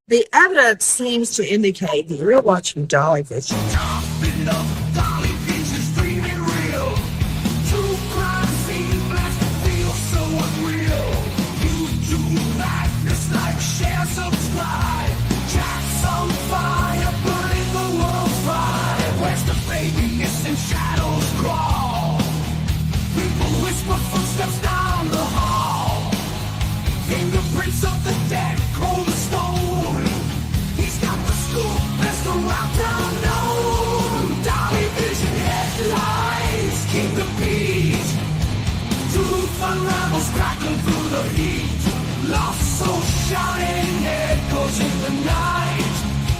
The evidence seems to indicate that you're watching Dolly Vision. Topping up, Dolly Vision's dreaming real. True crime scene blast feel so unreal. YouTube madness like share, subscribe. Jack's on fire, burning the world's fire. Where's the baby missing shadows crawl? People whisper footsteps down the hall. Fingerprints of the dead, cold as stone. He's got the scoop, best around town known. Dolly Vision headlines, King of Bees. Truth unravels, crackling through the heat. Lost soul shouting, echoes in the night.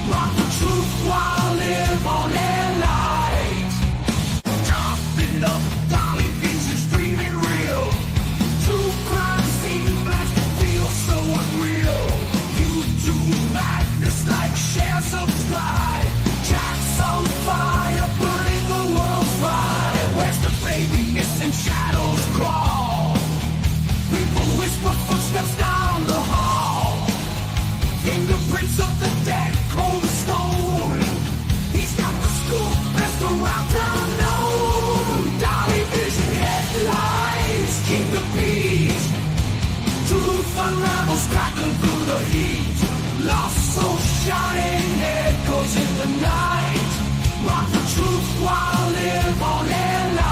Rock the truth while live on air light. Topping up, Dolly Vision's dreaming real. True crime scene blast feel so unreal. YouTube madness like share, subscribe. Jack's on fire, burning the world's fire. Where's the baby missing shadows crawl? People whisper footsteps down the hall. Fingerprints of the dead, cold as stone. He's got the scoop, best around town known. Dolly Vision headlines, King of Bees. Truth unravels, crackling through the heat. Lost soul shouting, echoes in the night. Rock the truth while live on air light.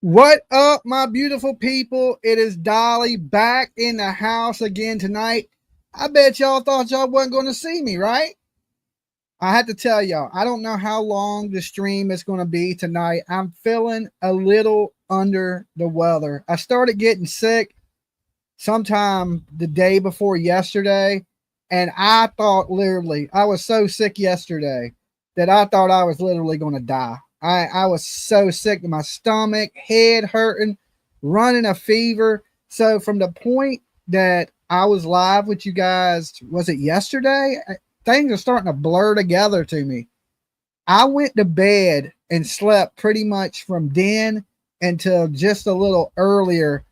What up, my beautiful people? It is Dolly back in the house again tonight. I bet y'all thought y'all wasn't going to see me, right? I had to tell y'all, I don't know how long the stream is going to be tonight. I'm feeling a little under the weather. I started getting sick sometime the day before yesterday, and I thought literally, I was so sick yesterday that I thought I was literally going to die. I was so sick to my stomach, head hurting, running a fever. So from the point that I was live with you guys, was it yesterday? Things are starting to blur together to me. I went to bed and slept pretty much from then until just a little earlier,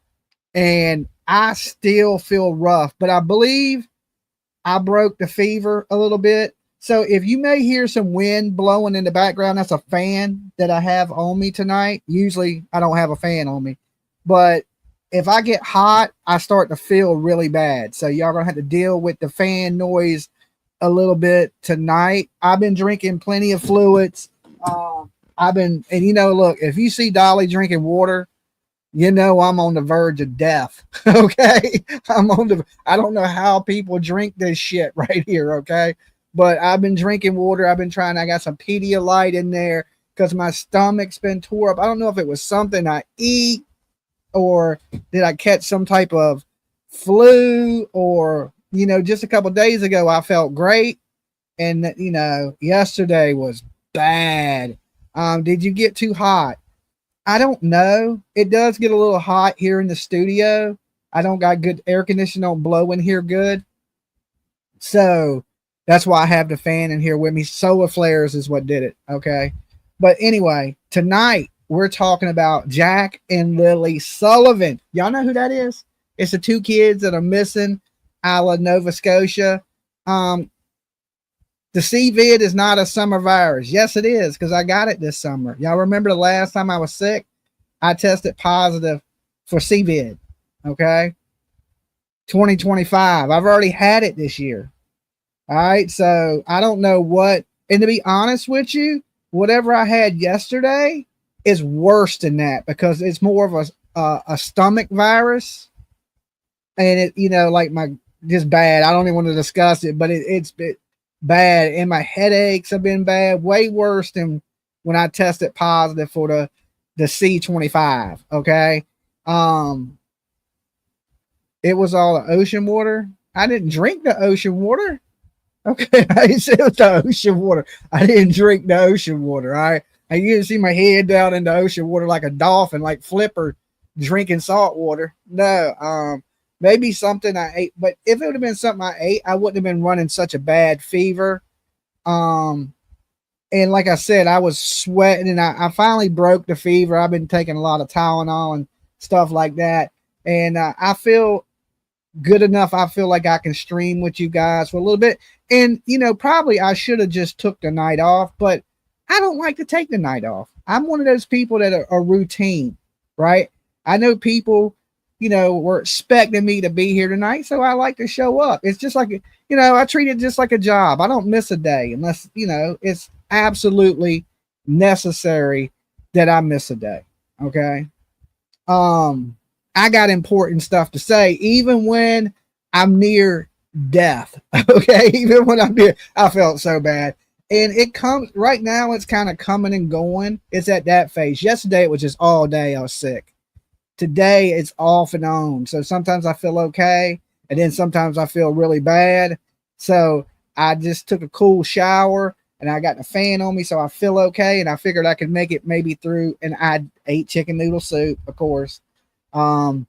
and I still feel rough, but I believe I broke the fever a little bit. So if you may hear some wind blowing in the background, that's a fan that I have on me tonight. Usually I don't have a fan on me, but if I get hot, I start to feel really bad. So y'all gonna have to deal with the fan noise a little bit tonight. I've been drinking plenty of fluids. And look, if you see Dolly drinking water, you know I'm on the verge of death. Okay, I don't know how people drink this shit right here. Okay. But I've been drinking water. I got some Pedialyte in there because my stomach's been tore up. I don't know if it was something I eat or did I catch some type of flu or, just a couple of days ago, I felt great. And, yesterday was bad. Did you get too hot? I don't know. It does get a little hot here in the studio. I don't got good air conditioning, don't blow in here good. So that's why I have the fan in here with me. Solar flares is what did it. Okay. But anyway, tonight we're talking about Jack and Lily Sullivan. Y'all know who that is? It's the two kids that are missing out of Nova Scotia. The CVID is not a summer virus. Yes, it is, because I got it this summer. Y'all remember the last time I was sick? I tested positive for CVID. Okay. 2025. I've already had it this year. All right, so I don't know what, and to be honest with you, whatever I had yesterday is worse than that because it's more of a stomach virus, and it just bad. I don't even want to discuss it, but it's bad, and my headaches have been bad, way worse than when I tested positive for the C25. Okay. It was all the ocean water. I didn't drink the ocean water. Okay. I didn't say it was the ocean water. I didn't drink the ocean water. All right. And you didn't see my head down in the ocean water like a dolphin, like Flipper drinking salt water. No. Maybe something I ate, but if it would have been something I ate, I wouldn't have been running such a bad fever. And like I said, I was sweating, and I finally broke the fever. I've been taking a lot of Tylenol and stuff like that, and I feel good enough. I feel like I can stream with you guys for a little bit. And probably I should have just took the night off, but I don't like to take the night off. I'm one of those people that are routine, right? I know people, were expecting me to be here tonight, so I like to show up. It's just like, I treat it just like a job. I don't miss a day unless, it's absolutely necessary that I miss a day. Okay. I got important stuff to say, even when I'm near death. Okay. Even when I'm near, I felt so bad. And it comes right now, it's kind of coming and going. It's at that phase. Yesterday, it was just all day. I was sick. Today it's off and on. So sometimes I feel okay, and then sometimes I feel really bad. So I just took a cool shower, and I got the fan on me, so I feel okay. And I figured I could make it maybe through, and I ate chicken noodle soup, of course. I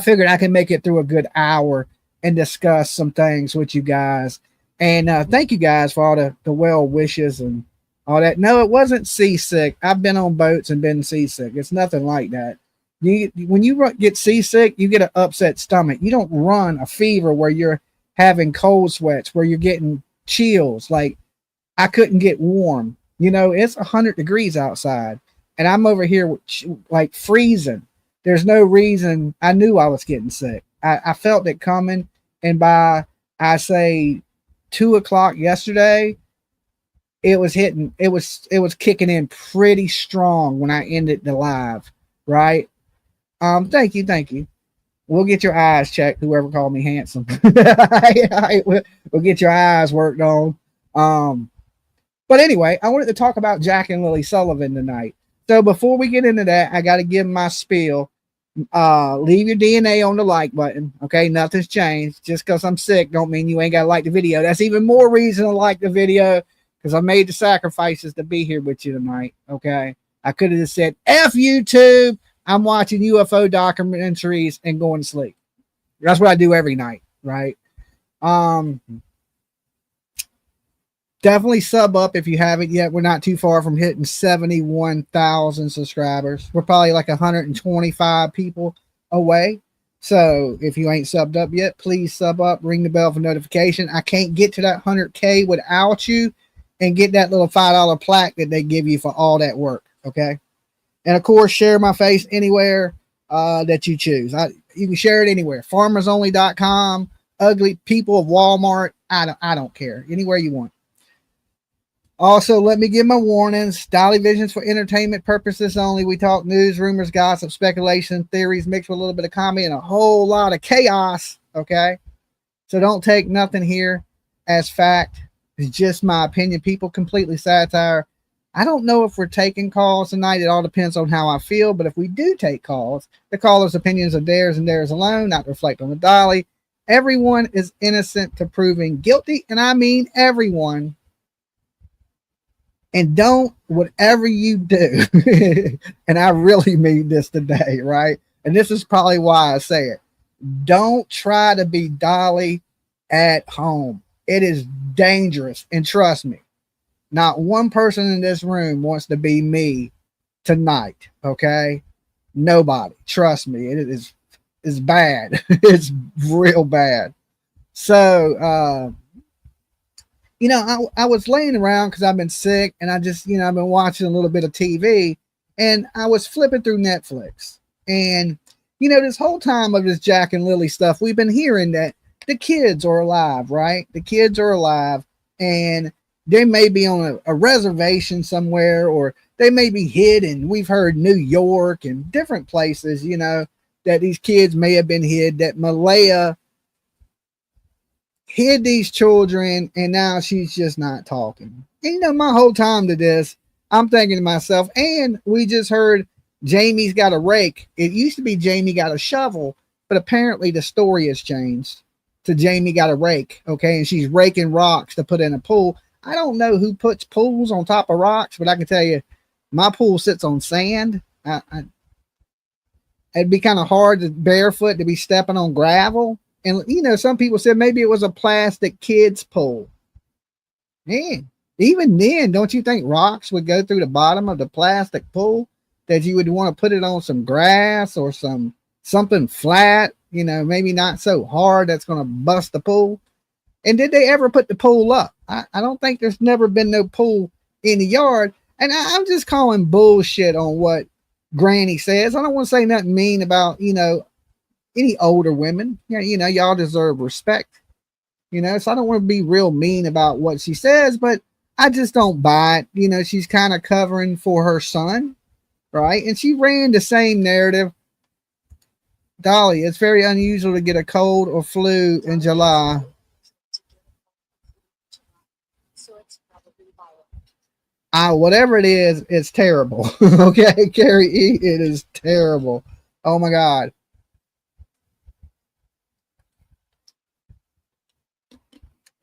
figured I could make it through a good hour and discuss some things with you guys. And thank you guys for all the well wishes and all that. No, it wasn't seasick. I've been on boats and been seasick. It's nothing like that. When you get seasick, you get an upset stomach. You don't run a fever where you're having cold sweats, where you're getting chills. Like, I couldn't get warm. It's 100 degrees outside, and I'm over here like freezing. There's no reason. I knew I was getting sick. I felt it coming, and by, I say, 2:00 yesterday, it was hitting. It was kicking in pretty strong when I ended the live. Right. Thank you. We'll get your eyes checked. Whoever called me handsome. We'll get your eyes worked on. But anyway, I wanted to talk about Jack and Lily Sullivan tonight. So before we get into that, I got to give my spiel. Leave your DNA on the like button. Okay. Nothing's changed. Just because I'm sick don't mean you ain't got to like the video. That's even more reason to like the video, because I made the sacrifices to be here with you tonight. Okay. I could have just said, F YouTube. I'm watching UFO documentaries and going to sleep. That's what I do every night, right? Definitely sub up if you haven't yet. We're not too far from hitting 71,000 subscribers. We're probably like 125 people away. So if you ain't subbed up yet, please sub up, ring the bell for notification. I can't get to that 100K without you, and get that little $5 plaque that they give you for all that work. Okay. And of course, share my face anywhere that you choose. You can share it anywhere. FarmersOnly.com, ugly people of Walmart. I don't care. Anywhere you want. Also, let me give my warnings. Dolly Vision's for entertainment purposes only. We talk news, rumors, gossip, speculation, theories, mixed with a little bit of comedy and a whole lot of chaos. Okay. So don't take nothing here as fact. It's just my opinion. People completely satire. I don't know if we're taking calls tonight. It all depends on how I feel. But if we do take calls, the callers' opinions are theirs and theirs alone, not reflect on the Dolly. Everyone is innocent to proving guilty, and I mean everyone. And don't, whatever you do, and I really mean this today, right? And this is probably why I say it. Don't try to be Dolly at home. It is dangerous. And trust me, not one person in this room wants to be me tonight. Okay. Nobody. Trust me. It is bad. It's real bad. So, I was laying around because I've been sick, and I just, I've been watching a little bit of TV, and I was flipping through Netflix, and, this whole time of this Jack and Lily stuff, we've been hearing that the kids are alive, right? The kids are alive, and they may be on a reservation somewhere, or they may be hidden. We've heard New York and different places, that these kids may have been hid, that Malaya hid these children, and now she's just not talking. And, my whole time to this, I'm thinking to myself, and we just heard Jamie's got a rake. It used to be Jamie got a shovel, but apparently the story has changed to Jamie got a rake. Okay. And she's raking rocks to put in a pool. I don't know who puts pools on top of rocks, but I can tell you my pool sits on sand. It'd be kind of hard to barefoot to be stepping on gravel. And, you know, some people said maybe it was a plastic kids pool. Man, even then, don't you think rocks would go through the bottom of the plastic pool? That you would want to put it on some grass or something flat, you know, maybe not so hard that's going to bust the pool. And did they ever put the pool up? I don't think there's never been no pool in the yard. And I'm just calling bullshit on what Granny says. I don't want to say nothing mean about, you know, any older women. Yeah, you know, y'all deserve respect. You know, so I don't want to be real mean about what she says, but I just don't buy it. You know, she's kind of covering for her son, right? And she ran the same narrative. Dolly, it's very unusual to get a cold or flu in July. Whatever it is, it's terrible. Okay, Carrie E, it is terrible. Oh my God.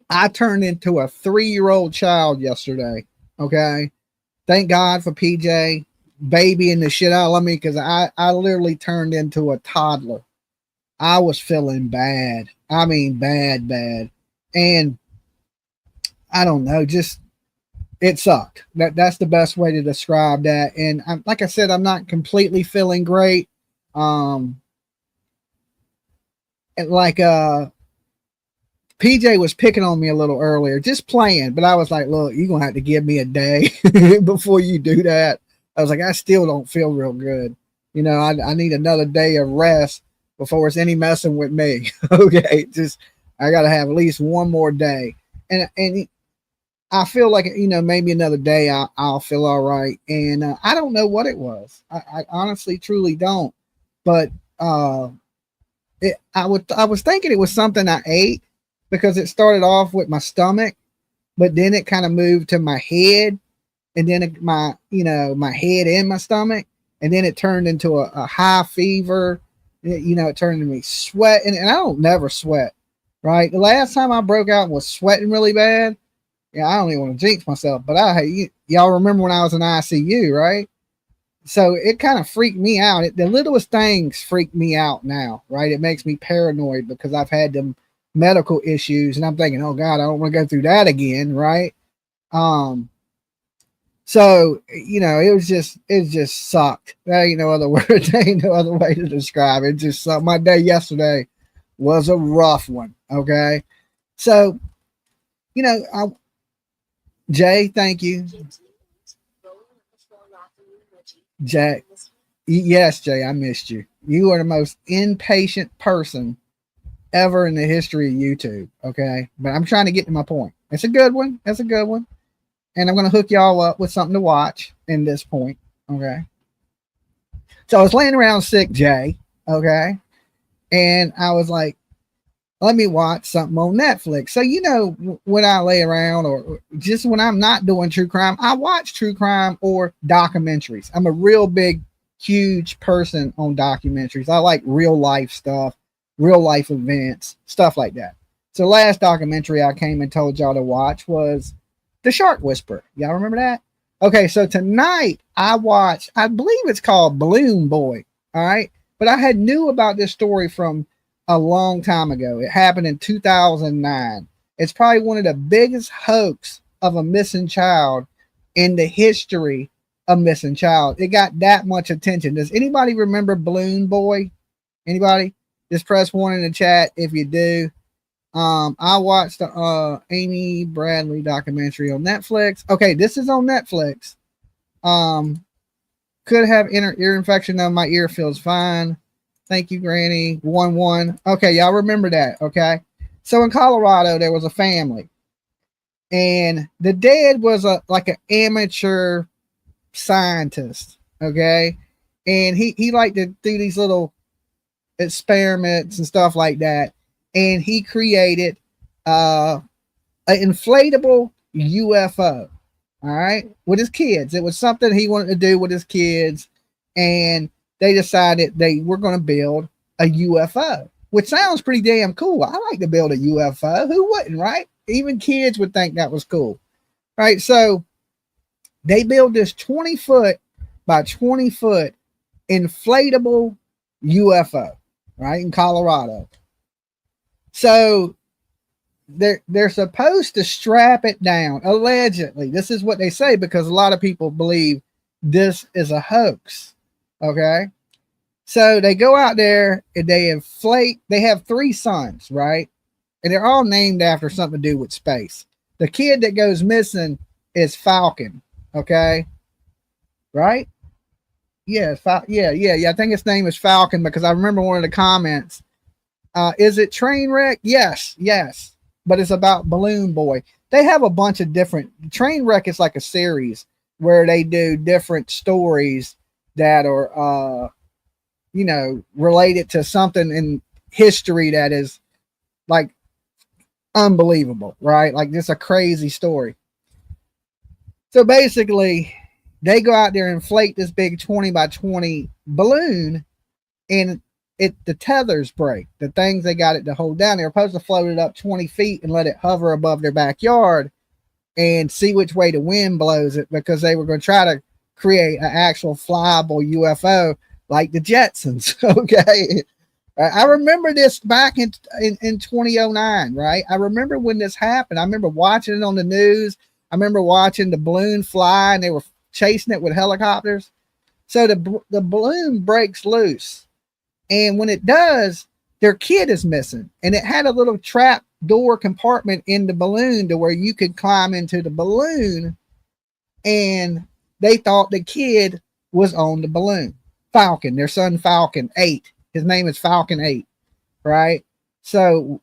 I turned into a 3-year-old child yesterday. Okay. Thank God for PJ babying the shit out of me, because I literally turned into a toddler. I was feeling bad. I mean, bad. And I don't know, just it sucked. That's the best way to describe that. And like I said, I'm not completely feeling great. And like PJ was picking on me a little earlier, just playing, but I was like, look, you're gonna have to give me a day before you do that. I was like, I still don't feel real good. You know, I need another day of rest before it's any messing with me. Okay, just I gotta have at least one more day. And I feel like, you know, maybe another day I'll feel all right. And I don't know what it was. I honestly, truly don't. But I was thinking it was something I ate, because it started off with my stomach, but then it kind of moved to my head, and then my head and my stomach, and then it turned into a high fever. You know, it turned into me sweat, and I don't never sweat, right? The last time I broke out and was sweating really bad, yeah, I don't even want to jinx myself, but y'all remember when I was in ICU, right? So it kind of freaked me out. The littlest things freak me out now, right? It makes me paranoid because I've had them medical issues, and I'm thinking, oh God, I don't want to go through that again, right? So, you know, it just sucked. There ain't no other word. There ain't no other way to describe it. It just sucked. My day yesterday was a rough one. Okay. So, you know, Jay, thank you. Jay. Yes, Jay, I missed you. You are the most impatient person ever in the history of YouTube. Okay. But I'm trying to get to my point. It's a good one. That's a good one. And I'm going to hook y'all up with something to watch in this point. Okay. So I was laying around sick, Jay. Okay. And I was like, let me watch something on Netflix. So, you know, when I lay around, or just when I'm not doing true crime, I watch true crime or documentaries. I'm a real big, huge person on documentaries. I like real life stuff, real life events, stuff like that. So last documentary I came and told y'all to watch was The Shark Whisperer. Y'all remember that? Okay, so tonight I watched, I believe it's called Balloon Boy. All right. But I had knew about this story from a long time ago. It happened in 2009. It's probably one of the biggest hoax of a missing child in the history of missing child. It got that much attention. Does anybody remember Balloon Boy? Anybody? Just press 1 in the chat if you do. I watched the Amy Bradley documentary on Netflix. Okay, this is on Netflix. Could have ear infection though. My ear feels fine. Thank you, Granny. 1-1. Okay, y'all remember that. Okay. So in Colorado, there was a family, and the dad was like an amateur scientist. Okay. And he liked to do these little experiments and stuff like that. And he created an inflatable UFO. All right, with his kids. It was something he wanted to do with his kids, and they decided they were going to build a UFO, which sounds pretty damn cool. I like to build a UFO. Who wouldn't, right? Even kids would think that was cool, right? So they build this 20-foot by 20-foot inflatable UFO, right, in Colorado. So they're supposed to strap it down, allegedly. This is what they say, because a lot of people believe this is a hoax. Okay, so they go out there and they inflate. They have 3 sons, right, and they're all named after something to do with space. The kid that goes missing is Falcon. Okay, right? Yeah, I think his name is Falcon, because I remember one of the comments. Is it Trainwreck? Yes, but it's about Balloon Boy. They have a bunch of different. Trainwreck is like a series where they do different stories that are, related to something in history that is like unbelievable, right? Like just a crazy story. So basically, they go out there and inflate this big 20 by 20 balloon, and the tethers break. The things they got it to hold down. They're supposed to float it up 20 feet and let it hover above their backyard and see which way the wind blows it, because they were going to try to create an actual flyable UFO like the Jetsons. Okay. I remember this back in 2009, right? I remember when this happened. I remember watching it on the news. I remember watching the balloon fly, and they were chasing it with helicopters. So the balloon breaks loose, and when it does, their kid is missing, and it had a little trap door compartment in the balloon to where you could climb into the balloon, and they thought the kid was on the balloon. Falcon, their son Falcon 8. His name is Falcon 8, right? So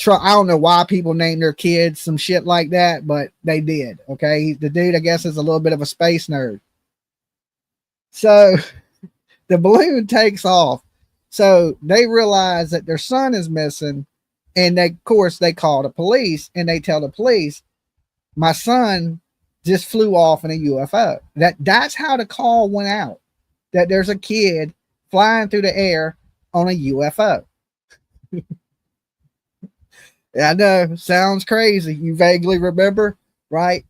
I don't know why people name their kids some shit like that, but they did. Okay, the dude, I guess, is a little bit of a space nerd. So the balloon takes off. So they realize that their son is missing, and of course they call the police, and they tell the police, my son just flew off in a UFO. That's how the call went out, that there's a kid flying through the air on a UFO. I know, sounds crazy. You vaguely remember, right?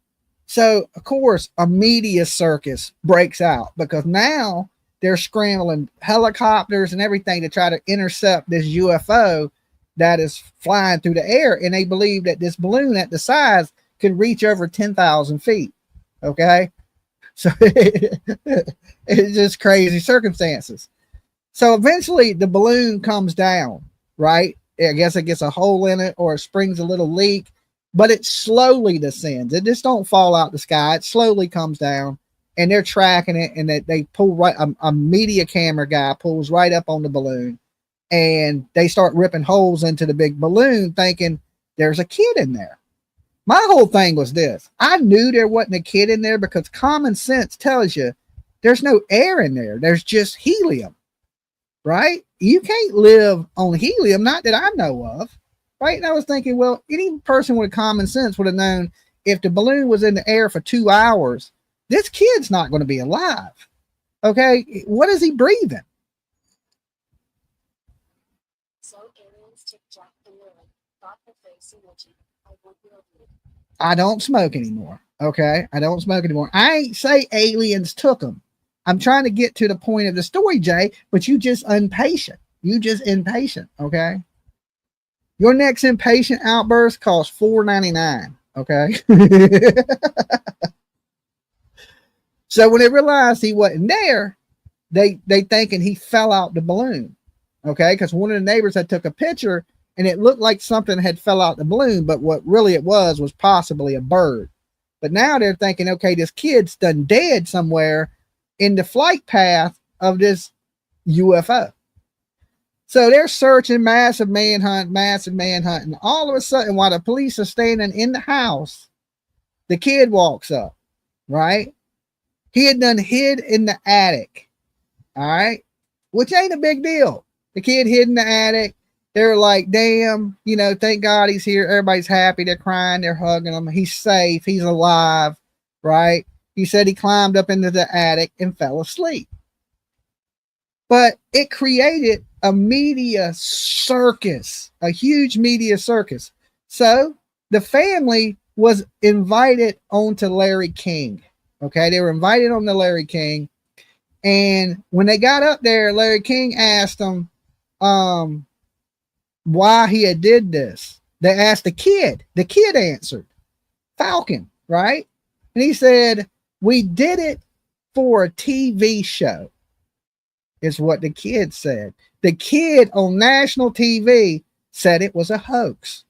So, of course, a media circus breaks out, because now they're scrambling helicopters and everything to try to intercept this UFO that is flying through the air. And they believe that this balloon at the size could reach over 10,000 feet. Okay. So it's just crazy circumstances. So eventually the balloon comes down, right? I guess it gets a hole in it, or it springs a little leak, but it slowly descends. It just don't fall out the sky. It slowly comes down, and they're tracking it, and they pull right. A media camera guy pulls right up on the balloon, and they start ripping holes into the big balloon, thinking there's a kid in there. My whole thing was this. I knew there wasn't a kid in there, because common sense tells you there's no air in there. There's just helium, right? You can't live on helium, not that I know of, right? And I was thinking, well, any person with common sense would have known, if the balloon was in the air for 2 hours, this kid's not going to be alive. Okay, what is he breathing? I don't smoke anymore. Okay, I don't smoke anymore. I ain't say aliens took them. I'm trying to get to the point of the story, Jay, but you just impatient. You just impatient, okay? Your next impatient outburst costs $4.99, okay? So when they realized he wasn't there, they thinking he fell out the balloon, okay? Because one of the neighbors had took a picture, and it looked like something had fell out the balloon, but what really it was possibly a bird. But now they're thinking, okay, this kid's done dead somewhere in the flight path of this UFO. So they're searching, massive manhunt. And all of a sudden, while the police are standing in the house, the kid walks up, right? He had done hid in the attic, all right? Which ain't a big deal. The kid hid in the attic. They're like, damn, thank God he's here. Everybody's happy. They're crying. They're hugging him. He's safe. He's alive. right? He said he climbed up into the attic and fell asleep. But it created a media circus, a huge media circus. So the family was invited onto Larry King. Okay, they were invited on to Larry King. And when they got up there, Larry King asked them why he had did this. They asked the kid. The kid answered, Falcon, right? And he said, we did it for a TV show, is what the kid said. The kid on national TV said it was a hoax,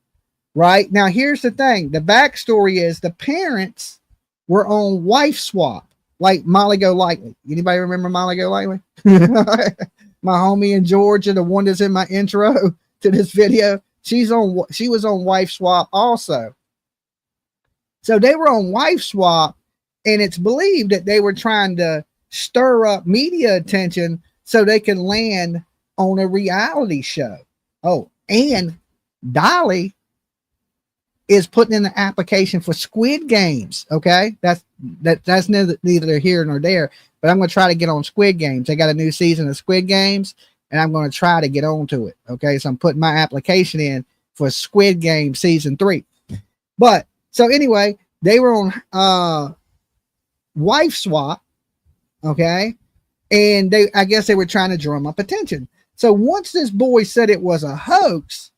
right? Now, here's the thing. The backstory is the parents were on wife swap, like Molly Golightly. Anybody remember Molly Golightly? My homie in Georgia, the one that's in my intro to this video. She was on wife swap also. So they were on wife swap, and it's believed that they were trying to stir up media attention so they can land on a reality show. Oh, and Dolly is putting in the application for Squid Games. Okay, that's neither here nor there. But I'm going to try to get on Squid Games. They got a new season of Squid Games, and I'm going to try to get onto it. Okay, so I'm putting my application in for Squid Game season 3. But so anyway, they were on wife swap. Okay, and I guess they were trying to drum up attention. So once this boy said it was a hoax,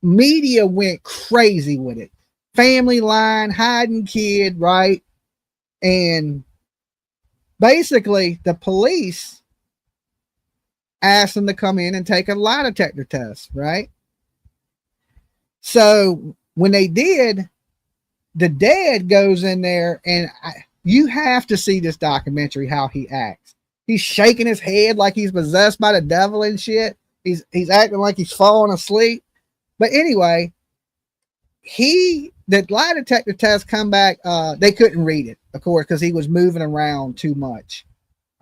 media went crazy with it. Family line, hiding kid, right? And basically the police asked them to come in and take a lie detector test, right? So when they did, the dad goes in there, and you have to see this documentary, how he acts. He's shaking his head like he's possessed by the devil and shit. He's acting like he's falling asleep. But anyway, the lie detector test come back. They couldn't read it, of course, because he was moving around too much.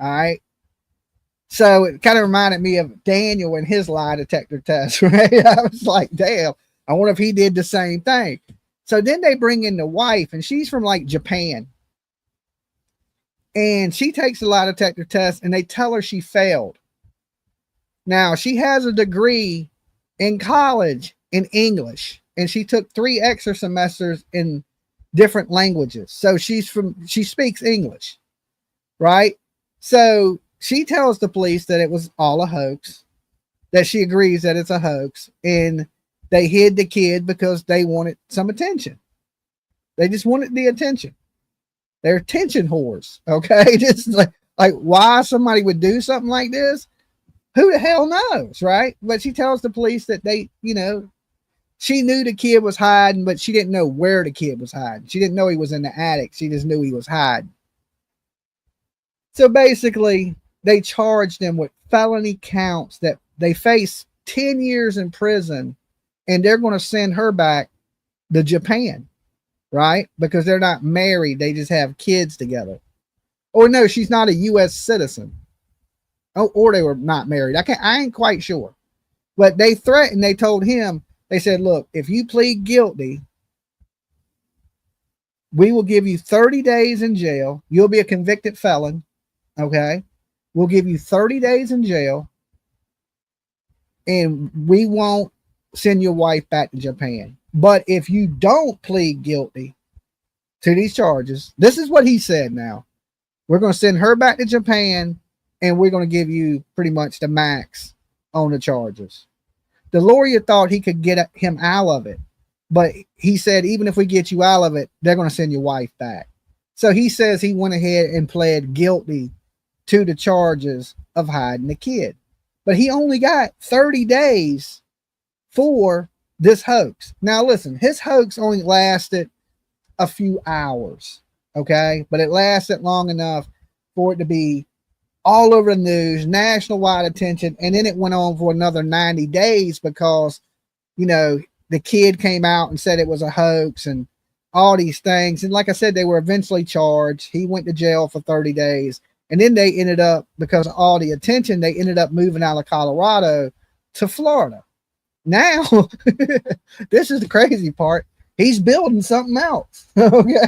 All right. So it kind of reminded me of Daniel and his lie detector test, right? I was like, damn, I wonder if he did the same thing. So then they bring in the wife, and she's from like Japan. And she takes the lie detector test, and they tell her she failed. Now, she has a degree in college in English, and she took 3 extra semesters in different languages. So she speaks English, right? So she tells the police that it was all a hoax, that she agrees that it's a hoax, and they hid the kid because they wanted some attention. They just wanted the attention. They're attention whores, okay? Just like why somebody would do something like this, who the hell knows, right? But she tells the police that she knew the kid was hiding, but she didn't know where the kid was hiding. She didn't know he was in the attic. She just knew he was hiding. So basically, they charged them with felony counts that they face 10 years in prison, and they're going to send her back to Japan, right? Because they're not married. They just have kids together. Or no, she's not a U.S. citizen. Oh, or they were not married. I ain't quite sure. But they threatened, they told him, they said, look, if you plead guilty, we will give you 30 days in jail. You'll be a convicted felon. Okay. We'll give you 30 days in jail, and we won't send your wife back to Japan. But if you don't plead guilty to these charges, this is what he said now. We're going to send her back to Japan, and we're going to give you pretty much the max on the charges. The lawyer thought he could get him out of it, but he said, even if we get you out of it, they're going to send your wife back. So he says he went ahead and pled guilty to the charges of hiding the kid. But he only got 30 days for this hoax. Now listen, his hoax only lasted a few hours, okay? But it lasted long enough for it to be all over the news, national-wide attention, and then it went on for another 90 days because, the kid came out and said it was a hoax and all these things. And like I said, they were eventually charged. He went to jail for 30 days. And then they ended up, because of all the attention, they ended up moving out of Colorado to Florida. Now, this is the crazy part. He's building something else. Okay,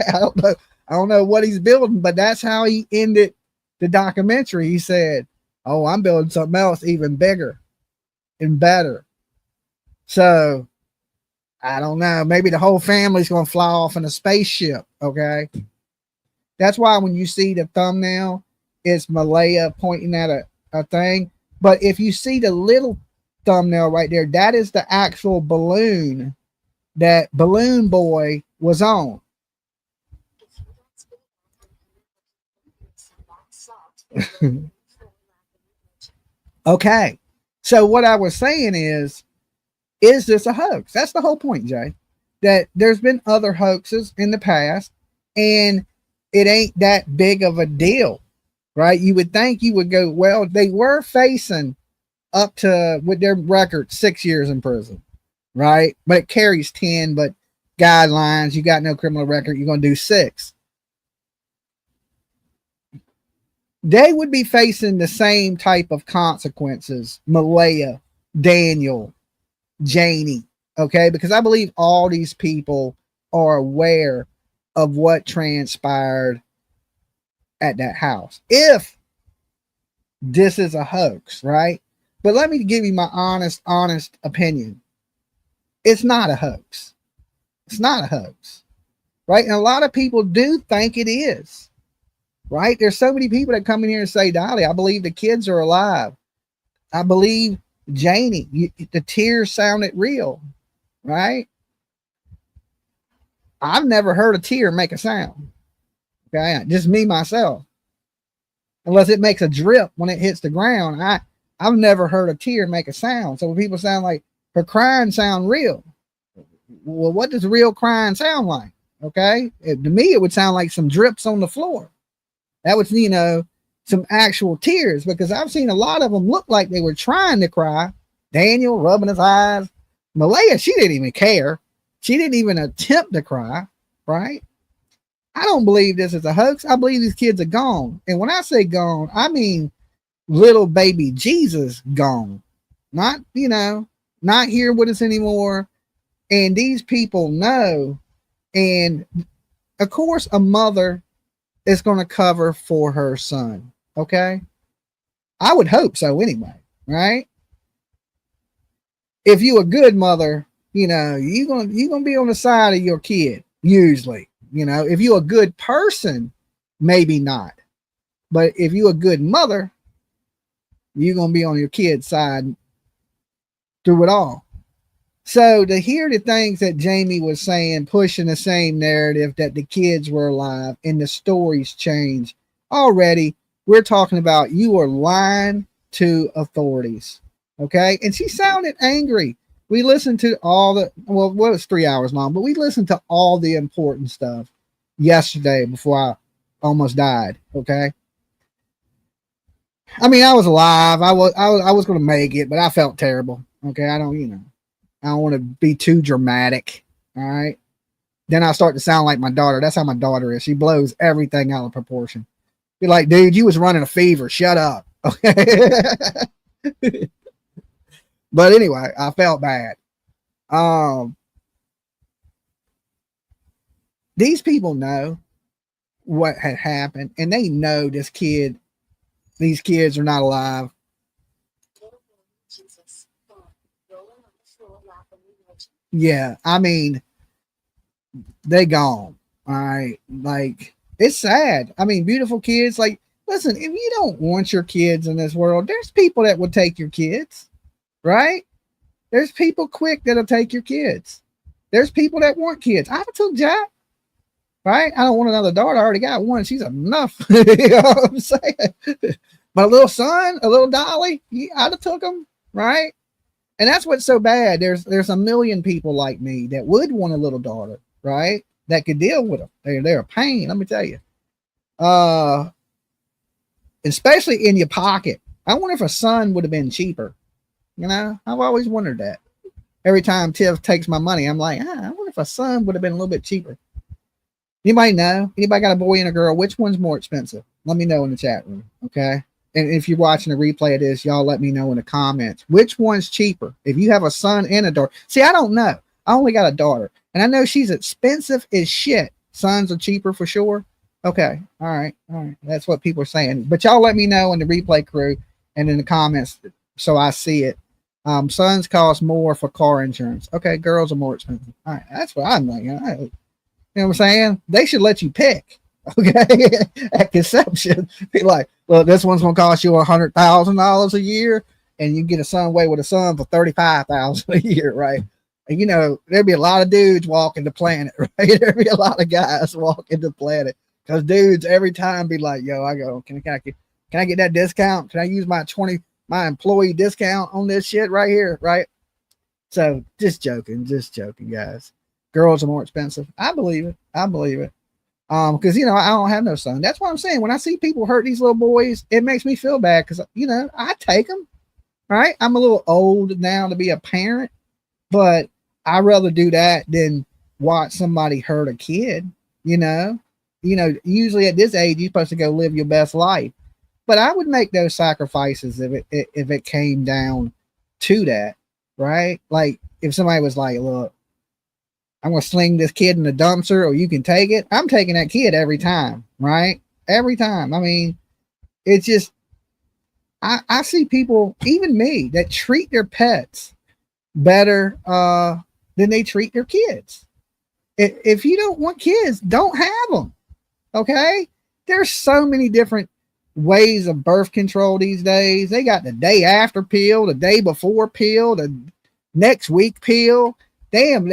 I don't know what he's building, but that's how he ended the documentary. He said, "Oh, I'm building something else even bigger and better." So I don't know. Maybe the whole family's going to fly off in a spaceship. Okay. That's why when you see the thumbnail, it's Malaya pointing at a thing. But if you see the little thumbnail right there, that is the actual balloon that Balloon Boy was on. Okay. So what I was saying is this a hoax? That's the whole point, Jay. That there's been other hoaxes in the past, and it ain't that big of a deal, right? You would think you would go, well, they were facing up to, with their record, 6 years in prison, right? But it carries 10, but guidelines, you got no criminal record, you're going to do 6. They would be facing the same type of consequences, Malaya, Daniel, Janie, okay? Because I believe all these people are aware of what transpired at that house. If this is a hoax, right? But let me give you my honest opinion. It's not a hoax. It's not a hoax, right? And a lot of people do think it is, right? There's so many people that come in here and say, Dolly, I believe the kids are alive. I believe Janie, the tears sounded real, right? I've never heard a tear make a sound. Okay, just me myself. Unless it makes a drip when it hits the ground. I've never heard a tear make a sound. So when people sound like her crying sound real. Well, what does real crying sound like? Okay, to me it would sound like some drips on the floor. That was, you know, some actual tears, because I've seen a lot of them look like they were trying to cry. Daniel rubbing his eyes. Malaya, she didn't even care. She didn't even attempt to cry, right? I don't believe this is a hoax. I believe these kids are gone. And when I say gone, I mean little baby Jesus gone. Not, you know, not here with us anymore. And these people know. And of course, a mother is going to cover for her son. Okay. I would hope so anyway, right? If you a good mother, you know, you're gonna be on the side of your kid, usually. You know, if you're a good person, maybe not. But if you're a good mother, you're gonna be on your kid's side through it all. So to hear the things that Jamie was saying, pushing the same narrative that the kids were alive and the stories change, already we're talking about you are lying to authorities. Okay. And she sounded angry. We listened to all the, well, it was 3 hours long, but we listened to all the important stuff yesterday before I almost died. Okay. I mean, I was alive. I was going to make it, but I felt terrible. Okay. I don't want to be too dramatic. All right. Then I start to sound like my daughter. That's how my daughter is. She blows everything out of proportion. You're like, dude, you was running a fever. Shut up. Okay. But anyway, I felt bad. These people know what had happened, and they know these kids are not alive. Yeah, I mean, they gone. All right. Like, it's sad. I mean, beautiful kids. Like, listen, if you don't want your kids in this world, there's people that would take your kids. Right? There's people quick that'll take your kids. There's people that want kids. I took Jack. Right? I don't want another daughter. I already got one. She's enough. You know what I'm saying? But a little son, a little Dolly, I'd have took him. Right? And that's what's so bad. There's a million people like me that would want a little daughter. Right? That could deal with them. They're a pain. Let me tell you. Especially in your pocket. I wonder if a son would have been cheaper. You know, I've always wondered that. Every time Tiff takes my money, I'm like, I wonder if a son would have been a little bit cheaper. Anybody know? Anybody got a boy and a girl? Which one's more expensive? Let me know in the chat room, okay? And if you're watching a replay of this, y'all let me know in the comments. Which one's cheaper? If you have a son and a daughter. See, I don't know. I only got a daughter. And I know she's expensive as shit. Sons are cheaper for sure. Okay. All right. All right. That's what people are saying. But y'all let me know in the replay crew and in the comments so I see it. Sons cost more for car insurance. Okay. Girls are more expensive. All right. That's what I'm thinking. You know what I'm saying? They should let you pick. Okay. At conception. Be like, well, this one's going to cost you $100,000 a year and you get a son away with a son for $35,000 a year. Right. And, you know, there'd be a lot of dudes walking the planet. Right. There'd be a lot of guys walking the planet. Because dudes every time be like, yo, I go, can I get that discount? Can I use my employee discount on this shit right here? Right. So just joking, guys. Girls are more expensive. I believe it. Because you know, I don't have no son. That's what I'm saying. When I see people hurt these little boys, it makes me feel bad because you know, I take them. Right. I'm a little old now to be a parent, but I'd rather do that than watch somebody hurt a kid, you know. Usually at this age, you're supposed to go live your best life. But I would make those sacrifices if it came down to that, right? Like if somebody was like, look, I'm going to sling this kid in the dumpster or you can take it. I'm taking that kid every time, right? Every time. I mean, it's just, I see people, even me, that treat their pets better than they treat their kids. If you don't want kids, don't have them. Okay, there's so many different ways of birth control these days. They got the day after pill, the day before pill, the next week pill. Damn,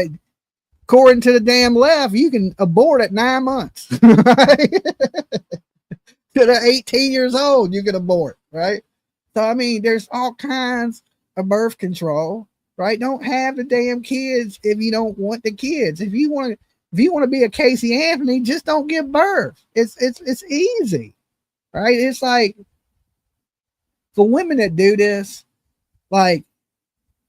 according to the damn left, you can abort at 9 months. Right? To the 18 years old, you can abort, right? So I mean, there's all kinds of birth control, right? Don't have the damn kids if you don't want the kids. If you want to be a Casey Anthony, just don't give birth. It's easy, right? It's like for women that do this, like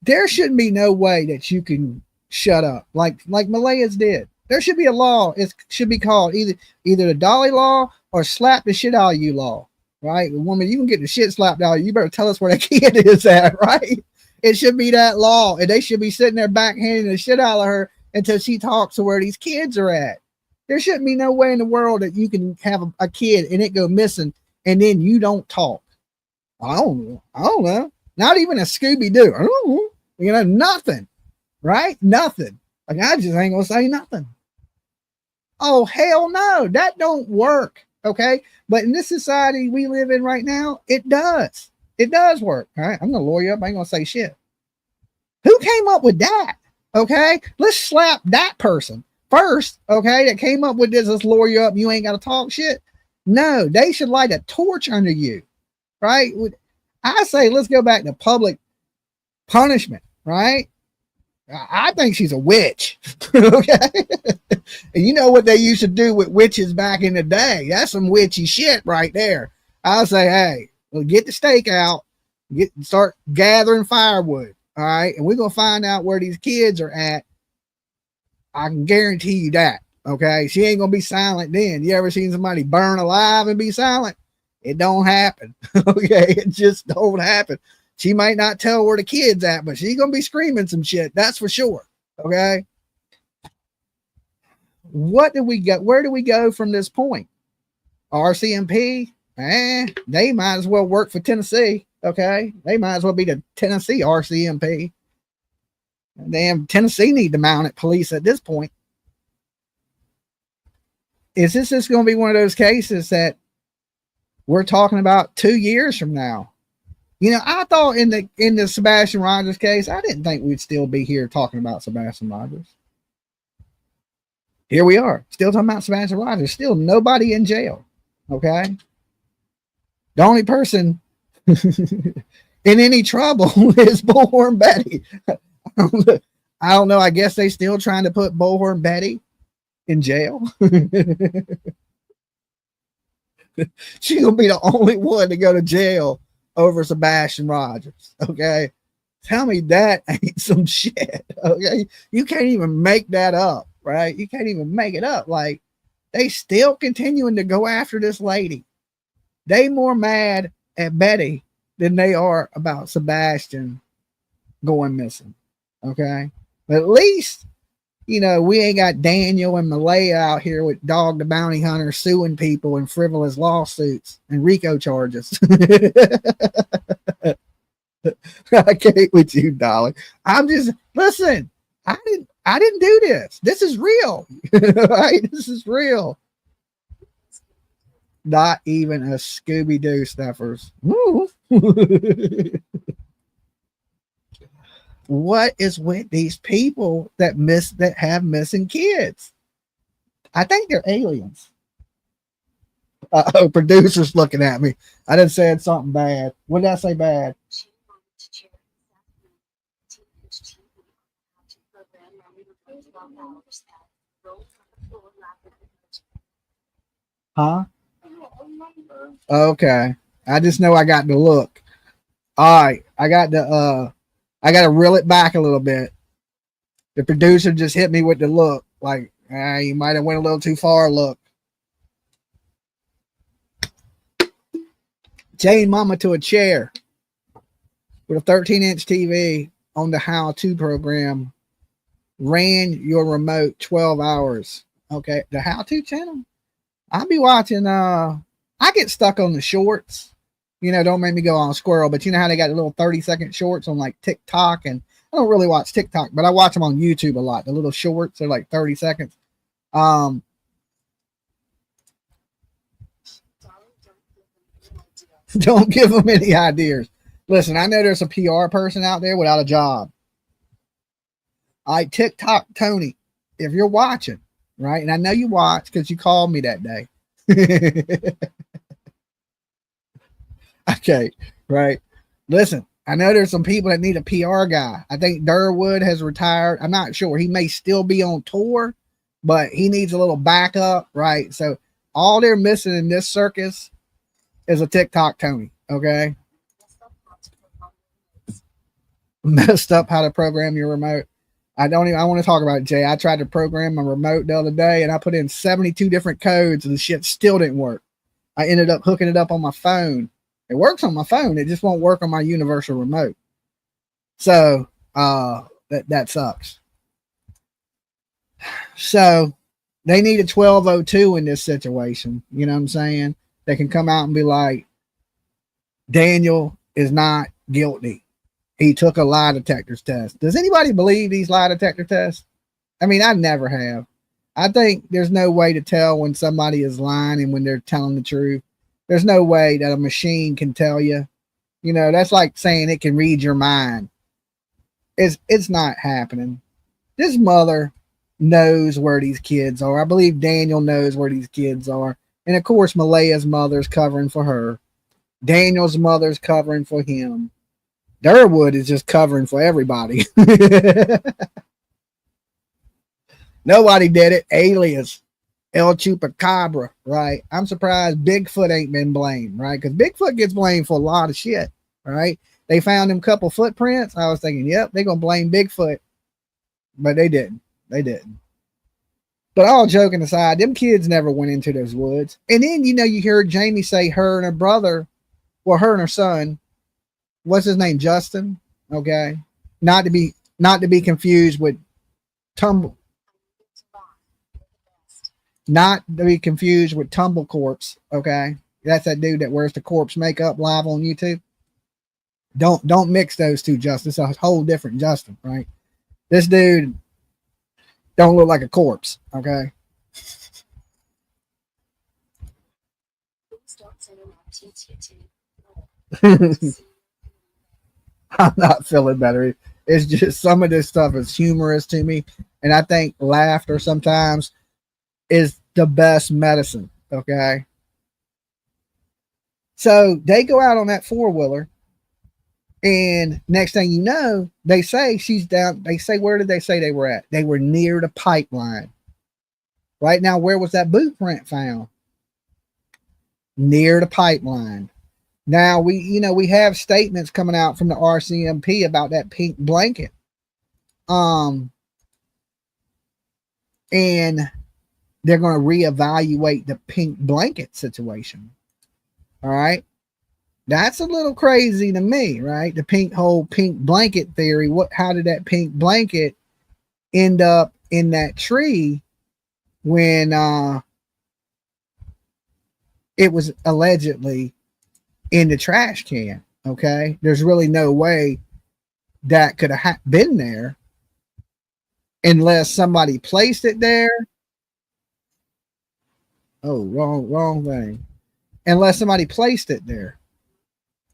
there shouldn't be no way that you can shut up like Malaya's did. There should be a law. It should be called either the Dolly law or slap the shit out of you law, right? The woman, you can get the shit slapped out of you. You better tell us where that kid is at, right? It should be that law, and they should be sitting there backhanding the shit out of her until she talks to where these kids are at. There shouldn't be no way in the world that you can have a kid and it go missing and then you don't talk. I don't know. Not even a Scooby-Doo. I don't know. You know, nothing. Right? Nothing. Like I just ain't gonna say nothing. Oh, hell no. That don't work. Okay. But in this society we live in right now, it does. It does work. All right. I'm gonna lawyer up. I ain't gonna say shit. Who came up with that? Okay, let's slap that person first. Okay, that came up with this. Let's lawyer up. You ain't got to talk shit. No, they should light a torch under you, right? I say let's go back to public punishment, right? I think she's a witch. Okay, and you know what they used to do with witches back in the day? That's some witchy shit right there. I'll say, hey, well, get the stake out, start gathering firewood. All right. And we're going to find out where these kids are at. I can guarantee you that. Okay. She ain't going to be silent then. You ever seen somebody burn alive and be silent? It don't happen. Okay. It just don't happen. She might not tell where the kid's at, but she's going to be screaming some shit. That's for sure. Okay. What do we get? Where do we go from this point? RCMP? They might as well work for Tennessee. Okay, they might as well be the Tennessee RCMP. Damn, Tennessee need to mount it police at this point. Is this just going to be one of those cases that we're talking about 2 years from now? You know, I thought in the Sebastian Rogers case, I didn't think we'd still be here talking about Sebastian Rogers. Here we are, still talking about Sebastian Rogers. Still nobody in jail. Okay, the only person in any trouble is Bullhorn Betty. I don't know. I guess they still trying to put Bullhorn Betty in jail. She's gonna be the only one to go to jail over Sebastian Rogers. Okay, tell me that ain't some shit. Okay, you can't even make that up, right? You can't even make it up. Like they still continuing to go after this lady. They more mad at Betty than they are about Sebastian going missing. Okay. But at least You know, we ain't got Daniel and Malaya out here with Dog the Bounty Hunter suing people in frivolous lawsuits and RICO charges. I can't with you, Dolly. I'm just listen. I didn't do this. This is real. Right? This is real. Not even a Scooby-Doo stuffers. What is with these people that have missing kids? I think they're aliens. Producer's looking at me. I done said something bad. What did I say bad? Huh? Okay. I just know I got the look. All right. I got to reel it back a little bit. The producer just hit me with the look. Like, you might have went a little too far. Look. Chain mama to a chair with a 13-inch TV on the how-to program. Ran your remote 12 hours. Okay. The how-to channel. I'll be watching. I get stuck on the shorts. You know, don't make me go on squirrel, but you know how they got the little 30-second shorts on like TikTok, and I don't really watch TikTok, but I watch them on YouTube a lot. The little shorts are like 30 seconds. Don't give them any ideas. Listen, I know there's a PR person out there without a job. I TikTok Tony, if you're watching, right? And I know you watch because you called me that day. Okay, right. Listen, I know there's some people that need a PR guy. I think Durwood has retired. I'm not sure. He may still be on tour, but he needs a little backup, right? So all they're missing in this circus is a TikTok Tony, okay? Messed up how to program your remote. I want to talk about it, Jay. I tried to program my remote the other day, and I put in 72 different codes, and the shit still didn't work. I ended up hooking it up on my phone. It works on my phone. It just won't work on my universal remote. So that sucks. So they need a 1202 in this situation. You know what I'm saying? They can come out and be like, Daniel is not guilty. He took a lie detector's test. Does anybody believe these lie detector tests? I mean, I never have. I think there's no way to tell when somebody is lying and when they're telling the truth. There's no way that a machine can tell you. You know, that's like saying it can read your mind. It's not happening. This mother knows where these kids are. I believe Daniel knows where these kids are. And of course, Malaya's mother's covering for her. Daniel's mother's covering for him. Durwood is just covering for everybody. Nobody did it. Alias. El Chupacabra, right? I'm surprised Bigfoot ain't been blamed, right? Because Bigfoot gets blamed for a lot of shit, right? They found them couple footprints. I was thinking, yep, they're going to blame Bigfoot. But they didn't. They didn't. But all joking aside, them kids never went into those woods. And then, you know, you hear Jamie say her and her brother, well, her and her son, what's his name? Justin. Okay. Not to be confused with Not to be confused with Tumble Corpse, okay? That's that dude that wears the corpse makeup live on YouTube. Don't mix those two, Justin. It's a whole different Justin, right? This dude don't look like a corpse, okay? I'm not feeling better. It's just some of this stuff is humorous to me, and I think laughter sometimes is the best medicine. Okay. So they go out on that 4-wheeler, and next thing you know, they say she's down. They say, where did they say they were at? They were near the pipeline. Right now, where was that boot print found? Near the pipeline. Now we have statements coming out from the RCMP about that pink blanket. And they're going to reevaluate the pink blanket situation. All right. That's a little crazy to me, right? The pink blanket theory. How did that pink blanket end up in that tree when it was allegedly in the trash can. Okay, there's really no way that could have been there unless somebody placed it there. Oh, wrong thing. Unless somebody placed it there,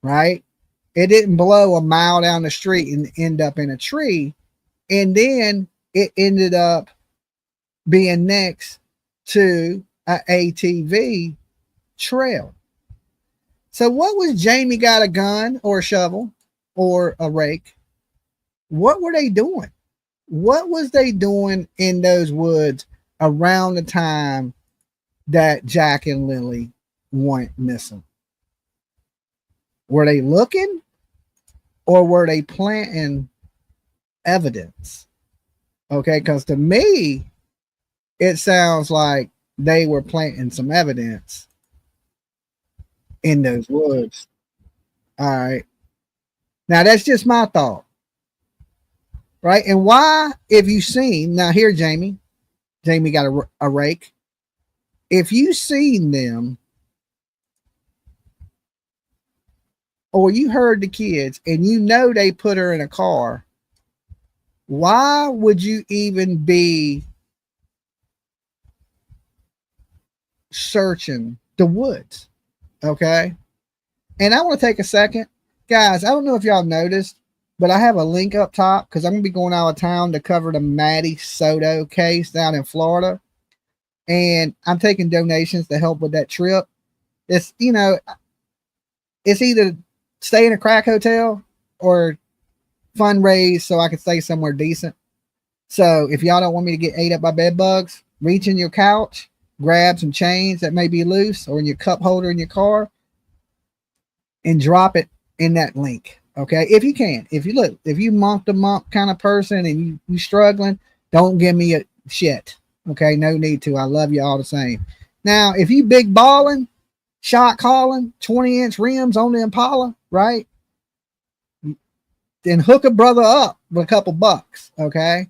right? It didn't blow a mile down the street and end up in a tree, and then it ended up being next to a ATV trail. So what was Jamie got a gun or a shovel or a rake? What were they doing? What was they doing in those woods around the time that Jack and Lily went missing? Were they looking, or were they planting evidence? Okay, because to me, it sounds like they were planting some evidence in those woods. All right. Now, that's just my thought. Right? And why, if you seen, now here, Jamie got a rake. If you seen them, or you heard the kids and you know they put her in a car, why would you even be searching the woods? Okay. And I want to take a second. Guys, I don't know if y'all noticed, but I have a link up top because I'm going to be going out of town to cover the Maddie Soto case down in Florida. And I'm taking donations to help with that trip. It's, you know, it's either stay in a crack hotel or fundraise so I can stay somewhere decent. So if y'all don't want me to get ate up by bed bugs, reach in your couch, grab some chains that may be loose or in your cup holder in your car and drop it in that link. Okay. If you can, if you month to month kind of person and you struggling, don't give me a shit. Okay. No need to. I love you all the same. Now, if you big balling, shot calling, 20-inch rims on the Impala, right? Then hook a brother up with a couple bucks. Okay.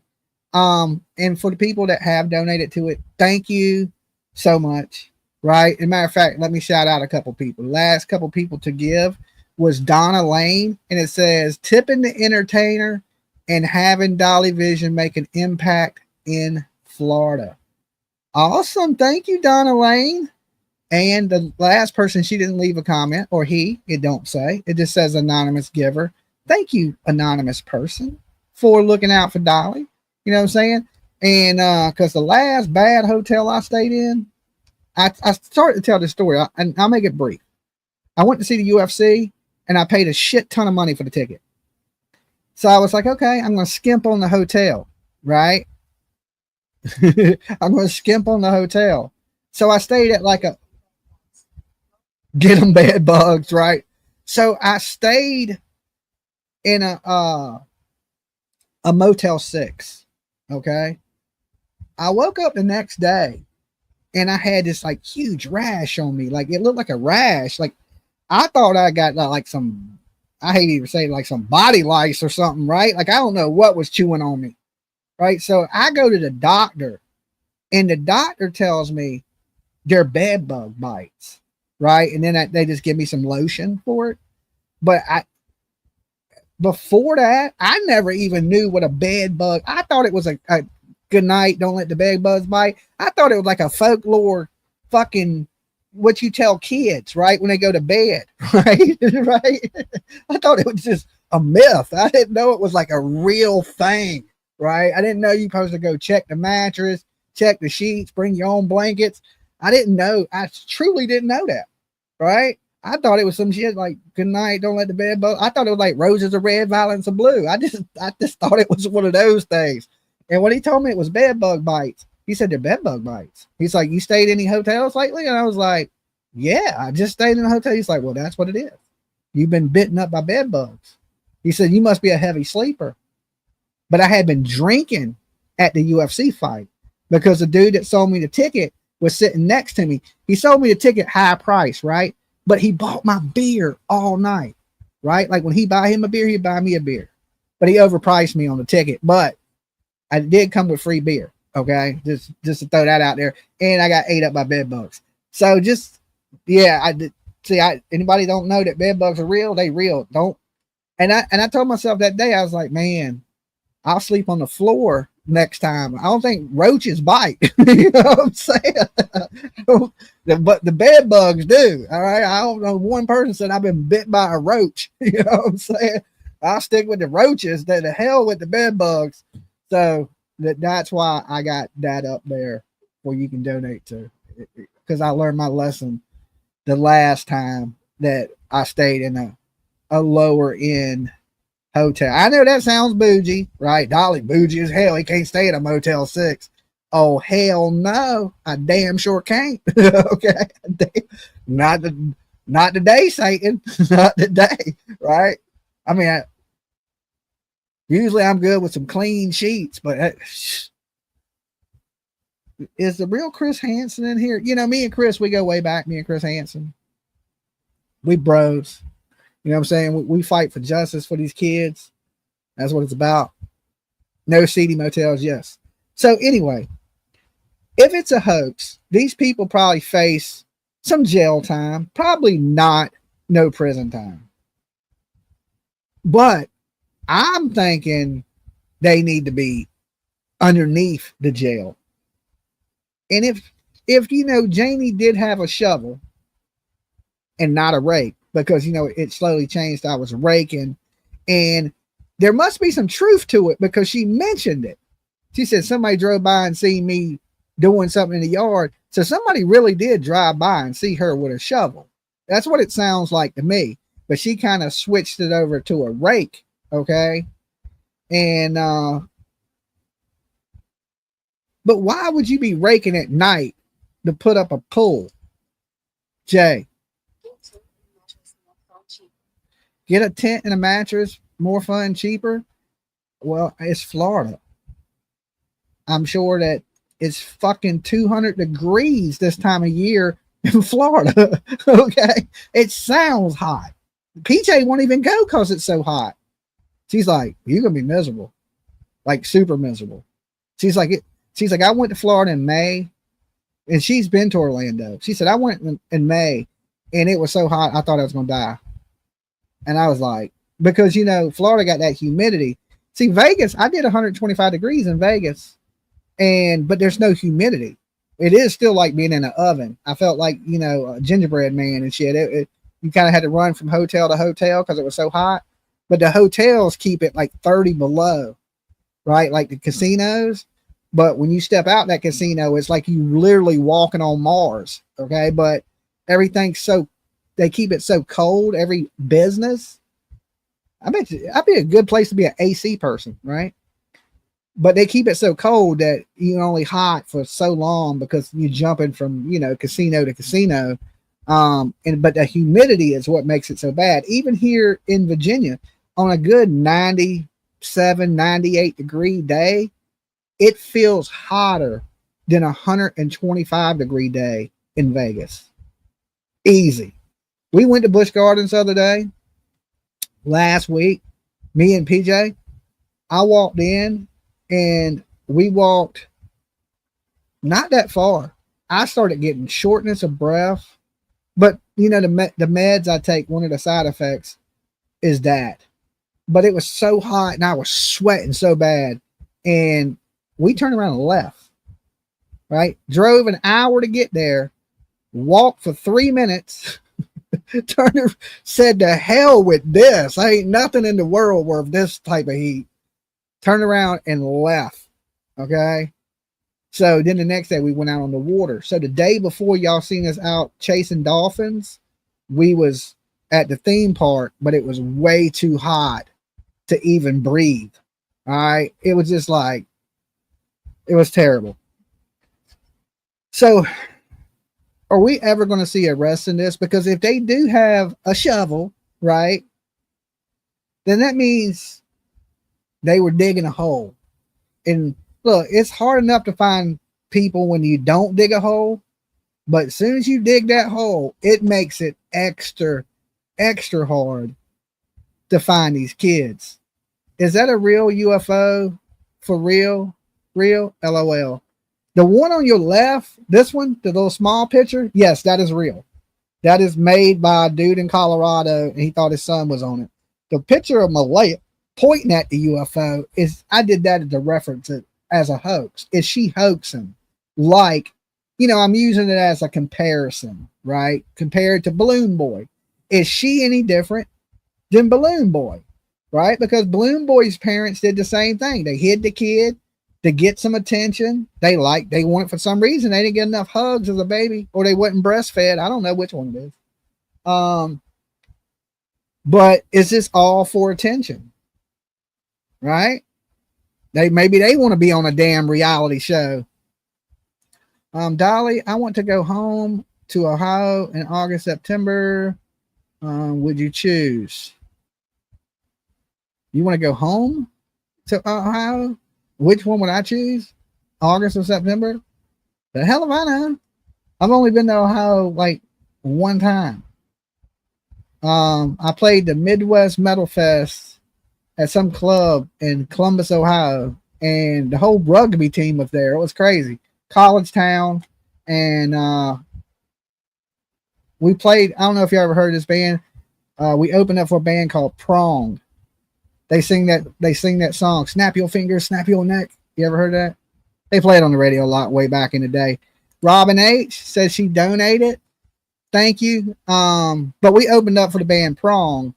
And for the people that have donated to it, thank you so much. Right. As a matter of fact, let me shout out a couple people. The last couple people to give was Donna Lane, and it says tipping the entertainer and having Dolly Vision make an impact in Florida. Awesome. Thank you, Donna Lane. And the last person, she didn't leave a comment, or he, it don't say, it just says anonymous giver. Thank you, anonymous person, for looking out for Dolly. You know what I'm saying? And because the last bad hotel I stayed in, I started to tell this story, and I'll make it brief. I went to see the UFC, and I paid a shit ton of money for the ticket. So I was like, okay, I'm going to skimp on the hotel, right? I'm going to skimp on the hotel. So I stayed at like a, get them bed bugs, right? So I stayed in a Motel 6, okay? I woke up the next day, and I had this like huge rash on me. Like it looked like a rash. Like I thought I got like some, I hate even saying like some body lice or something, right? Like I don't know what was chewing on me, right? So I go to the doctor, and the doctor tells me they're bed bug bites, right? And then they just give me some lotion for it. But before that, I never even knew what a bed bug. I thought it was a good night, don't let the bed bugs bite. I thought it was like a folklore fucking what you tell kids, right, when they go to bed, right? Right? I thought it was just a myth. I didn't know it was like a real thing, right? I didn't know you're supposed to go check the mattress, check the sheets, bring your own blankets. I didn't know. I truly didn't know that, right? I thought it was some shit like good night, don't let the bed bug. I thought it was like roses are red, violets are blue. I just thought it was one of those things. And when he told me it was bed bug bites, he said they're bed bug bites. He's like, you stayed in any hotels lately? And I was like, yeah, I just stayed in a hotel. He's like, well, that's what it is. You've been bitten up by bed bugs. He said, you must be a heavy sleeper. But I had been drinking at the UFC fight because the dude that sold me the ticket was sitting next to me. He sold me the ticket high price, right? But he bought my beer all night, right? Like when he buy him a beer, he'd buy me a beer. But he overpriced me on the ticket. But I did come with free beer. Okay, just to throw that out there. And I got ate up by bed bugs. So just yeah, I did see. Anybody don't know that bed bugs are real? They real. Don't. And I told myself that day, I was like, man, I'll sleep on the floor next time. I don't think roaches bite. You know what I'm saying? But the bed bugs do. All right. I don't know. One person said I've been bit by a roach. You know what I'm saying? I'll stick with the roaches. The hell with the bed bugs. So that's why I got that up there where you can donate to, because I learned my lesson the last time that I stayed in a lower end hotel. I know that sounds bougie, right? Dolly, bougie as hell. He can't stay at a Motel 6. Oh, hell no. I damn sure can't. Okay. Not today, Satan. Not today, right? I mean, usually I'm good with some clean sheets, but is the real Chris Hansen in here? You know, me and Chris, we go way back. Me and Chris Hansen, we bros. You know what I'm saying? We fight for justice for these kids. That's what it's about. No seedy motels, yes. So anyway, if it's a hoax, these people probably face some jail time, probably not no prison time. But I'm thinking they need to be underneath the jail. And if you know, Janie did have a shovel and not a rake, because, you know, it slowly changed. I was raking, and there must be some truth to it because she mentioned it. She said somebody drove by and seen me doing something in the yard. So somebody really did drive by and see her with a shovel. That's what it sounds like to me. But she kind of switched it over to a rake. Okay. And, but why would you be raking at night to put up a pool? Jay. Get a tent and a mattress, more fun, cheaper. Well, it's Florida. I'm sure that it's fucking 200 degrees this time of year in Florida. Okay. It sounds hot. PJ won't even go because it's so hot. She's like, you're going to be miserable. Like super miserable. She's like, I went to Florida in May, and she's been to Orlando. She said, I went in May and it was so hot, I thought I was going to die. And I was like, because, you know, Florida got that humidity. See, Vegas, I did 125 degrees in Vegas, but there's no humidity. It is still like being in an oven. I felt like, you know, a gingerbread man and shit. You kind of had to run from hotel to hotel because it was so hot. But the hotels keep it like 30 below, right? Like the casinos. But when you step out that casino, it's like you literally walking on Mars. Okay. But everything's they keep it so cold, every business. I bet you, I'd be a good place to be an AC person, right? But they keep it so cold that you're only hot for so long because you're jumping from, you know, casino to casino. But the humidity is what makes it so bad. Even here in Virginia, on a good 97, 98 degree day, it feels hotter than 125 degree day in Vegas. Easy. We went to Busch Gardens the other day, last week, me and PJ. I walked in and we walked not that far. I started getting shortness of breath, but you know, the meds I take, one of the side effects is that, but it was so hot and I was sweating so bad, and we turned around and left, right? Drove an hour to get there, walked for 3 minutes, said to hell with this. I ain't nothing in the world worth this type of heat. Turned around and left. Okay. So then the next day we went out on the water. So the day before y'all seen us out chasing dolphins, we was at the theme park, but it was way too hot to even breathe. All right. It was just like, it was terrible. So are we ever going to see arrests in this? Because if they do have a shovel, right, then that means they were digging a hole. And look, it's hard enough to find people when you don't dig a hole, but as soon as you dig that hole, it makes it extra hard to find these kids. Is that a real UFO? For real? LOL. The one on your left, this one, the little small picture, yes, that is real. That is made by a dude in Colorado, and he thought his son was on it. The picture of Malaya pointing at the UFO is, I did that as a reference as a hoax. Is she hoaxing? Like, I'm using it as a comparison, right? Compared to Balloon Boy. Is she any different than Balloon Boy, right? Because Balloon Boy's parents did the same thing. They hid the kid to get some attention. They want it for some reason. They didn't get enough hugs as a baby, or they wasn't breastfed. I don't know which one it is. But is this all for attention? Right? Maybe they want to be on a damn reality show. Dolly, I want to go home to Ohio in August, September. Would you choose? You want to go home to Ohio? Which one would I choose? August or September? The hell if I know. I've only been to Ohio like one time. I played the Midwest Metal Fest at some club in Columbus, Ohio, and the whole rugby team was there. It was crazy. College town, and we played. I don't know if you ever heard of this band. We opened up for a band called Prong. They sing that song, Snap Your Fingers, Snap Your Neck. You ever heard that? They played on the radio a lot way back in the day. Robin H says she donated. Thank you. But we opened up for the band Prong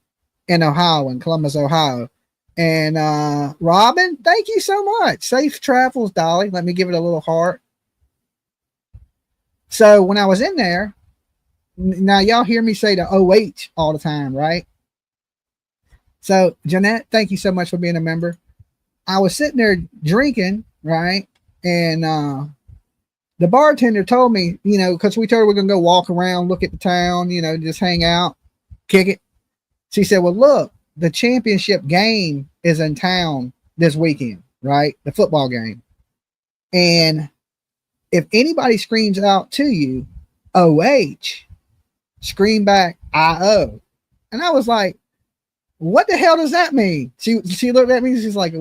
in Ohio, in Columbus, Ohio. And Robin, thank you so much. Safe travels, Dolly. Let me give it a little heart. So when I was in there, now y'all hear me say the OH all the time, right? So Jeanette, thank you so much for being a member. I was sitting there drinking, right? And the bartender told me, because we told her we're going to go walk around, look at the town, just hang out, kick it. She said, well, look, the championship game is in town this weekend, right? The football game. And if anybody screams out to you, OH, scream back, IO. And I was like, what the hell does that mean? She looked at me, she's like,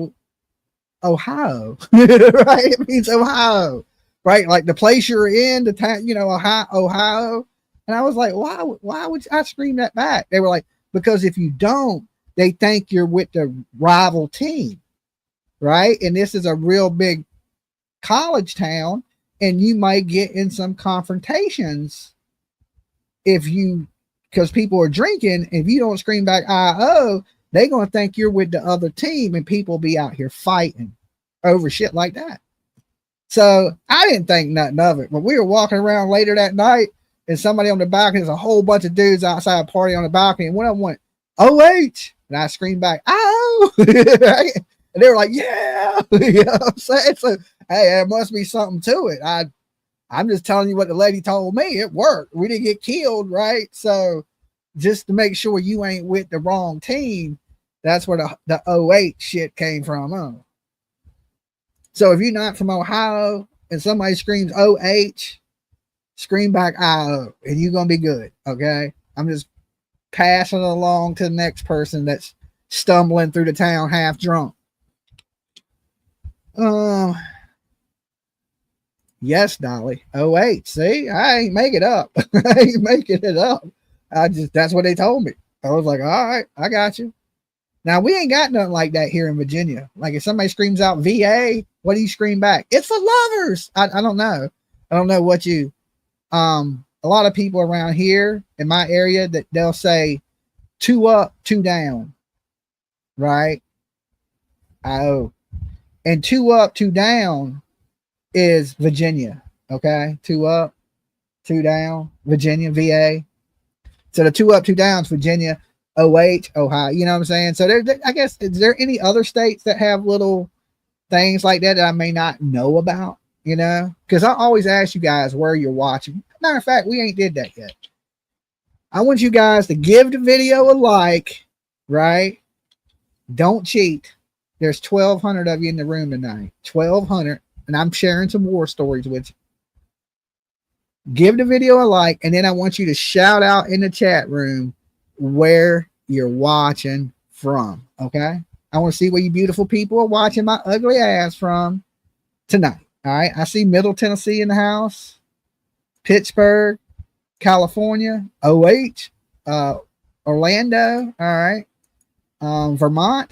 Ohio, right? It means Ohio, right? Like the place you're in, the town, Ohio. And I was like, why would I scream that back? They were like, because if you don't, they think you're with the rival team, right? And this is a real big college town, and you might get in some confrontations because people are drinking. If you don't scream back IO, they're going to think you're with the other team, and people be out here fighting over shit like that. So I didn't think nothing of it. But we were walking around later that night, and somebody on the balcony, there's a whole bunch of dudes outside partying on the balcony, and one of them went, OH, and I screamed back, IO. Right? And they were like, yeah. You know what I'm saying? So, hey, there must be something to it. I'm just telling you what the lady told me. It worked. We didn't get killed, right? So just to make sure you ain't with the wrong team, that's where the 08 shit came from. Huh? So if you're not from Ohio and somebody screams OH, scream back IO, and you're going to be good, okay? I'm just passing it along to the next person that's stumbling through the town half drunk. Yes, Dolly. OH. See, I ain't make it up. I ain't making it up. That's what they told me. I was like, all right, I got you. Now we ain't got nothing like that here in Virginia. Like if somebody screams out VA, what do you scream back? It's for lovers. I don't know. I don't know what you, a lot of people around here in my area that they'll say 2 up, 2 down. Right? Oh. And 2 up, 2 down is Virginia. Okay. 2 up, 2 down, Virginia, VA. So the 2 up, 2 downs, Virginia, OH, Ohio. You know what I'm saying? So I guess, is there any other states that have little things like that I may not know about? Because I always ask you guys where you're watching. Matter of fact, we ain't did that yet. I want you guys to give the video a like, right? Don't cheat. There's 1,200 of you in the room tonight. 1,200. And I'm sharing some war stories with you. Give the video a like, and then I want you to shout out in the chat room where you're watching from. Okay? I want to see where you beautiful people are watching my ugly ass from tonight. All right. I see Middle Tennessee in the house. Pittsburgh, California, OH, Orlando. All right. Vermont,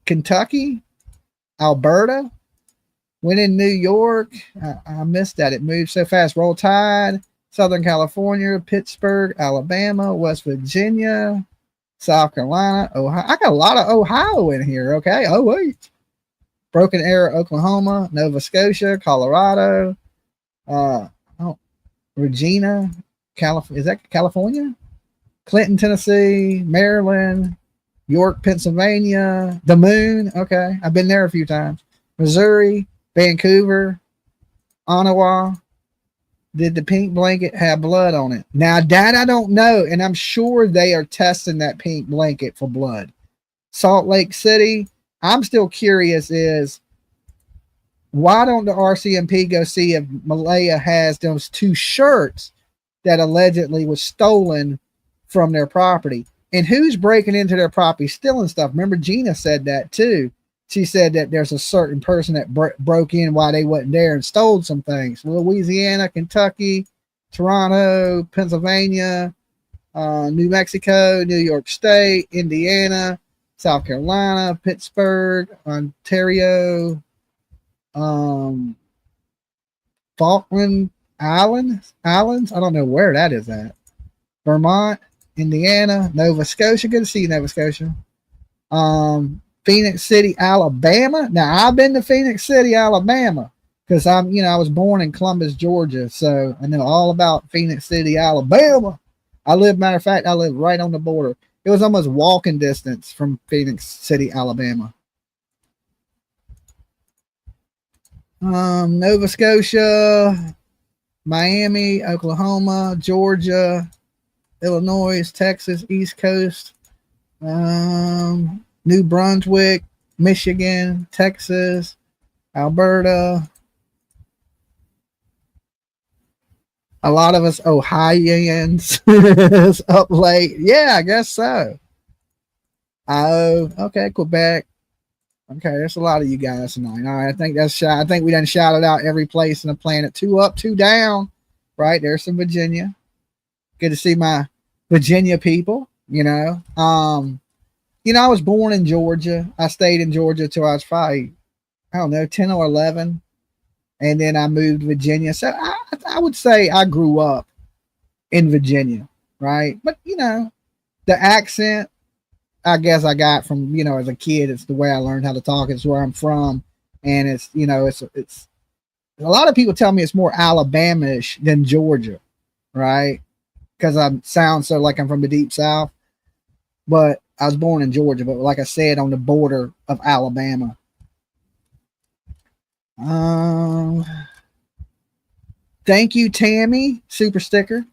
Kentucky, Alberta. Went in New York. I missed that. It moved so fast. Roll Tide, Southern California, Pittsburgh, Alabama, West Virginia, South Carolina, Ohio. I got a lot of Ohio in here. Okay. Oh, wait. Broken Arrow, Oklahoma, Nova Scotia, Colorado, Regina, California. Is that California? Clinton, Tennessee, Maryland, York, Pennsylvania, the Moon. Okay. I've been there a few times. Missouri, Vancouver, Ottawa. Did the pink blanket have blood on it? Now that I don't know, and I'm sure they are testing that pink blanket for blood. Salt Lake City, I'm still curious is why don't the RCMP go see if Malaya has those 2 shirts that allegedly was stolen from their property? And who's breaking into their property, stealing stuff? Remember, Gina said that too. She said that there's a certain person that broke in while they wasn't there and stole some things. Louisiana, Kentucky, Toronto, Pennsylvania, New Mexico, New York State, Indiana, South Carolina, Pittsburgh, Ontario, Falkland Islands. I don't know where that is at. Vermont, Indiana, Nova Scotia. Good to see you, Nova Scotia. Phoenix City, Alabama. Now I've been to Phoenix City, Alabama, because I was born in Columbus, Georgia, so I know all about Phoenix City, Alabama. Matter of fact, I live right on the border. It was almost walking distance from Phoenix City, Alabama. Nova Scotia, Miami, Oklahoma, Georgia, Illinois, Texas, East Coast, New Brunswick, Michigan, Texas, Alberta. A lot of us Ohioans up late. Yeah, I guess so. Oh, okay, Quebec. Okay, there's a lot of you guys tonight. All right, I think we done shouted out every place in the planet. 2 up, 2 down. Right, there's some Virginia. Good to see my Virginia people, I was born in Georgia. I stayed in Georgia till I was probably, 10 or 11. And then I moved to Virginia. So I would say I grew up in Virginia, right? But, the accent, I guess I got from, as a kid. It's the way I learned how to talk. It's where I'm from. And it's a lot of people tell me it's more Alabama-ish than Georgia, right? Because I sound so like I'm from the deep South. But I was born in Georgia, but like I said, on the border of Alabama. Thank you, Tammy. Super sticker.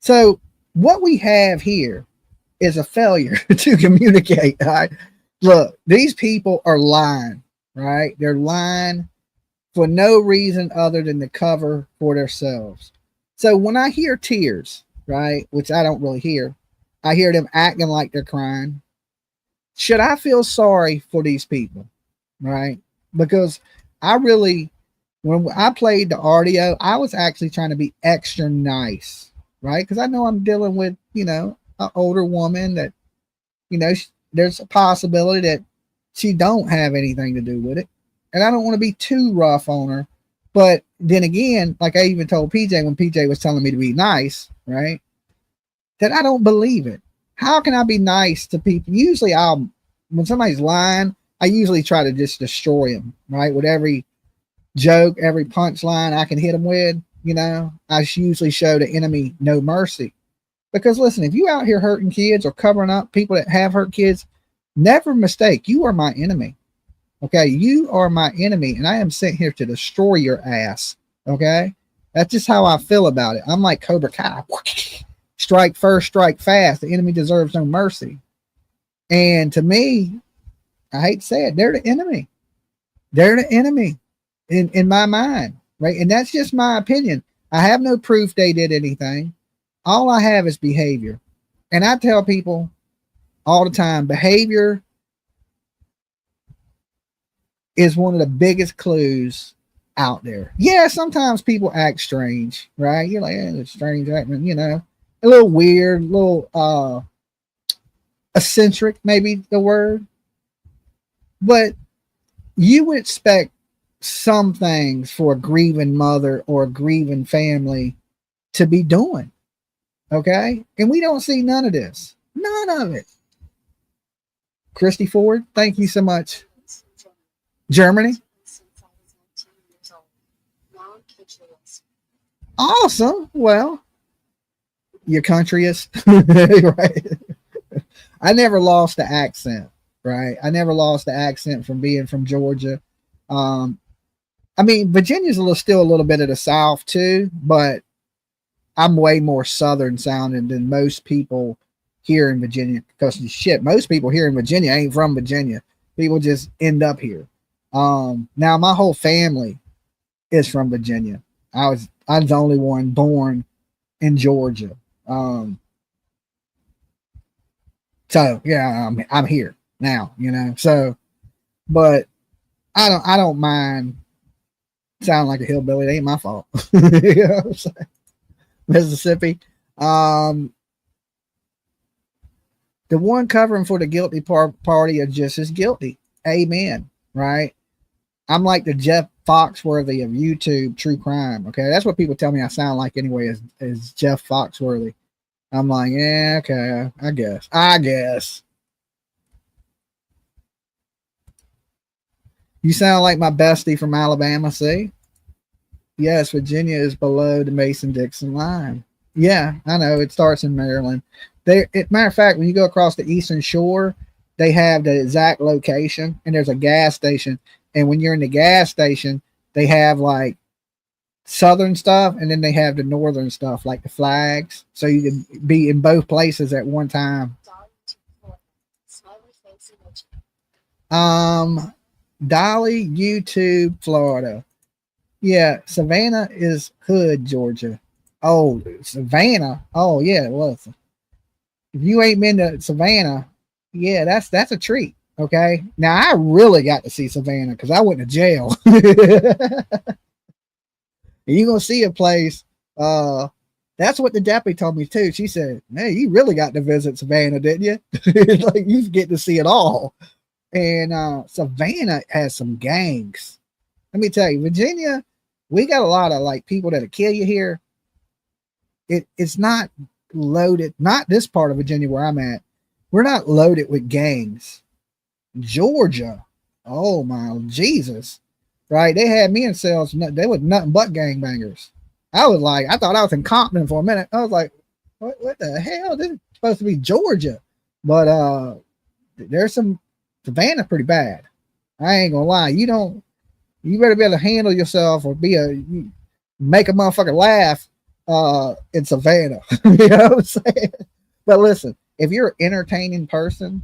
So what we have here is a failure to communicate. Right? Look, these people are lying, right? They're lying for no reason other than to cover for themselves. So when I hear tears, right, which I don't really hear, I hear them acting like they're crying. Should I feel sorry for these people, right? Because when I played the audio, I was actually trying to be extra nice, right? Because I know I'm dealing with, an older woman that, there's a possibility that she don't have anything to do with it. And I don't want to be too rough on her. But then again, like I even told PJ when PJ was telling me to be nice, right? That I don't believe it. How can I be nice to people? Usually when somebody's lying, I usually try to just destroy them, right? With every joke, every punchline I can hit them with, I usually show the enemy no mercy. Because listen, if you out here hurting kids or covering up people that have hurt kids, never mistake, you are my enemy. Okay, you are my enemy, and I am sent here to destroy your ass. Okay, that's just how I feel about it. I'm like Cobra Kai. Strike first, strike fast. The enemy deserves no mercy. And to me, I hate to say it, they're the enemy. They're the enemy in my mind, right? And that's just my opinion. I have no proof they did anything. All I have is behavior. And I tell people all the time, behavior is one of the biggest clues out there. Yeah, sometimes people act strange, right? You're like, it's strange acting, a little weird, a little eccentric, maybe the word. But you would expect some things for a grieving mother or a grieving family to be doing. Okay? And we don't see none of this. None of it. Christy Ford, thank you so much. Germany. Awesome. Well, your country is right. I never lost the accent, right? I never lost the accent from being from Georgia. I mean, Virginia's still a little bit of the South too, but I'm way more Southern sounding than most people here in Virginia. Because shit, most people here in Virginia ain't from Virginia. People just end up here. Now my whole family is from Virginia. I was the only one born in Georgia. So yeah, I'm here now, So, but I don't mind sounding like a hillbilly. It ain't my fault. You know what I'm saying? Mississippi. The one covering for the guilty party are just as guilty. Amen. Right? I'm like the Jeff Foxworthy of YouTube true crime. Okay, that's what people tell me I sound like anyway. Is Jeff Foxworthy? I'm like, yeah, okay, I guess. You sound like my bestie from Alabama. See? Yes, Virginia is below the Mason-Dixon line. Yeah, I know. It starts in Maryland. Matter of fact, when you go across the Eastern Shore, they have the exact location, and there's a gas station. And when you're in the gas station, they have like Southern stuff, and then they have the Northern stuff, like the flags. So you can be in both places at one time. Dolly, YouTube, Florida. Yeah, Savannah is hood, Georgia. Oh, Savannah. Oh, yeah. Well, if you ain't been to Savannah, yeah, that's a treat. Okay. Now I really got to see Savannah because I went to jail. You're gonna see a place. That's what the deputy told me too. She said, "Man, you really got to visit Savannah, didn't you? Like you get to see it all." And Savannah has some gangs. Let me tell you, Virginia, we got a lot of like people that'll kill you here. It's not loaded. Not this part of Virginia where I'm at. We're not loaded with gangs. Georgia, oh my Jesus, right? They had me in cells. They were nothing but gangbangers. I thought I was in Compton for a minute. I was like, what the hell? This is supposed to be Georgia, but there's some Savannah pretty bad. I ain't gonna lie. You better be able to handle yourself or make a motherfucker laugh in Savannah. You know what I'm saying? But listen, if you're an entertaining person,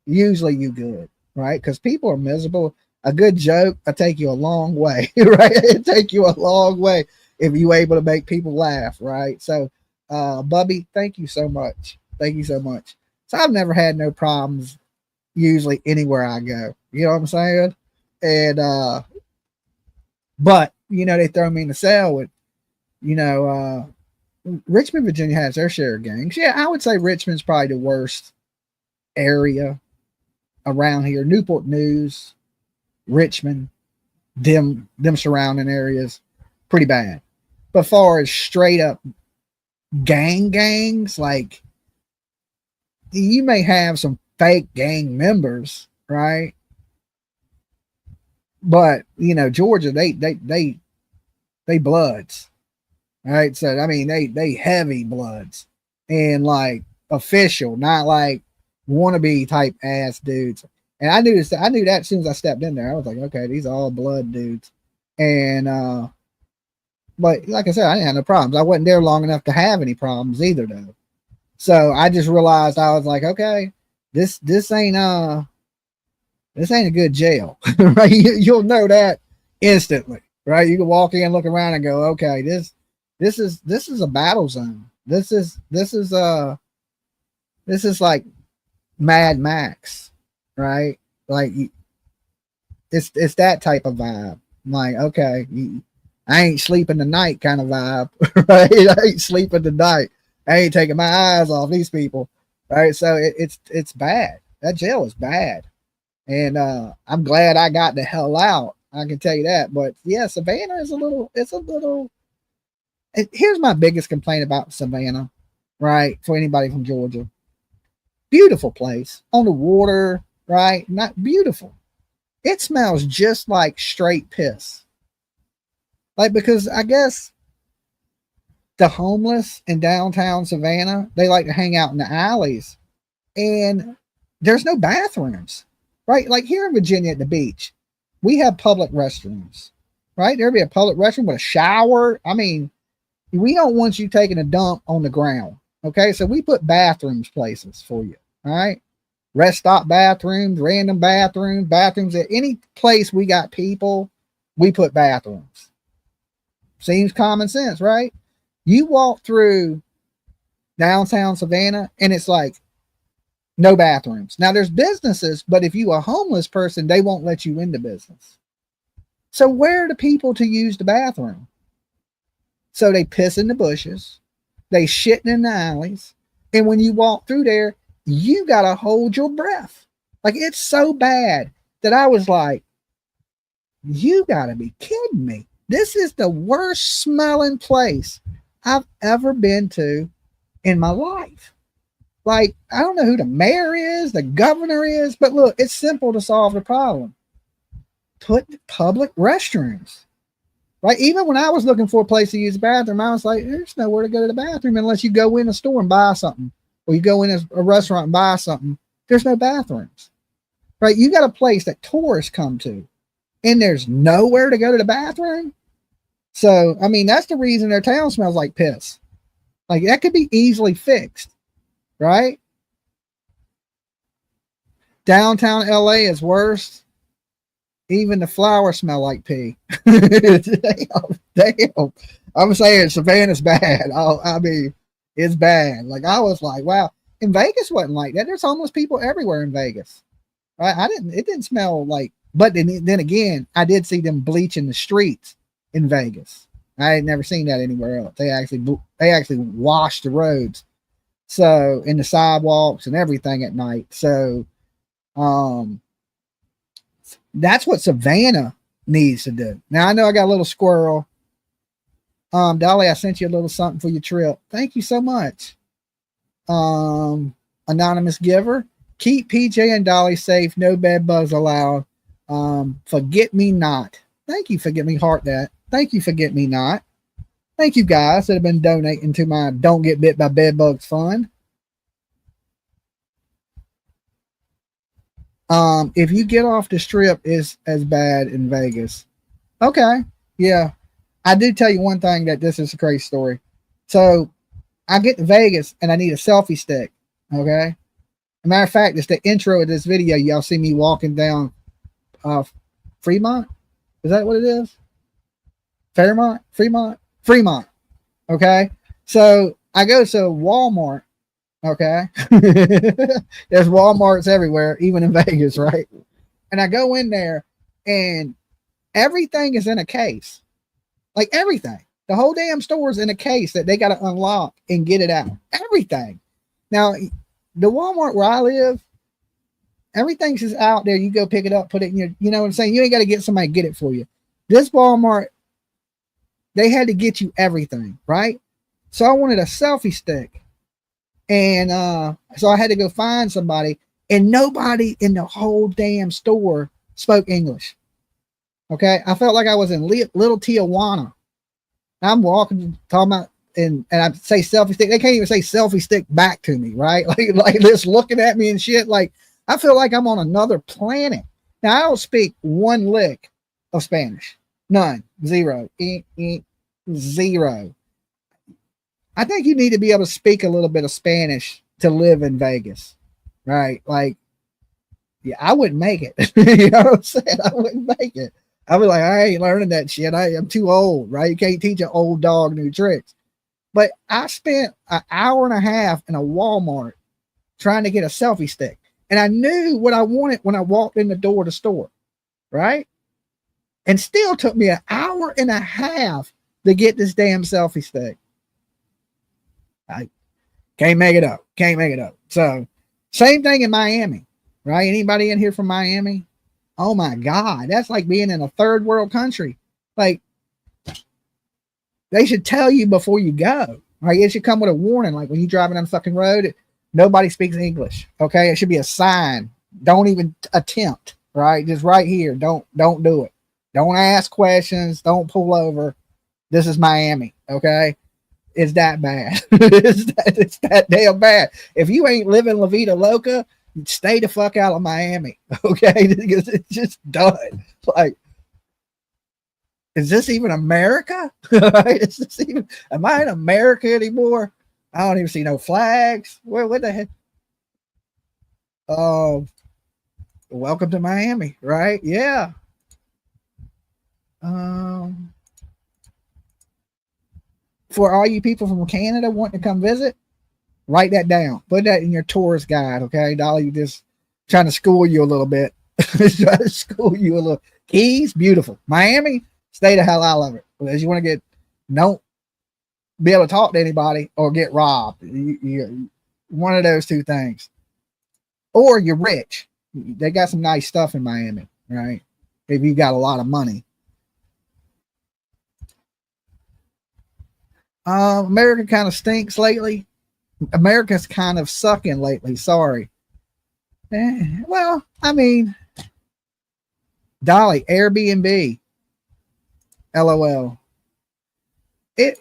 usually you good, right? Because people are miserable. A good joke will take you a long way, right? It'll take you a long way if you're able to make people laugh, right? So, Bubby, thank you so much. Thank you so much. So I've never had no problems usually anywhere I go. You know what I'm saying? And but they throw me in the cell with, Richmond, Virginia has their share of gangs. Yeah, I would say Richmond's probably the worst area around here. Newport News, Richmond, them surrounding areas, pretty bad. But far as straight up gangs, like you may have some fake gang members, right? But Georgia, they bloods, right? So I mean, they heavy bloods and like official, not like wannabe type ass dudes. And I knew that as soon as I stepped in there. I was like, okay, these are all blood dudes. And but like I said, I didn't have no problems. I wasn't there long enough to have any problems either, though. So I just realized, I was like, okay, this ain't a good jail, right? You'll know that instantly, right? You can walk in, look around, and go, okay, this is a battle zone. This is like Mad Max, right? Like it's that type of vibe. I'm like, okay, I ain't sleeping tonight kind of vibe, right? I ain't sleeping tonight. I ain't taking my eyes off these people, right? So it's bad. That jail is bad, and I'm glad I got the hell out. I can tell you that. But yeah, Savannah is a little. It's a little. Here's my biggest complaint about Savannah, right? For anybody from Georgia, beautiful place on the water, right? Not beautiful. It smells just like straight piss. Like, because I guess the homeless in downtown Savannah, they like to hang out in the alleys, and there's no bathrooms, right? Like here in Virginia at the beach, we have public restrooms, right? There'll be a public restroom with a shower. I mean, we don't want you taking a dump on the ground. Okay. So we put bathrooms places for you. All right. Rest stop bathrooms, random bathrooms at any place we got people, we put bathrooms. Seems common sense, right? You walk through downtown Savannah and it's like no bathrooms. Now there's businesses, but if you a homeless person, they won't let you into business. So where are the people to use the bathroom? So they piss in the bushes, they shitting in the alleys, and when you walk through there, you gotta hold your breath. Like it's so bad that I was like, you gotta be kidding me. This is the worst smelling place I've ever been to in my life. Like, I don't know who the mayor is, the governor is, but look, it's simple to solve the problem. Put public restrooms, right? Even when I was looking for a place to use the bathroom, I was like, there's nowhere to go to the bathroom unless you go in a store and buy something, or you go in a restaurant and buy something. There's no bathrooms, right? You got a place that tourists come to, and there's nowhere to go to the bathroom. So, I mean, that's the reason their town smells like piss. Like, that could be easily fixed, right? Downtown LA is worse. Even the flowers smell like pee. Damn. I'm saying Savannah's bad. I mean, it's bad. Like, I was like, wow. In Vegas wasn't like that. There's homeless people everywhere in Vegas. Right? It didn't smell like, but then again, I did see them bleaching the streets in Vegas. I had never seen that anywhere else. They actually washed the roads, so in the sidewalks and everything at night. So, that's what Savannah needs to do. Now I know I got a little squirrel. Dolly, I sent you a little something for your trip. Thank you so much. Anonymous giver. Keep PJ and Dolly safe. No bed bugs allowed. Forget me not. Thank you. Forget me heart that. Thank you. Forget me not. Thank you guys that have been donating to my Don't Get Bit by Bed Bugs fund. If you get off the strip, is as bad in Vegas. Okay. Yeah. I did tell you one thing, that this is a crazy story. So I get to Vegas and I need a selfie stick. Okay. As a matter of fact, it's the intro of this video. Y'all see me walking down Fremont. Is that what it is? Fremont. Okay. So I go to Walmart. Okay. There's Walmarts everywhere, even in Vegas, right? And I go in there and everything is in a case. Like everything. The whole damn store is in a case that they got to unlock and get it out. Everything. Now, the Walmart where I live, everything's just out there. You go pick it up, put it in your, you know what I'm saying? You ain't got to get somebody to get it for you. This Walmart, they had to get you everything, right? So I wanted a selfie stick. And so I had to go find somebody, and nobody in the whole damn store spoke English. Okay. I felt like I was in little Tijuana. I'm walking, talking about, and I say selfie stick. They can't even say selfie stick back to me, right? Like just looking at me and shit. Like, I feel like I'm on another planet. Now, I don't speak one lick of Spanish. None. Zero. Zero. I think you need to be able to speak a little bit of Spanish to live in Vegas, right? Like, yeah, I wouldn't make it. You know what I'm saying? I wouldn't make it. I was like, I ain't learning that shit. I'm too old, right? You can't teach an old dog new tricks. But I spent an hour and a half in a Walmart trying to get a selfie stick. And I knew what I wanted when I walked in the door of the store, right? and still took me an hour and a half to get this damn selfie stick. I can't make it up. Can't make it up. So same thing in Miami, right? Anybody in here from Miami? Oh my God, that's like being in a third world country. Like, they should tell you before you go. Right? It should come with a warning, like when you're driving on the fucking road, nobody speaks English. Okay, it should be a sign. Don't even attempt. Right? Just right here. Don't do it. Don't ask questions. Don't pull over. This is Miami. Okay, it's that bad. it's that damn bad. If you ain't living La Vida Loca, stay the fuck out of Miami. Okay, because it's just done. Like, is this even America? Is this even, am I in America anymore? I don't even see no flags. What the heck? Oh, welcome to Miami, right? Yeah. For all you people from Canada wanting to come visit, write that down. Put that in your tourist guide, okay? Dolly, just trying to school you a little bit. Trying to school you a little. Keys, beautiful. Miami, stay the hell out of it. Because you want to get, don't be able to talk to anybody or get robbed. One of those two things. Or you're rich. They got some nice stuff in Miami, right? If you got a lot of money. America kind of stinks lately. America's kind of sucking lately. Sorry. Well, I mean, Dolly, Airbnb. LOL. I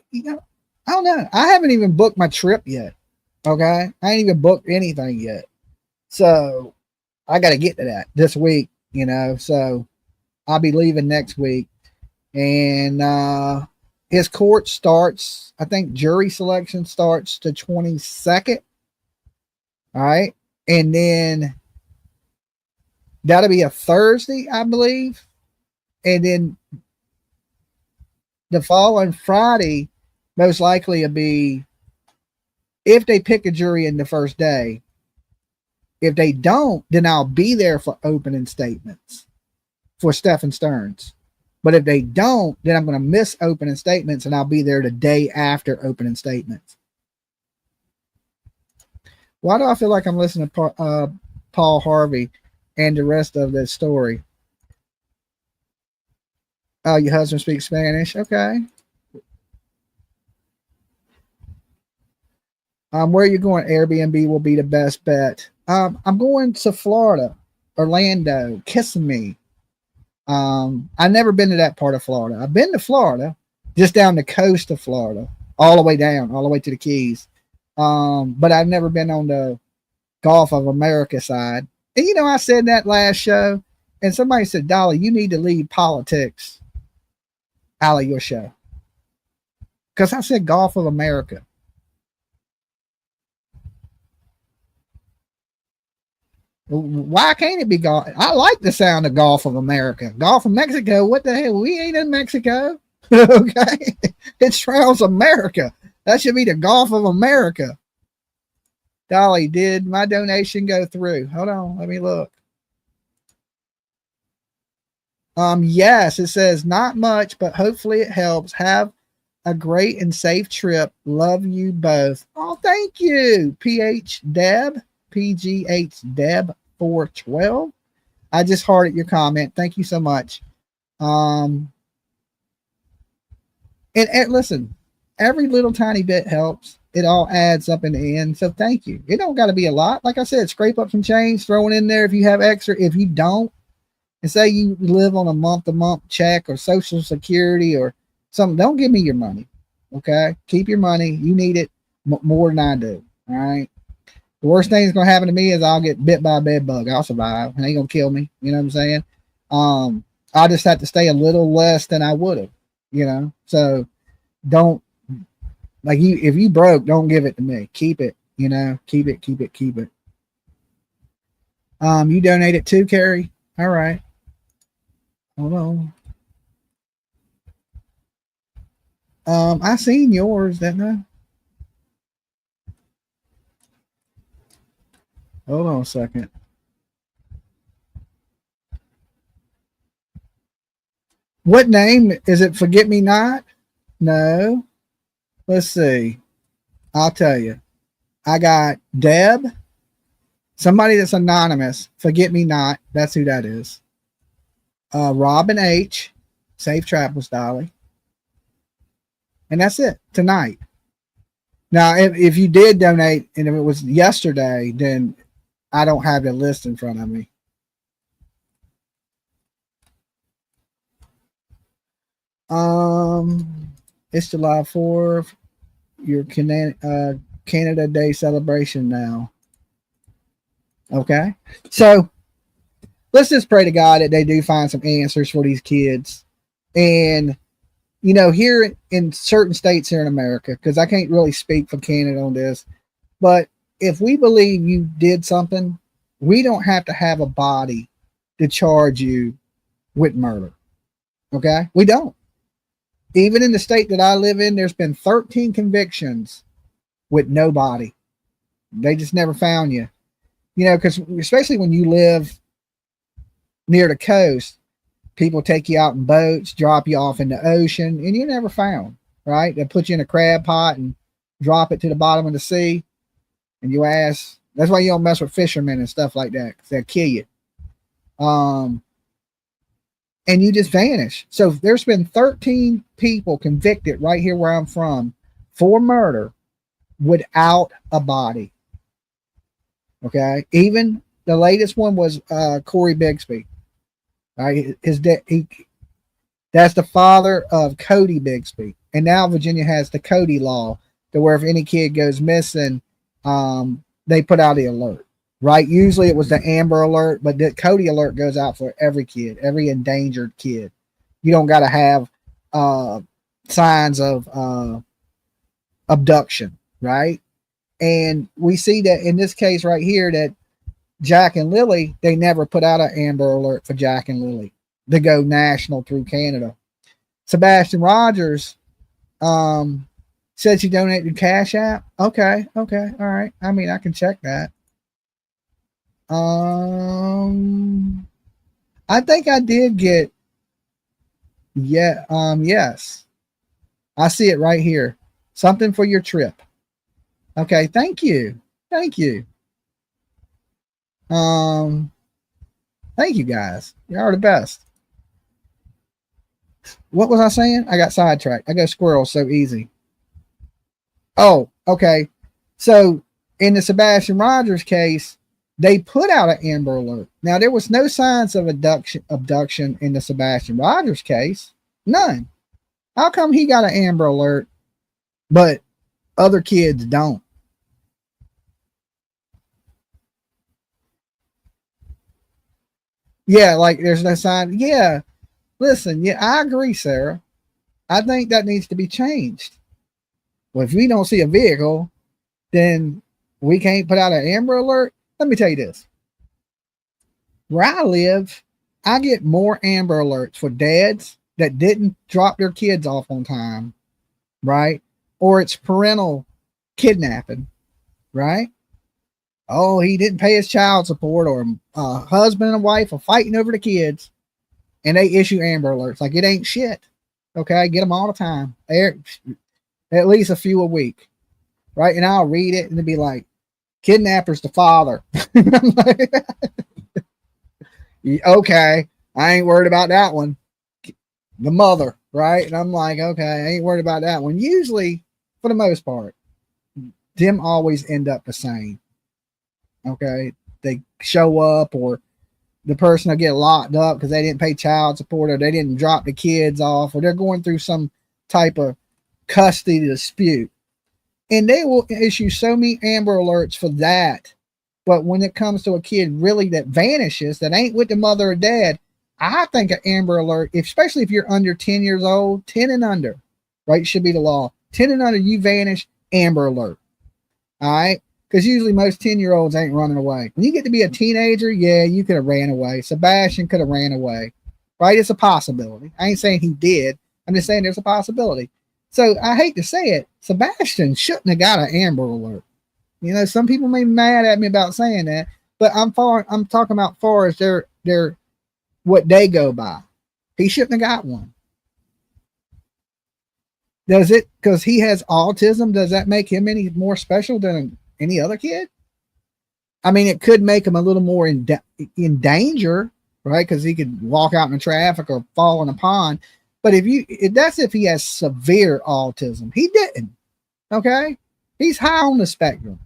don't know. I haven't even booked my trip yet. Okay. I ain't even booked anything yet. So I got to get to that this week, so I'll be leaving next week. And, his court starts, I think jury selection starts the 22nd. All right. And then that'll be a Thursday, I believe. And then the following Friday, most likely will be, if they pick a jury in the first day. If they don't, then I'll be there for opening statements for Stephen Stearns. But if they don't, then I'm going to miss opening statements and I'll be there the day after opening statements. Why do I feel like I'm listening to Paul Harvey and the rest of this story? Oh, your husband speaks Spanish? Okay. Where are you going? Airbnb will be the best bet. I'm going to Florida, Orlando, Kissimmee. I've never been to that part of Florida. I've been to Florida, just down the coast of Florida, all the way down, all the way to the Keys. But I've never been on the Gulf of America side. And I said that last show, and somebody said, Dolly, you need to leave politics out of your show. Because I said Gulf of America. Why can't it be Gulf? I like the sound of Gulf of America. Gulf of Mexico, what the hell? We ain't in Mexico. Okay. It surrounds America. That should be the Gulf of America. Dolly, did my donation go through? Hold on, let me look. Yes, it says not much, but hopefully it helps. Have a great and safe trip. Love you both. Oh, thank you. PH Deb. PGH Deb 412. I just hearted your comment. Thank you so much. And listen, every little tiny bit helps. It all adds up in the end. So thank you. It don't got to be a lot. Like I said, scrape up some change, throw it in there if you have extra. If you don't, and say you live on a month-to-month check or Social Security or something, don't give me your money. Okay? Keep your money. You need it more than I do. All right? The worst thing that's going to happen to me is I'll get bit by a bed bug. I'll survive. It ain't going to kill me. You know what I'm saying? I just have to stay a little less than I would have, So don't, like, if you broke, don't give it to me. Keep it, keep it. You donated too, Carrie? All right. Hold on. I seen yours, didn't I? Hold on a second. What name is it? Forget Me Not? No. Let's see. I'll tell you. I got Deb. Somebody that's anonymous. Forget Me Not. That's who that is. Robin H. Safe Travels, Dolly. And that's it tonight. Now, if you did donate and if it was yesterday, then I don't have the list in front of me. It's July 4th. Your Canada Day celebration now. Okay. So let's just pray to God that they do find some answers for these kids. And, you know, here in certain states here in America, because I can't really speak for Canada on this, but if we believe you did something, we don't have to have a body to charge you with murder. Okay? We don't. Even in the state that I live in, there's been 13 convictions with no body. They just never found you. You know, because especially when you live near the coast, people take you out in boats, drop you off in the ocean, and you're never found, right? They put you in a crab pot and drop it to the bottom of the sea, and you ask, that's why you don't mess with fishermen and stuff like that, because they'll kill you. And you just vanish. So there's been 13 people convicted right here where I'm from for murder without a body. Okay. Even the latest one was Corey Bigsby. Right. That's the father of Cody Bigsby. And now Virginia has the Cody law to where if any kid goes missing, they put out the alert. Right. Usually it was the Amber Alert, but the Cody Alert goes out for every kid, every endangered kid. You don't got to have signs of abduction. Right. And we see that in this case right here that Jack and Lily, they never put out an Amber Alert for Jack and Lily to go national through Canada. Sebastian Rogers said she donated Cash App. Okay. All right. I mean, I can check that. I think I did get, yes. I see it right here. Something for your trip. Okay, thank you. Thank you guys. You are the best. What was I saying? I got sidetracked. I go squirrel so easy. Oh, okay. So in the Sebastian Rogers case, they put out an Amber Alert. Now, there was no signs of abduction in the Sebastian Rogers case. None. How come he got an Amber Alert, but other kids don't? Yeah, like there's no sign. Yeah. Listen, yeah, I agree, Sarah. I think that needs to be changed. Well, if we don't see a vehicle, then we can't put out an Amber Alert. Let me tell you this. Where I live, I get more Amber Alerts for dads that didn't drop their kids off on time, right? Or it's parental kidnapping, right? Oh, he didn't pay his child support, or a husband and wife are fighting over the kids, and they issue Amber Alerts. Like, it ain't shit. Okay, I get them all the time. At least a few a week, right? And I'll read it, and it'll be like, kidnapper's the father. Okay, I ain't worried about that one. The mother, right? And I'm like, okay, I ain't worried about that one. Usually, for the most part, them always end up the same. Okay, they show up, or the person will get locked up because they didn't pay child support, or they didn't drop the kids off, or they're going through some type of custody dispute. And they will issue so many Amber Alerts for that. But when it comes to a kid really that vanishes, that ain't with the mother or dad, I think an Amber Alert, especially if you're under 10 years old, 10 and under, right, should be the law. 10 and under, you vanish, Amber Alert. All right? Because usually most 10-year-olds ain't running away. When you get to be a teenager, yeah, you could have ran away. Sebastian could have ran away, right? It's a possibility. I ain't saying he did. I'm just saying there's a possibility. So I hate to say it, Sebastian shouldn't have got an Amber Alert. You know, some people may be mad at me about saying that, but I'm talking about far as their what they go by. He shouldn't have got one. Does it, because he has autism, does that make him any more special than any other kid? I mean, it could make him a little more in danger, right? Because he could walk out in the traffic or fall in a pond. But that's if he has severe autism. He didn't. Okay, he's high on the spectrum.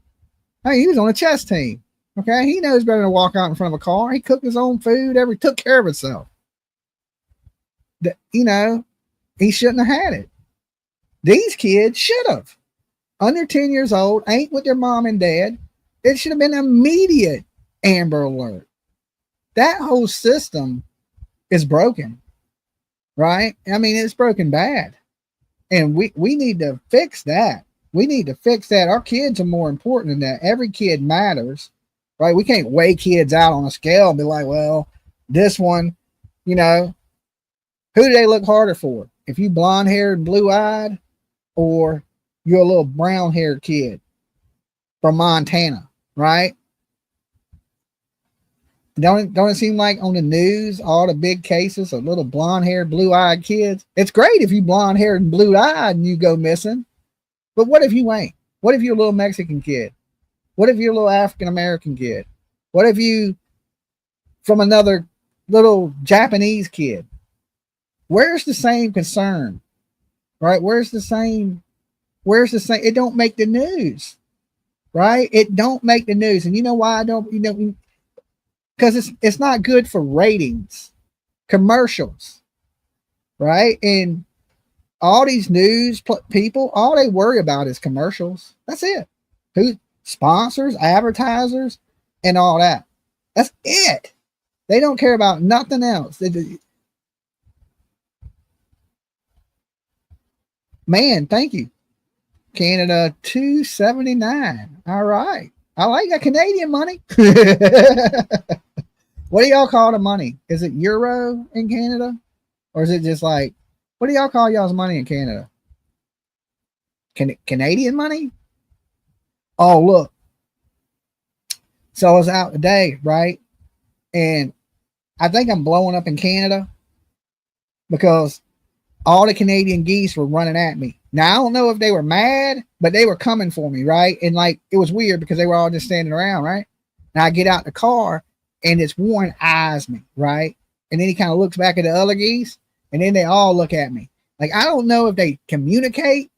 Hey, he was on a chess team. Okay, he knows better than to walk out in front of a car. He cooked his own food. Took care of himself. You know, he shouldn't have had it. These kids should have. Under 10 years old, ain't with their mom and dad. It should have been immediate Amber Alert. That whole system is broken, right? I mean, it's broken bad. And we need to fix that. We need to fix that. Our kids are more important than that. Every kid matters, right? We can't weigh kids out on a scale and be like, well, this one, you know, who do they look harder for? If you blonde haired and blue eyed, or you're a little brown haired kid from Montana, right? Don't it seem like on the news, all the big cases of little blonde haired, blue eyed kids? It's great if you blonde haired and blue eyed and you go missing. But what if you ain't? What if you're a little Mexican kid? What if you're a little African American kid? What if you from another little Japanese kid? Where's the same concern? Right? Where's the same? It don't make the news, right? It don't make the news. And you know why I don't, because it's not good for ratings, commercials, right? And all these news people, all they worry about is commercials. That's it. Who sponsors, advertisers, and all that. That's it. They don't care about nothing else. Man, thank you. Canada 279. All right. I like that Canadian money. What do y'all call the money? Is it euro in Canada? Or is it just like, what do y'all call y'all's money in Canada? Canadian money? Oh, look. So I was out today, right? And I think I'm blowing up in Canada because all the Canadian geese were running at me. Now, I don't know if they were mad, but they were coming for me, right? And like, it was weird because they were all just standing around, right? Now I get out the car and this one eyes me, right? And then he kind of looks back at the other geese and then they all look at me. Like, I don't know if they communicate,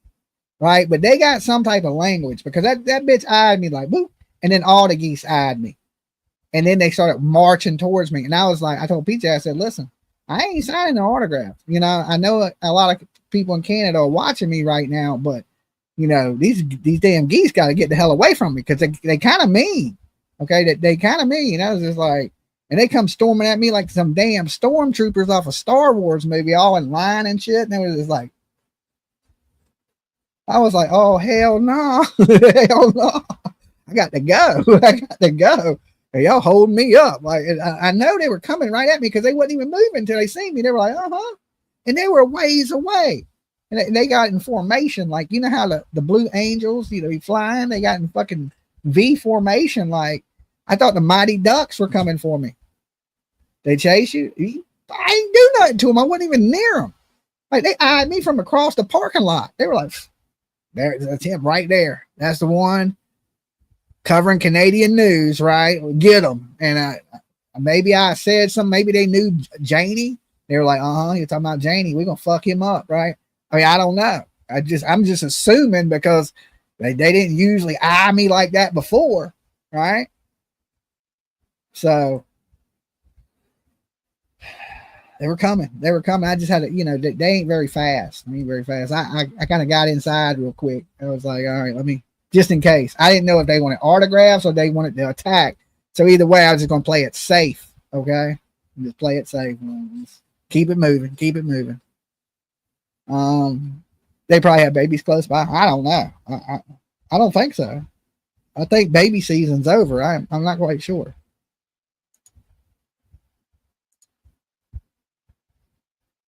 right? But they got some type of language because that bitch eyed me like, boop. And then all the geese eyed me. And then they started marching towards me. And I was like, I told PJ, I said, listen, I ain't signing no autograph. You know, I know a lot of people in Canada are watching me right now, but you know, these damn geese got to get the hell away from me because they kind of mean. Okay, they kind of mean. I was just like, and they come storming at me like some damn stormtroopers off a Star Wars movie, all in line and shit. And it was just like, I was like, oh hell no, hell no, I got to go, I got to go. Y'all holding me up. Like, I know they were coming right at me because they wasn't even moving until they seen me. They were like, uh-huh. And they were ways away. And they got in formation. Like, you know how the Blue Angels, you know, be flying? They got in fucking V formation. Like, I thought the Mighty Ducks were coming for me. They chase you. I ain't do nothing to them. I wasn't even near them. Like, they eyed me from across the parking lot. They were like, that's him right there. That's the one. Covering Canadian news, right? Get them. And maybe I said something. Maybe they knew Janie. They were like, you're talking about Janie. We're gonna fuck him up, right? I mean, I don't know. I'm just assuming because they didn't usually eye me like that before, right? So they were coming. I just had to, you know, they ain't very fast. I kind of got inside real quick. I was like, all right, let me. Just in case. I didn't know if they wanted autographs or they wanted to attack. So either way, I was just going to play it safe. Okay. Just play it safe. Just keep it moving. Keep it moving. They probably have babies close by. I don't know. I don't think so. I think baby season's over. I'm not quite sure.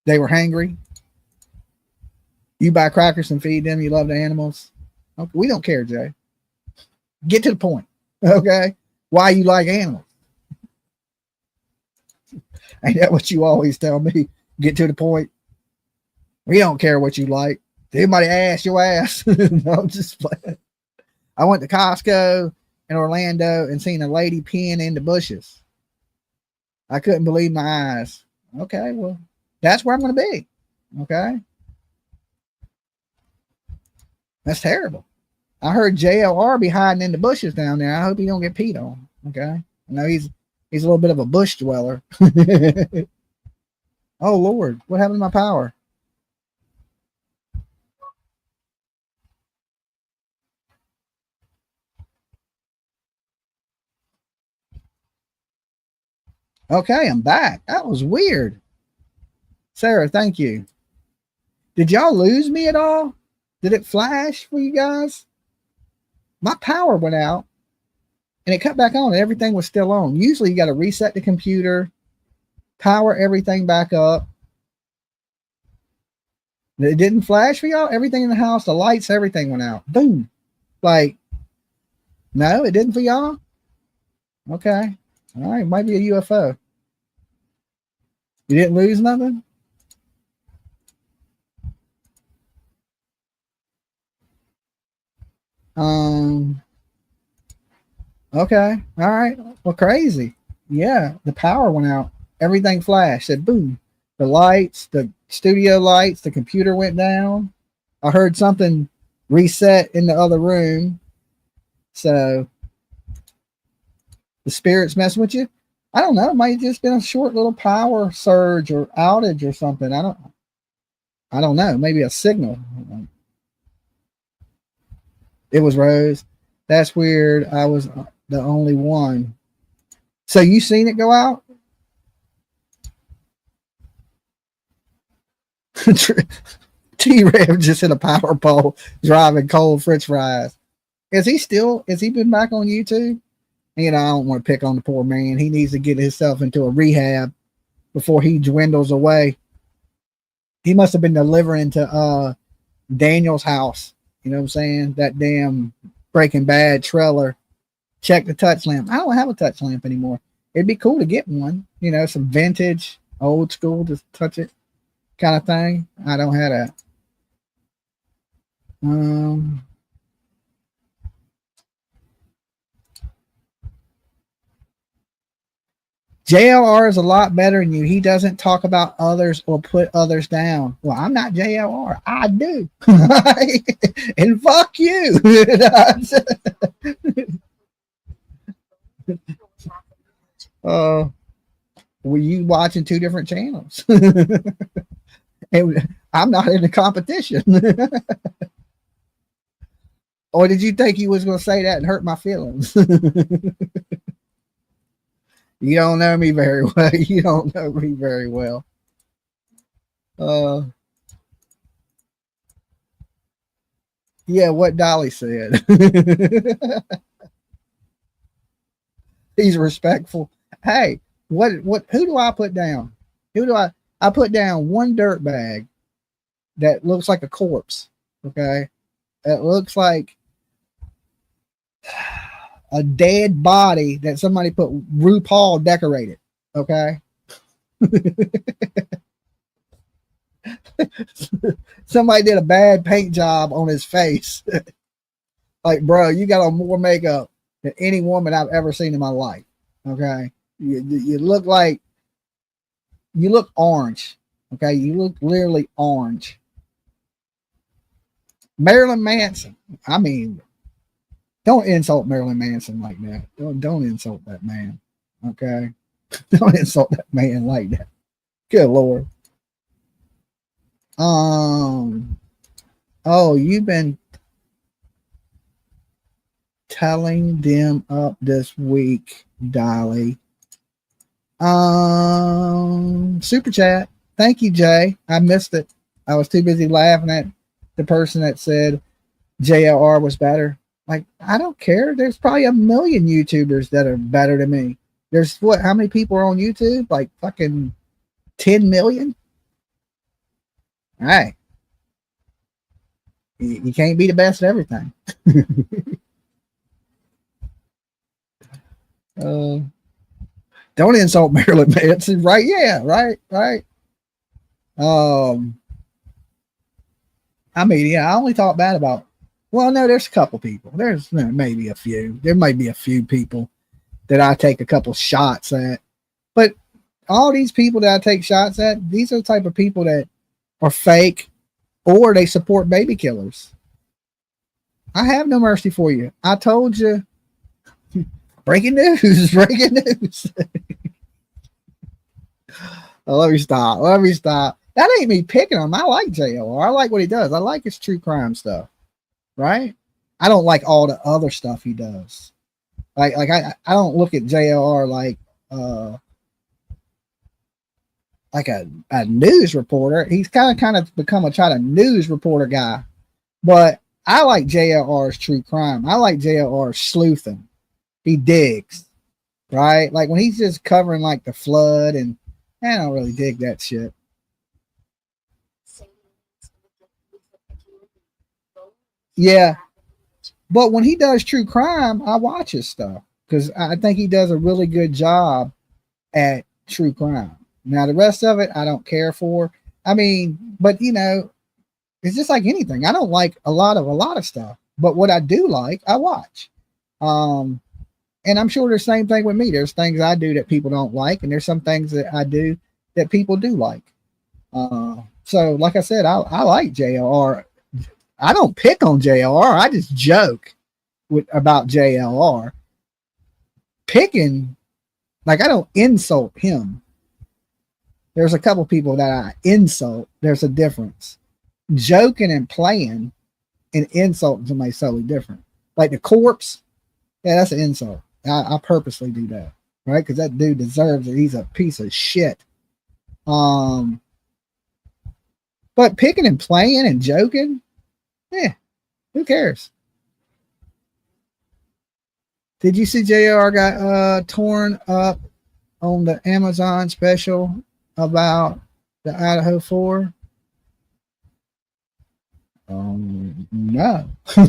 They were hangry. You buy crackers and feed them. You love the animals. Okay, we don't care, Jay. Get to the point. Okay. Why you like animals? Ain't that what you always tell me? Get to the point. We don't care what you like. Anybody ask your ass? No, I'm just playing. I went to Costco in Orlando and seen a lady peeing in the bushes. I couldn't believe my eyes. Okay, well, that's where I'm going to be. Okay. That's terrible. I heard JLR be hiding in the bushes down there. I hope he don't get peed on. Okay. I know he's a little bit of a bush dweller. Oh Lord, what happened to my power? Okay, I'm back. That was weird. Sarah, thank you. Did y'all lose me at all? Did it flash for you guys? My power went out and it cut back on and everything was still on. Usually you got to reset the computer, power everything back up. It didn't flash for y'all? Everything in the house, the lights, everything went out. Boom. Like, no, it didn't for y'all? Okay. All right, might be a UFO. You didn't lose nothing? Okay. All right. Well, crazy. Yeah, the power went out. Everything flashed. Said boom. The lights, the studio lights, the computer went down. I heard something reset in the other room. So the spirits messing with you? I don't know. It might have just been a short little power surge or outage or something. I don't know. Maybe a signal. It was Rose. That's weird. I was the only one. So you seen it go out? T-Rev just hit a power pole driving cold french fries. Has he been back on YouTube? You know, I don't want to pick on the poor man. He needs to get himself into a rehab before he dwindles away. He must have been delivering to Daniel's house. You know what I'm saying? That damn Breaking Bad trailer. Check the touch lamp. I don't have a touch lamp anymore. It'd be cool to get one. You know, some vintage, old school, just touch it kind of thing. I don't have that. JLR is a lot better than you. He doesn't talk about others or put others down. Well, I'm not JLR. I do. And fuck you. Were you watching two different channels? And I'm not in the competition. Or did you think you was going to say that and hurt my feelings? You don't know me very well. You don't know me very well. Yeah, what Dolly said. He's respectful. Hey, who do I put down? I put down one dirt bag that looks like a corpse. Okay. It looks like a dead body that somebody put RuPaul decorated. Okay. Somebody did a bad paint job on his face. Like, bro, you got on more makeup than any woman I've ever seen in my life. Okay. You look orange. Okay. You look literally orange. Marilyn Manson. I mean, don't insult Marilyn Manson like that. Don't insult that man. Okay. Don't insult that man like that. Good Lord. Oh, you've been telling them up this week, Dolly. Super chat. Thank you, Jay. I missed it. I was too busy laughing at the person that said JLR was better. Like, I don't care. There's probably a million YouTubers that are better than me. There's how many people are on YouTube? Like fucking 10 million? All right. You can't be the best at everything. Don't insult Marilyn Manson, right? Yeah, right. I I mean, yeah, I only talk bad about. Well, no, there's a couple people. There's maybe a few. There might be a few people that I take a couple shots at, but all these people that I take shots at, these are the type of people that are fake or they support baby killers. I have no mercy for you. I told you. Breaking news, breaking news. Oh, let me stop. Let me stop. That ain't me picking him. I like JLR. I like what he does. I like his true crime stuff. Right? I don't like all the other stuff he does. I don't look at JLR like a news reporter. He's kind of become a news reporter guy. But I like JLR's true crime. I like JLR's sleuthing. He digs. Right? Like when he's just covering like the flood, and I don't really dig that shit. Yeah. But when he does true crime, I watch his stuff because I think he does a really good job at true crime. Now, the rest of it, I don't care for. I mean, but you know, it's just like anything. I don't like a lot of stuff, but what I do like, I watch. And I'm sure the same thing with me. There's things I do that people don't like, and there's some things that I do that people do like. So, like I said, I like JLR. I don't pick on JLR. I just joke about JLR. Picking, like I don't insult him. There's a couple people that I insult. There's a difference. Joking and playing and insulting somebody totally different. Like the corpse, yeah, that's an insult. I purposely do that, right? Because that dude deserves it. He's a piece of shit. But picking and playing and joking, yeah, who cares? Did you see JR got torn up on the Amazon special about the Idaho 4? No. I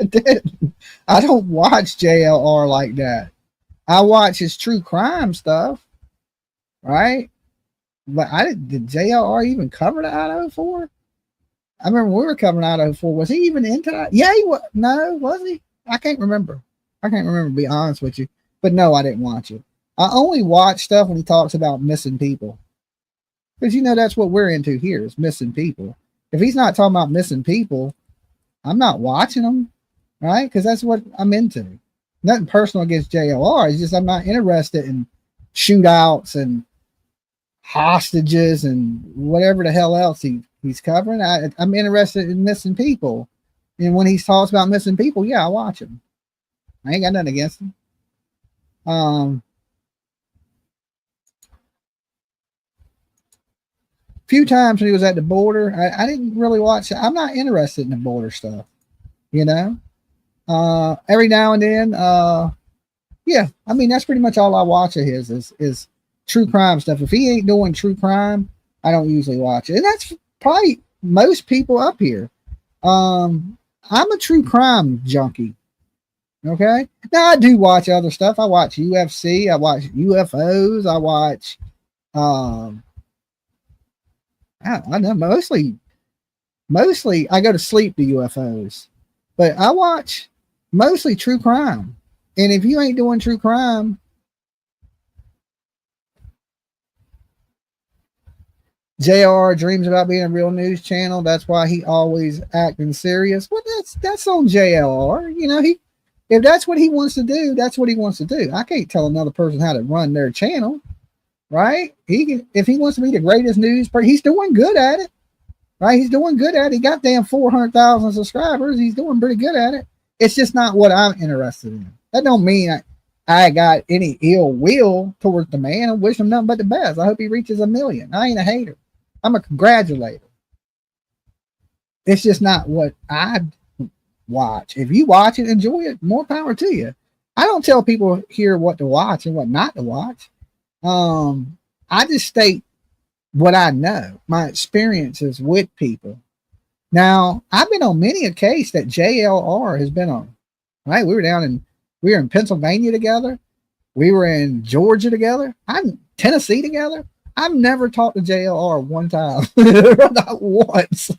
didn't. I don't watch JLR like that. I watch his true crime stuff, right? But did JLR even cover the Idaho 4? I remember we were covering Idaho 4. Was he even into that? Yeah, he was. No, was he? I can't remember. To be honest with you. But no, I didn't watch it. I only watch stuff when he talks about missing people. Because, you know, that's what we're into here is missing people. If he's not talking about missing people, I'm not watching them, right? Because that's what I'm into. Nothing personal against JLR. It's just I'm not interested in shootouts and hostages and whatever the hell else he's covering. I'm interested in missing people. And when he talks about missing people, yeah, I watch him. I ain't got nothing against him. Few times when he was at the border, I didn't really watch it. I'm not interested in the border stuff, you know. Every now and then, yeah. I mean, that's pretty much all I watch of his is true crime stuff. If he ain't doing true crime, I don't usually watch it, and that's probably most people up here. I'm a true crime junkie. Okay, now I do watch other stuff. I watch UFC. I watch UFOs. I watch. I know mostly I go to sleep to UFOs, but I watch mostly true crime. And if you ain't doing true crime, JR dreams about being a real news channel. That's why he always acting serious. Well, that's on JLR. You know, if that's what he wants to do, that's what he wants to do. I can't tell another person how to run their channel. Right? If he wants to be the greatest news person, he's doing good at it. Right? He's doing good at it. He got damn 400,000 subscribers. He's doing pretty good at it. It's just not what I'm interested in. That don't mean I got any ill will towards the man. I wish him nothing but the best. I hope he reaches 1 million. I ain't a hater. I'm a congratulator. It's just not what I watch. If you watch it, enjoy it, more power to you. I don't tell people here what to watch and what not to watch. I just state what I know, my experiences with people. Now, I've been on many a case that JLR has been on. Right? We were in Pennsylvania together. We were in Georgia together. I'm Tennessee together. I've never talked to JLR one time, not once.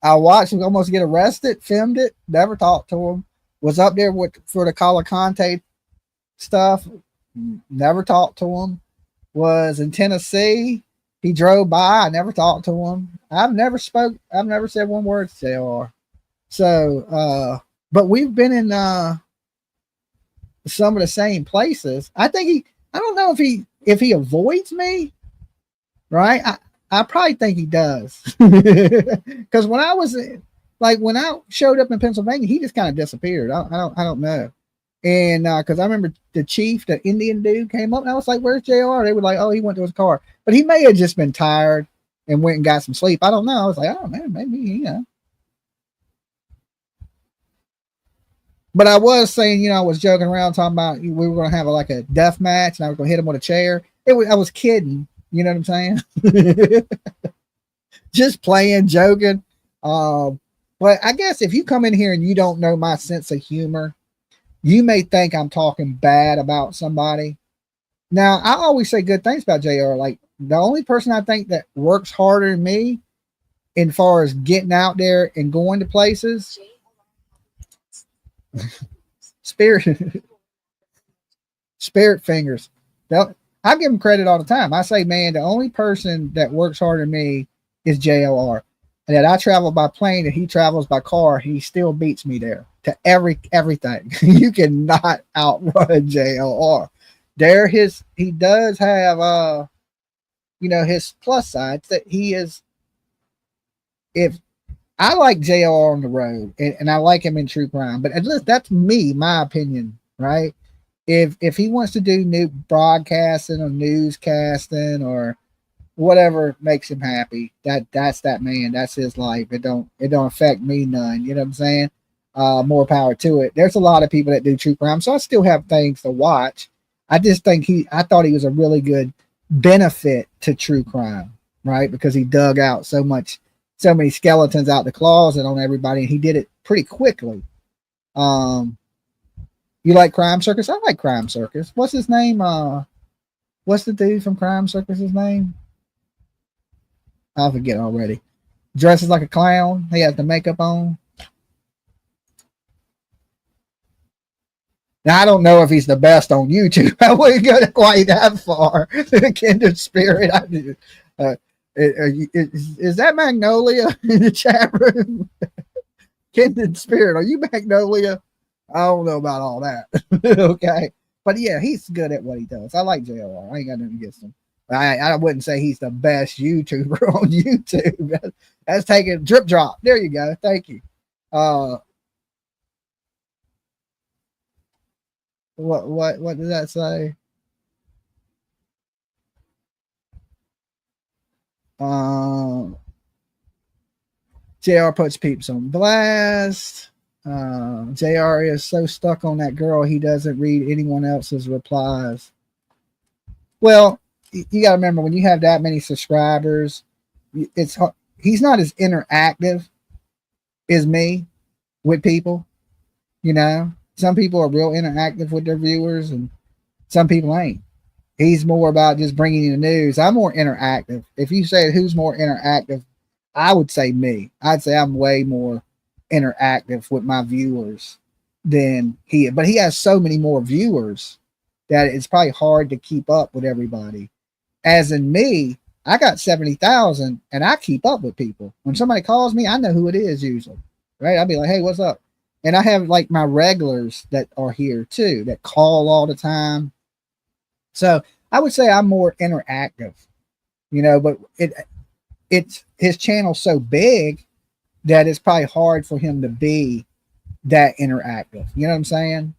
I watched him almost get arrested, filmed it, never talked to him. Was up there for the Calicante stuff, never talked to him. Was in Tennessee, he drove by, I never talked to him. I've never said one word to JR. So, but we've been in some of the same places. I don't know if he avoids me, right? I probably think he does. Because when I showed up in Pennsylvania, he just kind of disappeared. I don't know. And because I remember the chief, the Indian dude, came up and I was like, "Where's JR?" They were like, "Oh, he went to his car," but he may have just been tired and went and got some sleep. I don't know. I was like, "Oh man, maybe But I was saying, I was joking around talking about we were going to have like a death match and I was going to hit him with a chair. I was kidding. You know what I'm saying? Just playing, joking. But I guess if you come in here and you don't know my sense of humor, you may think I'm talking bad about somebody. Now, I always say good things about JR. Like, the only person I think that works harder than me in far as getting out there and going to places, Spirit fingers. I give him credit all the time. I say, man, the only person that works harder than me is JOR. And that I travel by plane and he travels by car, he still beats me there to everything. You cannot outrun JOR. He does have his plus sides that he is. If I like JR on the road and I like him in true crime, but at least that's my opinion, right? If he wants to do new broadcasting or newscasting or whatever makes him happy, that's that man. That's his life. It don't affect me none. You know what I'm saying? More power to it. There's a lot of people that do true crime, so I still have things to watch. I just think I thought he was a really good benefit to true crime, right? Because he dug out so many skeletons out the closet on everybody, and he did it pretty quickly. You like Crime Circus? I like Crime Circus. What's his name? What's the dude from Crime Circus's name? I forget already. Dresses like a clown. He has the makeup on. Now, I don't know if he's the best on YouTube. I wouldn't go quite that far. Kindred Spirit. Is that Magnolia in the chat room? Kindred Spirit, are you Magnolia? I don't know about all that. Okay. But yeah, he's good at what he does. I like JLR. I ain't got nothing against him. I wouldn't say he's the best YouTuber on YouTube. That's taking drip drop. There you go. Thank you. What did that say? JR puts peeps on blast. JR is so stuck on that girl he doesn't read anyone else's replies. Well, you got to remember, when you have that many subscribers, he's not as interactive as me with people. Some people are real interactive with their viewers and some people ain't. He's more about just bringing you the news. I'm more interactive. If you say who's more interactive, I would say me. I'd say I'm way more interactive with my viewers than he. But he has so many more viewers that it's probably hard to keep up with everybody. As in me, I got 70,000 and I keep up with people. When somebody calls me, I know who it is usually, right? I'll be like, hey, what's up? And I have like my regulars that are here too, that call all the time. So I would say I'm more interactive, but it's his channel's so big that it's probably hard for him to be that interactive. You know what I'm saying?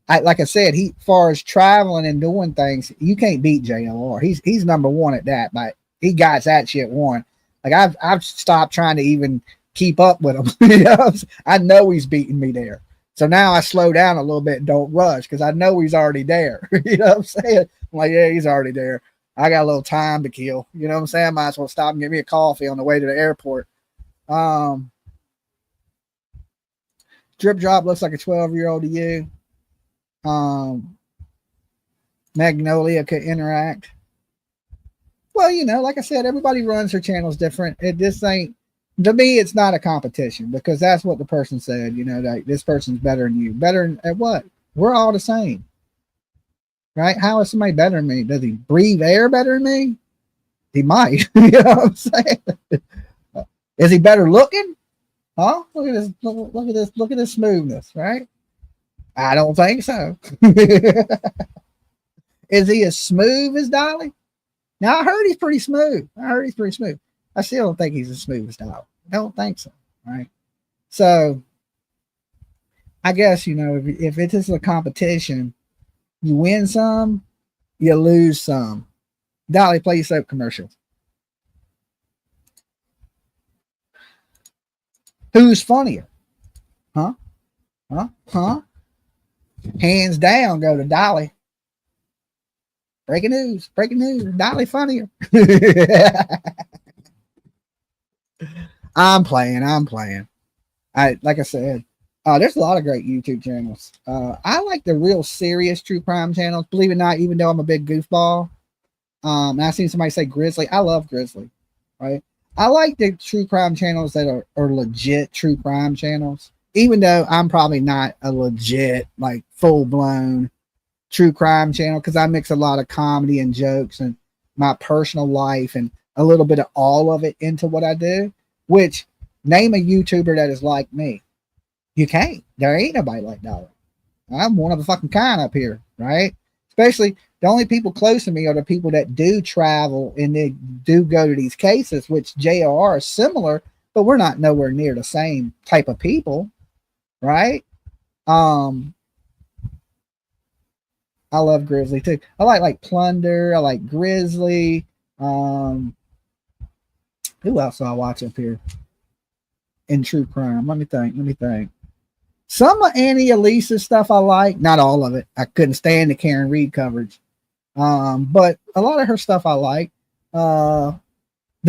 Like I said, far as traveling and doing things, you can't beat JLR. He's number one at that, but he got that shit won. Like I've stopped trying to even keep up with him. I know he's beating me there. So now I slow down a little bit and don't rush because I know he's already there. You know what I'm saying? I'm like, yeah, he's already there. I got a little time to kill. You know what I'm saying? I might as well stop and get me a coffee on the way to the airport. Drip Drop looks like a 12-year-old to you. Magnolia could interact. Well, like I said, everybody runs their channels different. This ain't To me, it's not a competition because that's what the person said. You know, like this person's better than you. Better at what? We're all the same, right? How is somebody better than me? Does he breathe air better than me? He might. You know what I'm saying? Is he better looking? Huh? Look at this. Look at this. Look at this smoothness, right? I don't think so. Is he as smooth as Dolly? Now I heard he's pretty smooth. I still don't think he's as smooth as Dolly. I don't think so. Right. So I guess, you know, if it is a competition, you win some, you lose some. Dolly, play your soap commercial. Who's funnier? Huh? Hands down, go to Dolly. Breaking news. Dolly funnier. I'm playing. Like I said, there's a lot of great YouTube channels. I like the real serious true crime channels, believe it or not, even though I'm a big goofball. And I seen somebody say Grizzly. I love Grizzly, right? I like the true crime channels that are legit true crime channels, even though I'm probably not a legit, like full blown true crime channel, because I mix a lot of comedy and jokes and my personal life and a little bit of all of it into what I do. Which, name a YouTuber that is like me. You can't. There ain't nobody like Dolly. I'm one of the fucking kind up here, right? Especially the only people close to me are the people that do travel and they do go to these cases, which JR is similar, but we're not nowhere near the same type of people, right? I love Grizzly too. I like Plunder. I like Grizzly. Who else do I watch up here in true crime? Let me think. Some of Annie Elise's stuff I like, not all of it. I couldn't stand the Karen Reed coverage. But a lot of her stuff I like. The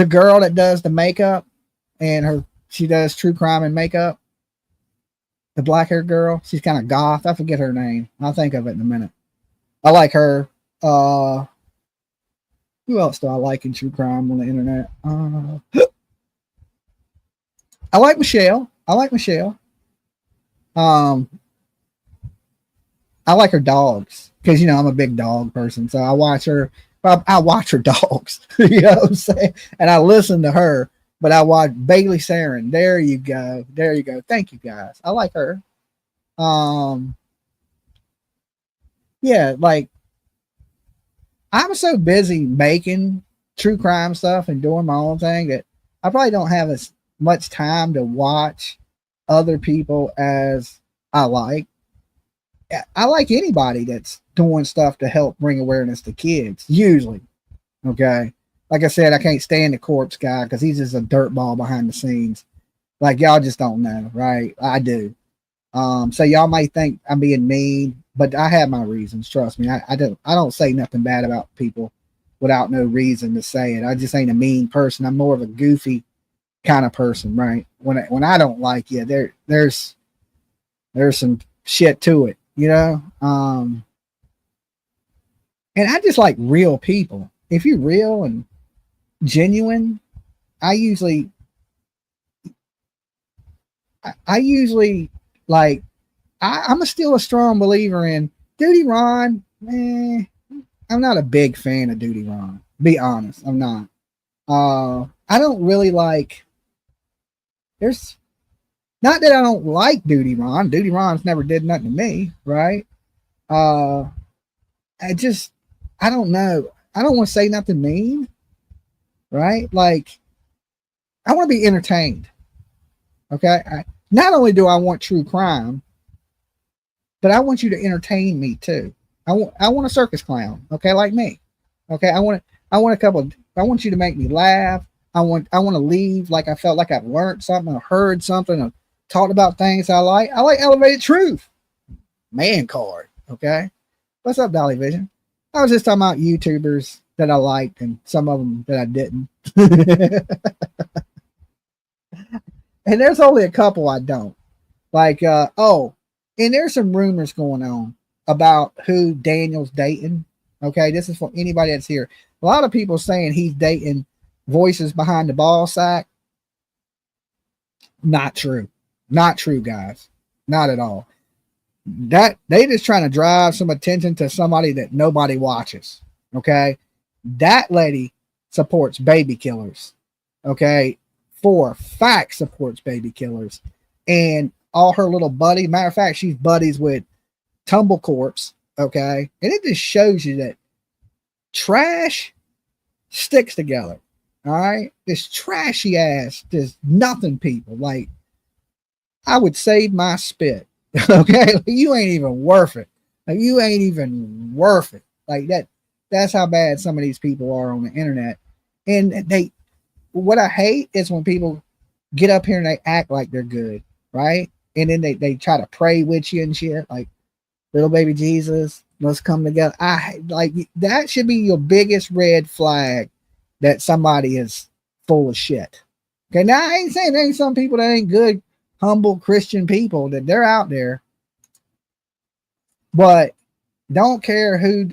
girl that does the makeup and she does true crime and makeup. The black haired girl, she's kind of goth. I forget her name. I'll think of it in a minute. I like her. Who else do I like in true crime on the internet? I like Michelle. I like her dogs because, you know, I'm a big dog person. So I watch her. I watch her dogs. You know what I'm saying? And I listen to her. But I watch Bailey Sarin. There you go. Thank you, guys. I like her. Yeah, like I'm so busy making true crime stuff and doing my own thing that I probably don't have as much time to watch other people as I like. I like anybody that's doing stuff to help bring awareness to kids, usually. Okay. Like I said, I can't stand the corpse guy because he's just a dirtball behind the scenes. Like y'all just don't know, right? I do. So y'all might think I'm being mean, but I have my reasons. Trust me. I don't say nothing bad about people without no reason to say it. I just ain't a mean person. I'm more of a goofy kind of person, right? When I don't like you, there's some shit to it, you know. And I just like real people. If you're real and genuine, I usually like. I'm still a strong believer in Duty Ron. I'm not a big fan of Duty Ron. Be honest, I'm not. I don't really like. There's not that I don't like Duty Ron. Duty Ron's never did nothing to me, right? I don't know. I don't want to say nothing mean, right? Like, I want to be entertained. Okay. Not only do I want true crime, but I want you to entertain me too. I want a circus clown. Okay. Like me. Okay. I want you to make me laugh. I want to leave like I felt like I've learned something or heard something or talked about things I like. I like elevated truth. Man card. Okay. What's up, Dolly Vision? I was just talking about YouTubers that I liked and some of them that I didn't. And there's only a couple I don't like. And there's some rumors going on about who Daniel's dating. Okay, this is for anybody that's here. A lot of people saying he's dating Voices Behind the Ball Sack. Not true. Not true, guys. Not at all. That they just trying to drive some attention to somebody that nobody watches. Okay. That lady supports baby killers. Okay. For a fact supports baby killers. And all her little buddies. Matter of fact, she's buddies with Tumble Corpse. Okay. And it just shows you that trash sticks together. All right. This trashy ass, just nothing people. Like, I would save my spit. Okay. You ain't even worth it. Like, you ain't even worth it. Like that. That's how bad some of these people are on the internet. And what I hate is when people get up here and they act like they're good. Right. And then they try to pray with you and shit. Like, little baby Jesus, let's come together. Like, that should be your biggest red flag that somebody is full of shit. Okay. Now I ain't saying there ain't some people that ain't good, humble Christian people, that they're out there, but don't care who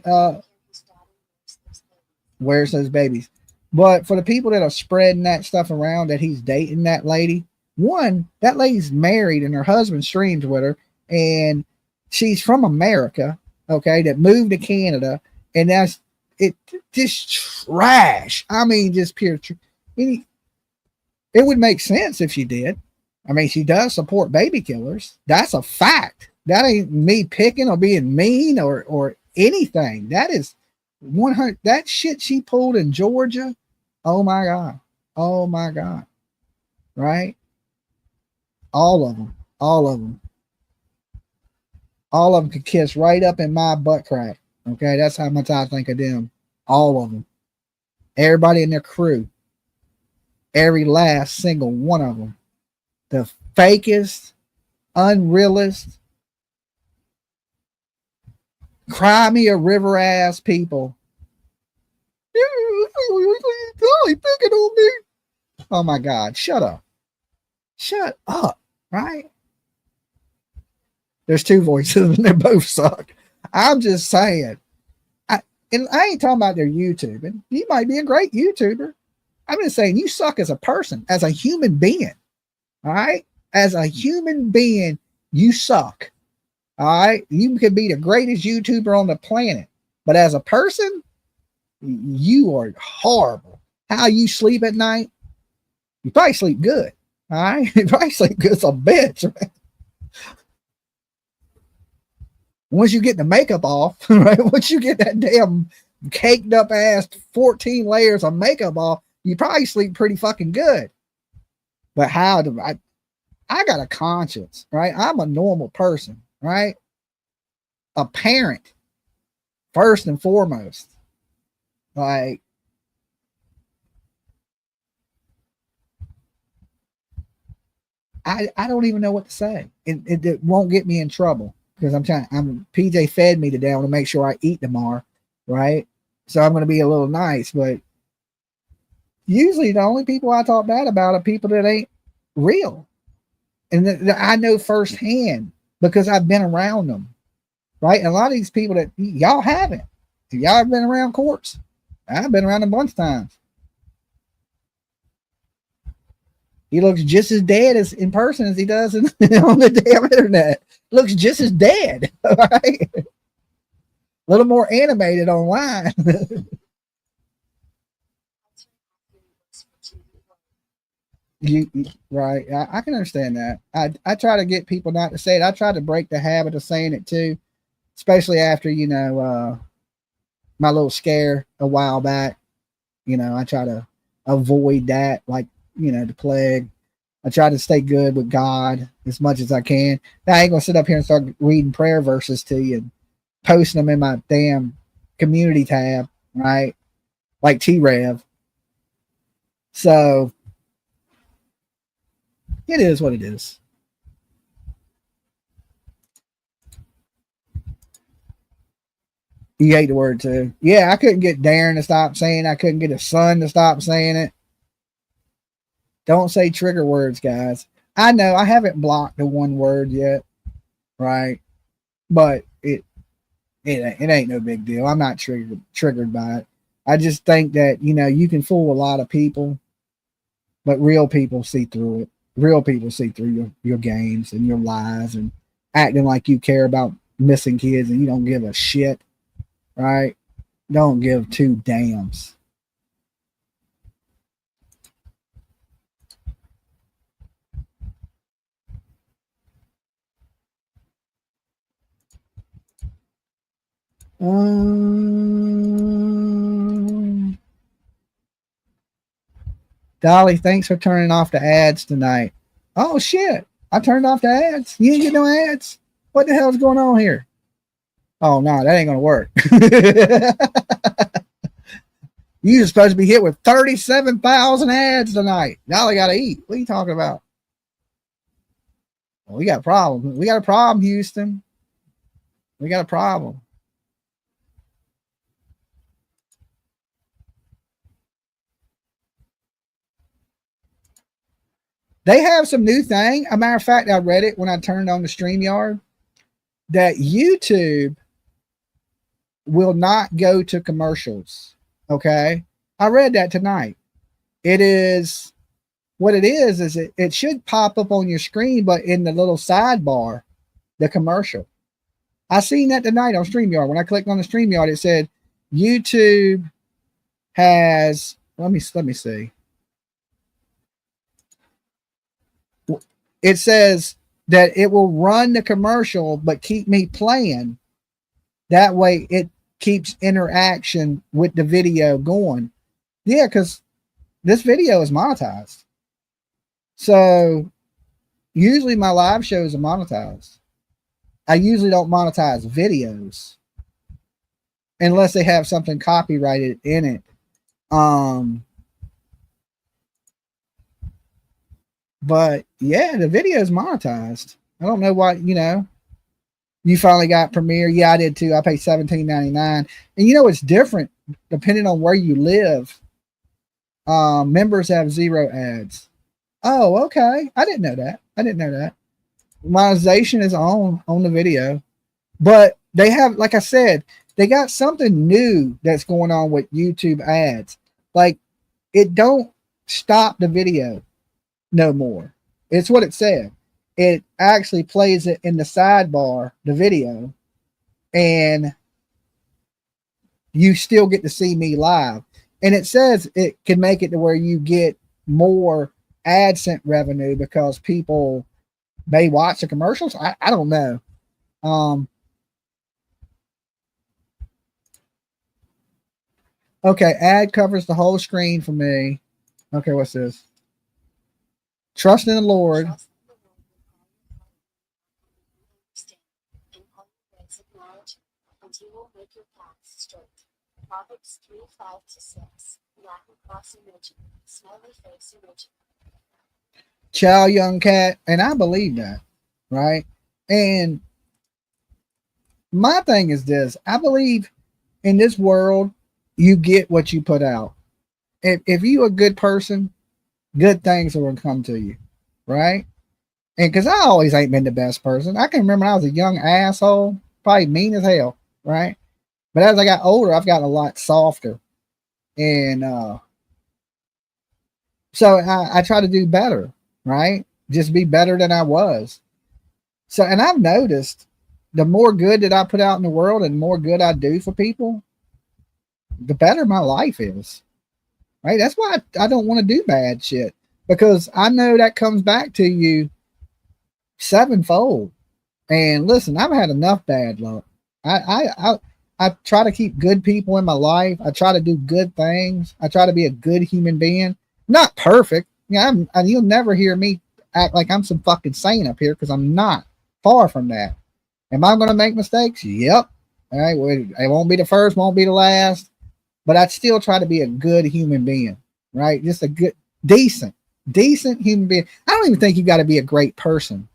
wears those babies. But for the people that are spreading that stuff around that he's dating that lady, one, that lady's married and her husband streams with her, and she's from America, okay, that moved to Canada, and that's it. Just trash. I mean, just pure. It would make sense if she did. I mean, she does support baby killers. That's a fact. That ain't me picking or being mean or anything. That is 100. That shit she pulled in Georgia. Oh my God. Oh my God. Right? All of them. All of them. All of them could kiss right up in my butt crack. Okay, that's how much I think of them. All of them. Everybody in their crew. Every last single one of them. The fakest, unrealist, cry me a river ass people. Picking on me. Oh my God, shut up. Shut up, right? There's two voices and they both suck. I'm just saying. And I ain't talking about their YouTubing. You might be a great YouTuber. I'm just saying you suck as a person, as a human being. All right? As a human being, you suck. All right? You could be the greatest YouTuber on the planet. But as a person, you are horrible. How you sleep at night? You probably sleep good. All right? You probably sleep good as a bitch. Right? Once you get the makeup off, right? Once you get that damn caked up ass 14 layers of makeup off, you probably sleep pretty fucking good. But how do I got a conscience, right? I'm a normal person, right? A parent, first and foremost. Like, I don't even know what to say. It won't get me in trouble. Because PJ fed me today. I want to make sure I eat tomorrow, right? So I'm going to be a little nice, but usually the only people I talk bad about are people that ain't real. And I know firsthand because I've been around them, right? And a lot of these people that y'all haven't. Y'all have been around courts. I've been around them a bunch of times. He looks just as dead as in person as he does on the damn internet. Looks just as dead. All right. A little more animated online. Right. I can understand that. I try to get people not to say it. I try to break the habit of saying it too, especially after, my little scare a while back. I try to avoid that, like, the plague. I try to stay good with God as much as I can. Now, I ain't gonna sit up here and start reading prayer verses to you and posting them in my damn community tab, right? Like T-Rev. So it is what it is. You hate the word too. Yeah, I couldn't get Darren to stop saying it. I couldn't get his son to stop saying it. Don't say trigger words, guys. I know I haven't blocked the one word yet, right? But it ain't no big deal. I'm not triggered by it. I just think that, you can fool a lot of people, but real people see through it. Real people see through your games and your lies and acting like you care about missing kids and you don't give a shit, right? Don't give two damns. Dolly, thanks for turning off the ads tonight. Oh shit, I turned off the ads. You ain't get no ads. What the hell's going on here? Oh no, that ain't gonna work. You're supposed to be hit with 37,000 ads tonight. Dolly gotta eat. What are you talking about? Well, we got a problem. We got a problem, Houston. We got a problem. They have some new thing. A matter of fact, I read it when I turned on the StreamYard that YouTube will not go to commercials. Okay. I read that tonight. It is what it is it should pop up on your screen, but in the little sidebar, the commercial. I seen that tonight on StreamYard. When I clicked on the StreamYard, it said YouTube has, let me see. It says that it will run the commercial, but keep me playing. That way it keeps interaction with the video going. Yeah, because this video is monetized. So usually my live shows are monetized. I usually don't monetize videos unless they have something copyrighted in it. But yeah, the video is monetized. I don't know why, you finally got Premiere. Yeah, I did too. I paid $17.99. And it's different depending on where you live. Members have 0 ads. Oh, okay. I didn't know that. Monetization is on the video. But they have, like I said, they got something new that's going on with YouTube ads. Like, it don't stop the video no more. It's what it said. It actually plays it in the sidebar, the video, and you still get to see me live. And it says it can make it to where you get more AdSense revenue because people may watch the commercials. I don't know. Okay, ad covers the whole screen for me. Okay, what's this? Trust in the Lord. Proverbs 3:5-6. Latin cross emoji. Smiley face emoji. Chow young cat, and I believe that, right? And my thing is this: I believe in this world, you get what you put out. If you're a good person, good things will come to you, right? And because I always ain't been the best person. I can remember when I was a young asshole, probably mean as hell, right? But as I got older, I've gotten a lot softer. And so I try to do better, right? Just be better than I was. So, and I've noticed the more good that I put out in the world and the more good I do for people, the better my life is, right? That's why I don't want to do bad shit, because I know that comes back to you sevenfold. And listen, I've had enough bad luck. I try to keep good people in my life. I try to do good things. I try to be a good human being. Not perfect. You'll never hear me act like I'm some fucking saint up here, because I'm not. Far from that. Am I going to make mistakes? Yep. All right. Well, it won't be the first, won't be the last. But I'd still try to be a good human being, right? Just a good, decent human being. I don't even think you got to be a great person,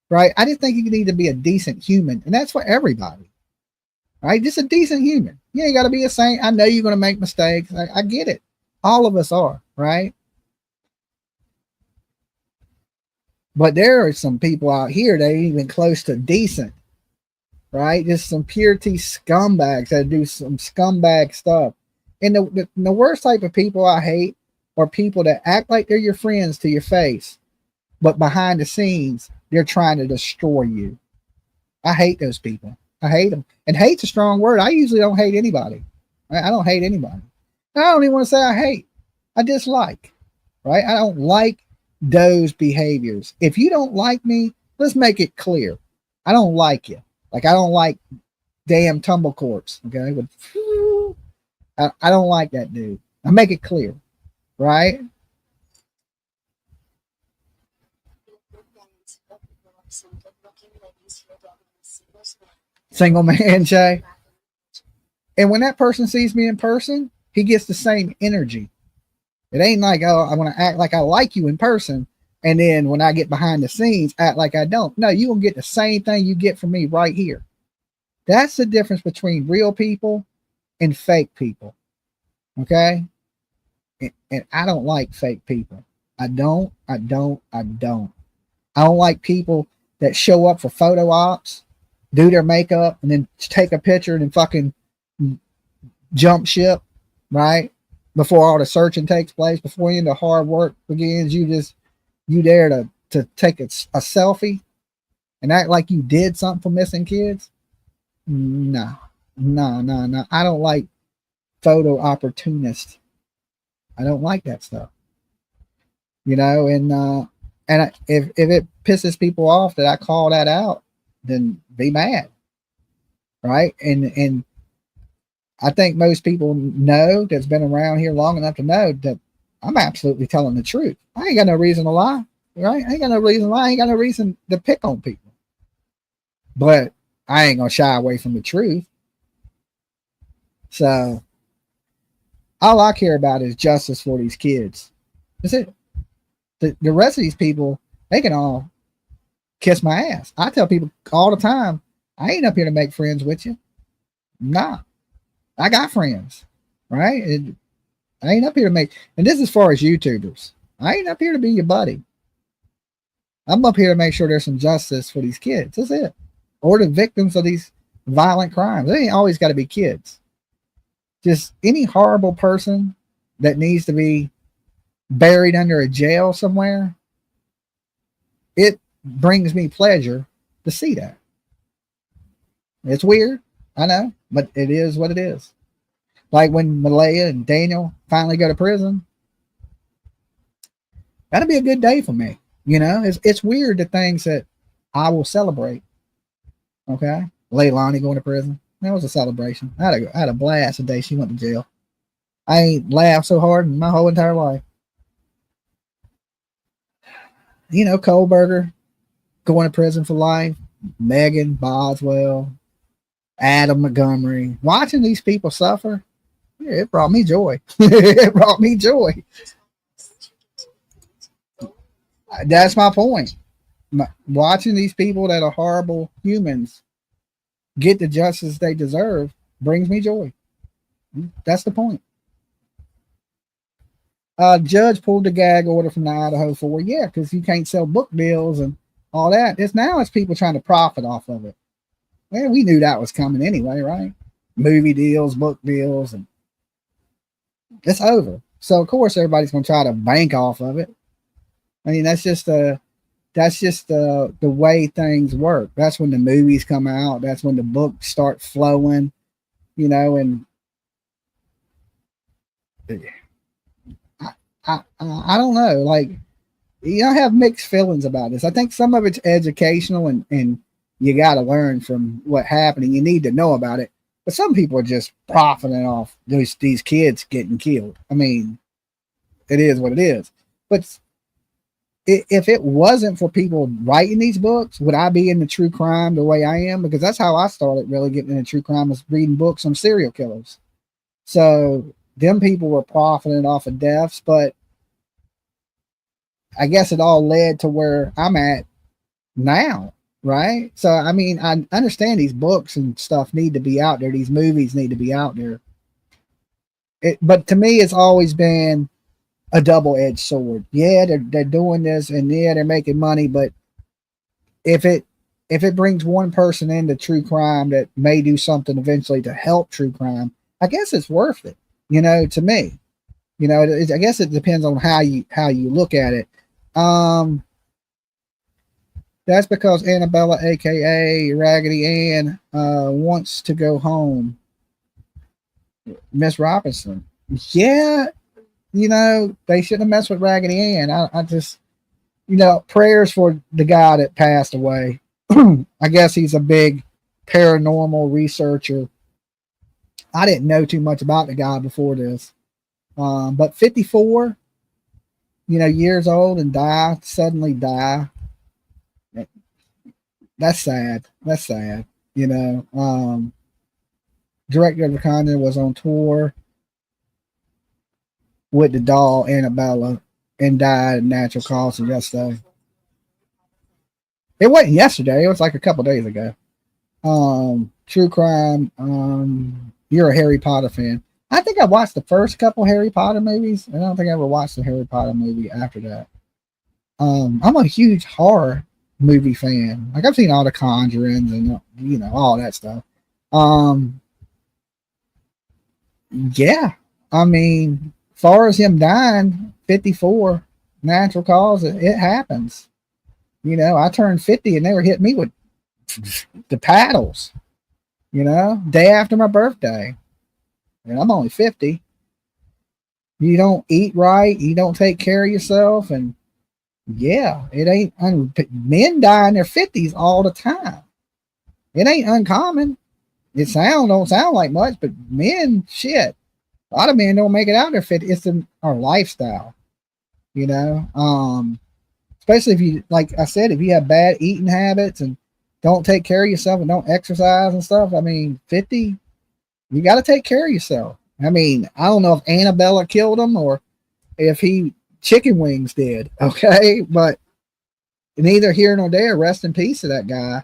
right? I just think you need to be a decent human, and that's for everybody. Right? Just a decent human. You ain't got to be a saint. I know you're going to make mistakes. I get it. All of us are, right? But there are some people out here that ain't even close to decent, right? Just some purity scumbags that do some scumbag stuff. And the worst type of people I hate are people that act like they're your friends to your face, but behind the scenes, they're trying to destroy you. I hate those people. I hate them. And hate's a strong word. I usually don't hate anybody. I don't hate anybody. I don't even want to say I hate. I dislike, right? I don't like those behaviors. If you don't like me, let's make it clear. I don't like you. Like, I don't like damn tumble corpse. Okay. I don't like that dude. I make it clear, right? Single man, Jay. And when that person sees me in person, he gets the same energy. It ain't like, oh, I want to act like I like you in person, and then when I get behind the scenes, act like I don't. No, you're going to get the same thing you get from me right here. That's the difference between real people and fake people. Okay? And I don't like fake people. I don't like people that show up for photo ops, do their makeup, and then take a picture and fucking jump ship, right? Before all the searching takes place, before any of the hard work begins, you there to take a selfie and act like you did something for missing kids. No. I don't like photo opportunists. I don't like that stuff. You know, and if it pisses people off that I call that out, then be mad, right? And I think most people know, that's been around here long enough to know that I'm absolutely telling the truth. I ain't got no reason to lie, right? I ain't got no reason to lie. I ain't got no reason to pick on people. But I ain't gonna shy away from the truth. So all I care about is justice for these kids. That's it. The rest of these people, they can all kiss my ass. I tell people all the time, I ain't up here to make friends with you. Nah. I got friends, right? I ain't up here to make, and this is as far as YouTubers. I ain't up here to be your buddy. I'm up here to make sure there's some justice for these kids. That's it. Or the victims of these violent crimes. They ain't always got to be kids. Just any horrible person that needs to be buried under a jail somewhere. It brings me pleasure to see that. It's weird, I know, but it is what it is. Like when Malaya and Daniel finally go to prison, that'll be a good day for me. You know, it's weird, the things that I will celebrate. Okay, Leilani going to prison, that was a celebration. I had a blast the day she went to jail. I ain't laughed so hard in my whole entire life. You know, Kohlberger going to prison for life, Megan Boswell, Adam Montgomery. Watching these people suffer, yeah, it brought me joy. It brought me joy. That's my point. Watching these people that are horrible humans get the justice they deserve brings me joy. That's the point. Judge pulled the gag order from the Idaho 4. Yeah, because you can't sell book deals and all that. It's people trying to profit off of it. Well, we knew that was coming anyway, right? Movie deals, book deals, and it's over. So of course everybody's going to try to bank off of it. I mean, that's just the way things work. That's when the movies come out. That's when the books start flowing, you know, and I don't know. Like, you know, I have mixed feelings about this. I think some of it's educational and you got to learn from what happened and you need to know about it. But some people are just profiting off these kids getting killed. I mean, it is what it is. But if it wasn't for people writing these books, would I be into true crime the way I am? Because that's how I started really getting into true crime, was reading books on serial killers. So them people were profiting off of deaths, but I guess it all led to where I'm at now, right? So, I mean, I understand these books and stuff need to be out there. These movies need to be out there. But to me, it's always been a double-edged sword. Yeah, they're doing this, and yeah, they're making money, but if it brings one person into true crime that may do something eventually to help true crime, I guess it's worth it. You know, to me, you know, I guess it depends on how you look at it. That's because Annabella, aka Raggedy Ann, wants to go home. Miss Robinson. Yeah, they shouldn't have messed with Raggedy Ann. I just, prayers for the guy that passed away. I guess he's a big paranormal researcher. I didn't know too much about the guy before this. But 54, years old and suddenly die. That's sad. That's sad. Director of the Condon was on tour with the doll Annabella and died of natural causes yesterday. It wasn't yesterday. It was like a couple days ago. True crime. You're a Harry Potter fan. I think I watched the first couple Harry Potter movies. I don't think I ever watched the Harry Potter movie after that. I'm a huge horror movie fan. Like I've seen all the Conjurings and all that stuff. Yeah. I mean, as far as him dying, 54, natural cause, it happens. I turned 50 and they were hitting me with the paddles, day after my birthday. And I'm only 50. You don't eat right, you don't take care of yourself, and yeah, it ain't men die in their 50s all the time. It ain't uncommon. It don't sound like much, but men, shit. A lot of men don't make it out there 50. It's in our lifestyle, especially if you, like I said, if you have bad eating habits and don't take care of yourself and don't exercise and stuff. I mean, 50, you got to take care of yourself. I mean, I don't know if Annabella killed him or if chicken wings did. Okay. But neither here nor there, rest in peace to that guy.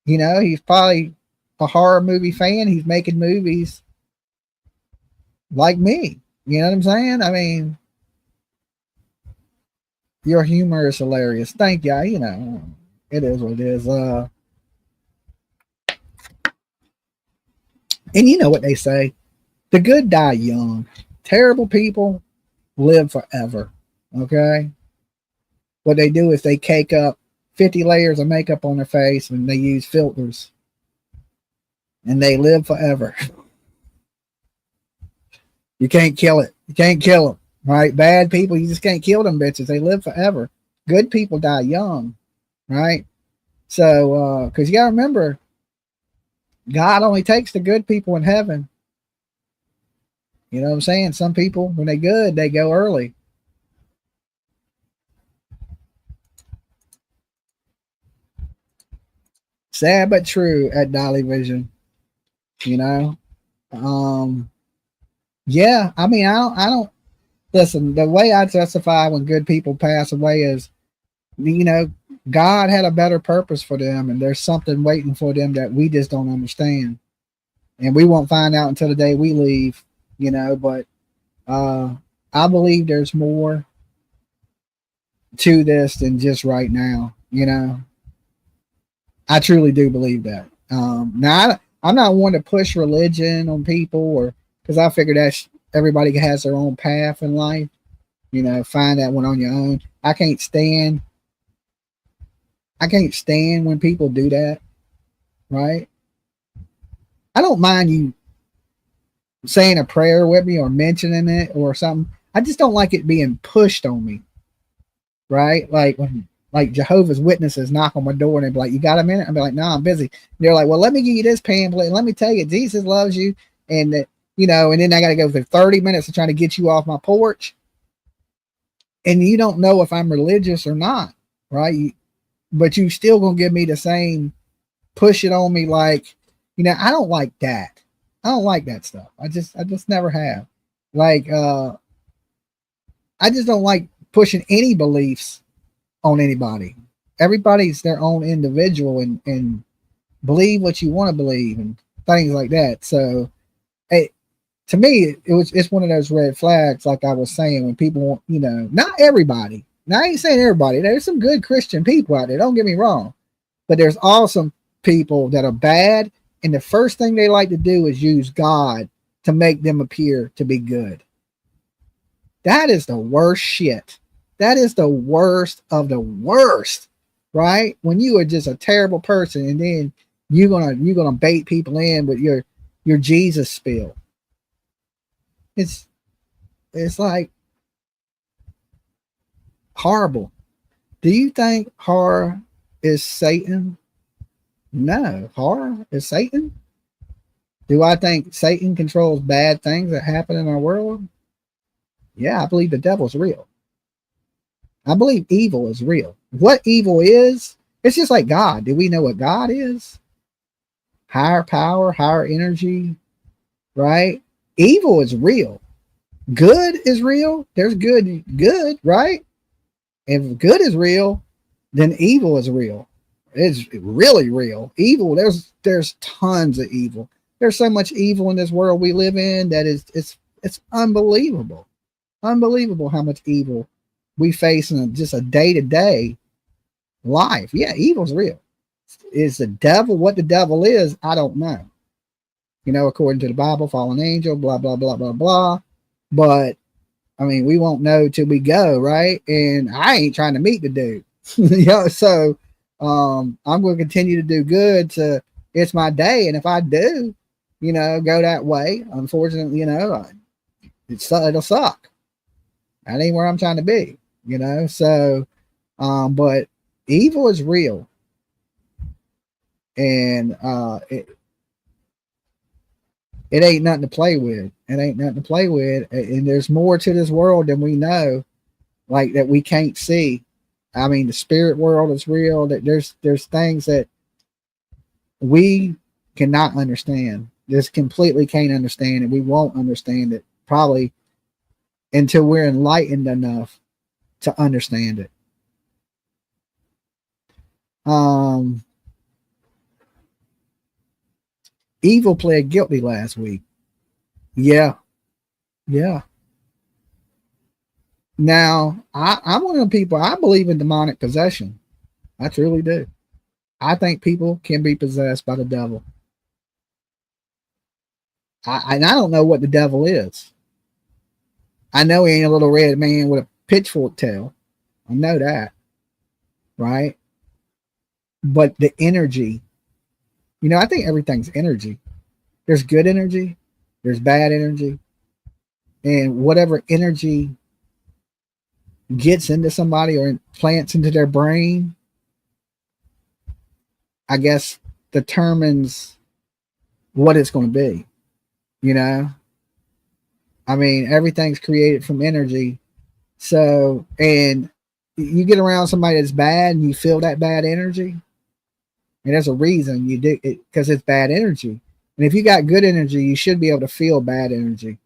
He's probably a horror movie fan. He's making movies like me. You know what I'm saying? I mean, your humor is hilarious. Thank you. It is what it is. And you know what they say, the good die young. Terrible people live forever. Okay. What they do is they cake up 50 layers of makeup on their face and they use filters and they live forever. You can't kill it. You can't kill them, right? Bad people, you just can't kill them bitches. They live forever. Good people die young, right? So, because you got to remember, God only takes the good people in heaven. You know what I'm saying? Some people, when they're good, they go early. Sad but true at Dolly Vision. Yeah, I mean, I don't listen. The way I justify when good people pass away is, God had a better purpose for them, and there's something waiting for them that we just don't understand, and we won't find out until the day we leave. But I believe there's more to this than just right now. I truly do believe that. Now I'm not one to push religion on people, or because I figure that everybody has their own path in life. Find that one on your own. I can't stand when people do that. Right? I don't mind you saying a prayer with me or mentioning it or something. I just don't like it being pushed on me. Right? Like when Jehovah's Witnesses knock on my door and they be like, "You got a minute?" I'll be like, "No, I'm busy." And they're like, "Well, let me give you this pamphlet and let me tell you, Jesus loves you." And that, and then I got to go through 30 minutes of trying to get you off my porch. And you don't know if I'm religious or not, right? But you still gonna give me the same, push it on me like, I don't like that. I don't like that stuff. I just never have. Like, I just don't like pushing any beliefs on anybody. Everybody's their own individual and believe what you want to believe and things like that. So, to me, it's one of those red flags, like I was saying, when people, not everybody. Now, I ain't saying everybody. There's some good Christian people out there. Don't get me wrong. But there's also people that are bad, and the first thing they like to do is use God to make them appear to be good. That is the worst shit. That is the worst of the worst, right? When you are just a terrible person and then you're gonna bait people in with your Jesus spill. It's like horrible. Do you think horror is Satan? No, horror is Satan. Do I think Satan controls bad things that happen in our world? Yeah, I believe the devil's real. I believe evil is real. What evil is, it's just like God. Do we know what God is? Higher power, higher energy, right? Evil is real. Good is real. There's good, right? If good is real, then evil is real. It's really real. Evil, there's tons of evil. There's so much evil in this world we live in that it's unbelievable. Unbelievable how much evil we face in just a day-to-day life. Yeah, evil's real. Is the devil what the devil is? I don't know. You know, according to the Bible, fallen angel, blah, blah, blah, blah, blah. But I mean, we won't know till we go, right? And I ain't trying to meet the dude. You know, so I'm going to continue to do good to it's my day. And if I do, you know, go that way, unfortunately, you know, it'll suck. That ain't where I'm trying to be, you know. So but evil is real. And it ain't nothing to play with. It ain't nothing to play with. And there's more to this world than we know, like that we can't see. I mean, the spirit world is real. That there's things that we cannot understand. Just completely can't understand, and we won't understand it probably until we're enlightened enough to understand it. Evil pled guilty last week. Yeah. Now, I'm one of the people, I believe in demonic possession. I truly do. I think people can be possessed by the devil. And I don't know what the devil is. I know he ain't a little red man with a pitchfork tail. I know that. Right? But the energy, you know, I think everything's energy. There's good energy. There's bad energy. And whatever energy gets into somebody or plants into their brain, I guess determines what it's going to be. You know? I mean, everything's created from energy. So, and you get around somebody that's bad and you feel that bad energy. And there's a reason you do it, because it's bad energy. And if you got good energy, you should be able to feel bad energy.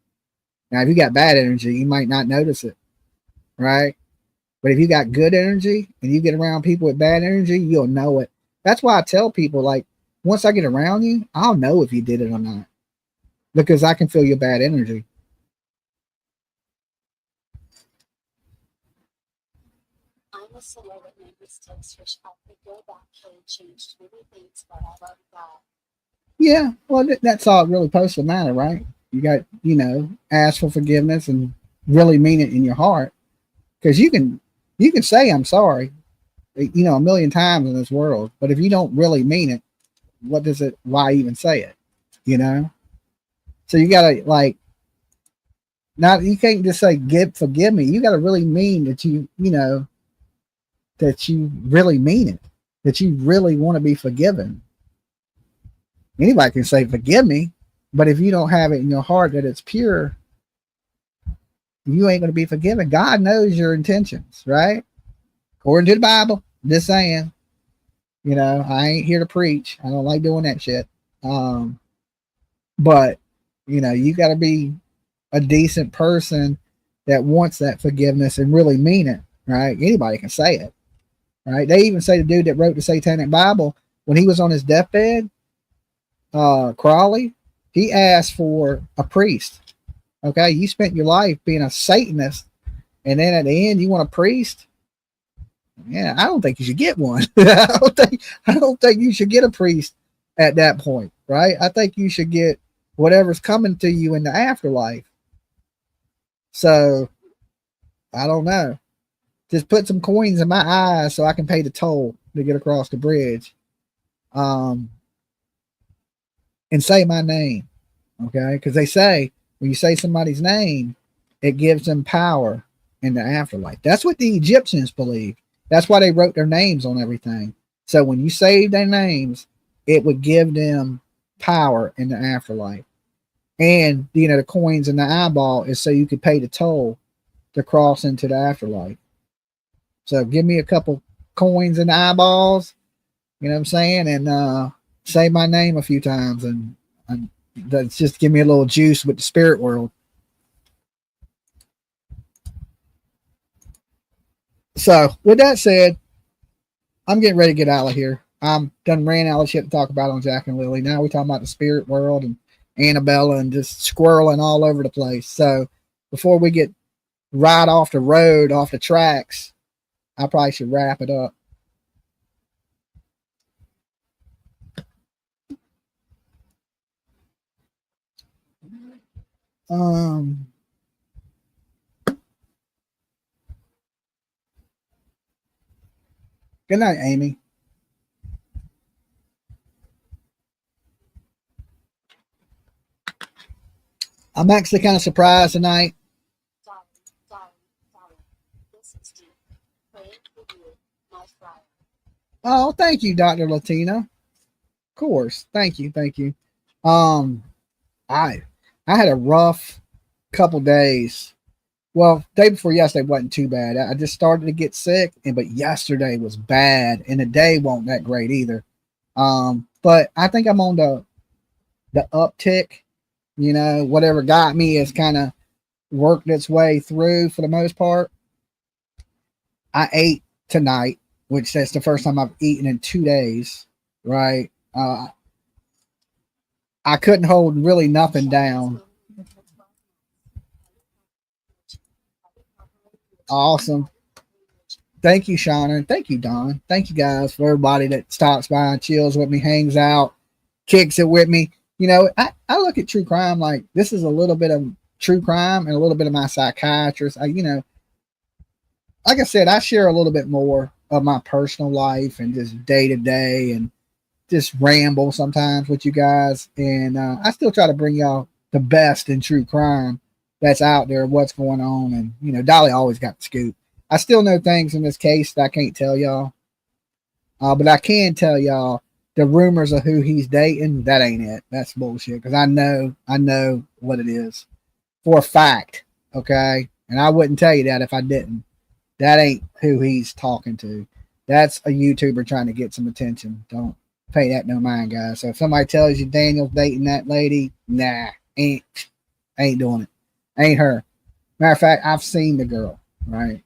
Now, if you got bad energy, you might not notice it, right? But if you got good energy and you get around people with bad energy, you'll know it. That's why I tell people, like, once I get around you, I'll know if you did it or not, because I can feel your bad energy. I'm a sinner that made mistakes which helped me go back and changed many things, but I love God. Yeah, well, that's all it really supposed to matter, right? You got, you know, ask for forgiveness and really mean it in your heart, because you can say I'm sorry, you know, a million times in this world, but if you don't really mean it, why even say it, you know? So you gotta, like, you can't just say forgive me. You gotta really mean that you know, that you really mean it, that you really want to be forgiven. Anybody can say forgive me, but if you don't have it in your heart that it's pure, you ain't going to be forgiven. God knows your intentions, right? According to the Bible. Just saying, you know, I ain't here to preach. I don't like doing that shit. But you know, you got to be a decent person that wants that forgiveness and really mean it, right? Anybody can say it, right? They even say the dude that wrote the Satanic Bible, when he was on his deathbed, Crowley, he asked for a priest. Okay, you spent your life being a Satanist, and then at the end you want a priest? Yeah, I don't think you should get one. I don't think you should get a priest at that point, right? I think you should get whatever's coming to you in the afterlife. So I don't know. just put some coins in my eyes so I can pay the toll to get across the bridge. And say my name. Okay. Because they say when you say somebody's name, it gives them power in the afterlife. That's what the Egyptians believed. That's why they wrote their names on everything. So when you say their names, it would give them power in the afterlife. And, you know, the coins in the eyeball is so you could pay the toll to cross into the afterlife. So give me a couple coins in the eyeballs, you know what I'm saying? And say my name a few times, and that's just give me a little juice with the spirit world. So with that said, I'm getting ready to get out of here. I'm done ran out of shit to talk about on Jack and Lily. Now we're talking about the spirit world and Annabella and just squirreling all over the place. So before we get right off the road, off the tracks, I probably should wrap it up. Good night, Amy. I'm actually kind of surprised tonight. This is deep. Praying for you, my flower. Oh, thank you, Dr. Latina. Of course. Thank you. Thank you. I had a rough couple days. Well, day before yesterday wasn't too bad. I just started to get sick, but yesterday was bad, and the day wasn't that great either. But I think I'm on the uptick. You know, whatever got me has kind of worked its way through for the most part. I ate tonight, which that's the first time I've eaten in 2 days. Right? I couldn't hold really nothing down. Awesome. Thank you, Shauna. Thank you, Don. Thank you guys for everybody that stops by and chills with me, hangs out, kicks it with me. You know, I look at true crime like this is a little bit of true crime and a little bit of my psychiatrist. You know, like I said, I share a little bit more of my personal life and just day to day and just ramble sometimes with you guys. And I still try to bring y'all the best in true crime that's out there, what's going on. And, you know, Dolly always got the scoop. I still know things in this case that I can't tell y'all. But I can tell y'all the rumors of who he's dating, that ain't it. That's bullshit. Because I know what it is for a fact. Okay. And I wouldn't tell you that if I didn't. That ain't who he's talking to. That's a YouTuber trying to get some attention. Don't pay that no mind, guys. So if somebody tells you Daniel's dating that lady, nah, ain't doing it. Ain't her. Matter of fact, I've seen the girl, right?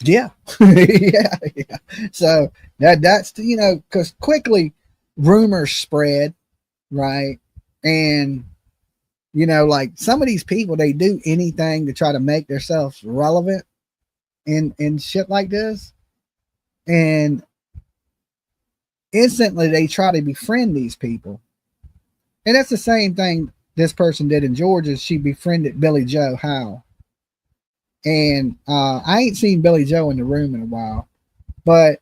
Yeah. yeah. So that's you know, because quickly rumors spread, right? And you know, like some of these people, they do anything to try to make themselves relevant in shit like this. And instantly they try to befriend these people. And that's the same thing this person did in Georgia. She befriended Billy Joe Howe. And I ain't seen Billy Joe in the room in a while. But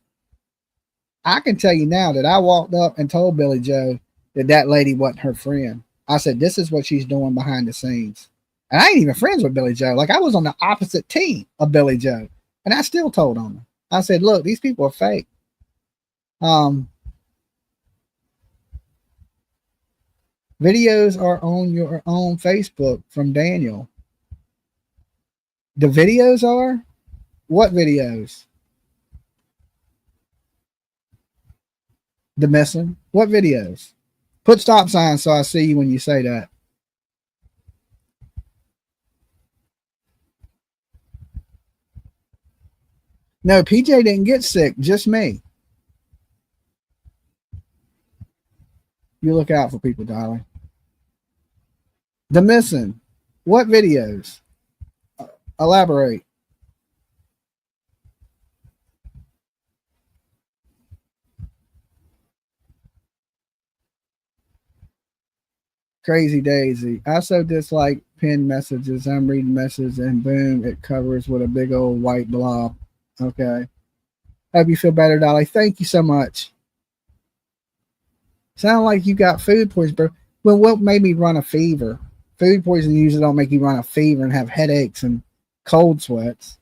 I can tell you now that I walked up and told Billy Joe that lady wasn't her friend. I said, this is what she's doing behind the scenes. And I ain't even friends with Billy Joe. Like I was on the opposite team of Billy Joe. And I still told on her. I said, look, these people are fake. Videos are on your own Facebook from Daniel. The videos are? What videos? The missing? What videos? Put stop signs so I see you when you say that. No, PJ didn't get sick, just me. You look out for people, darling. The missing. What videos? Elaborate. Crazy Daisy. I so dislike pinned messages. I'm reading messages and boom, it covers with a big old white blob. Okay. Hope you feel better, Dolly. Thank you so much. Sound like you got food poisoning, bro. Well, what made me run a fever? Food poisoning usually don't make you run a fever and have headaches and cold sweats.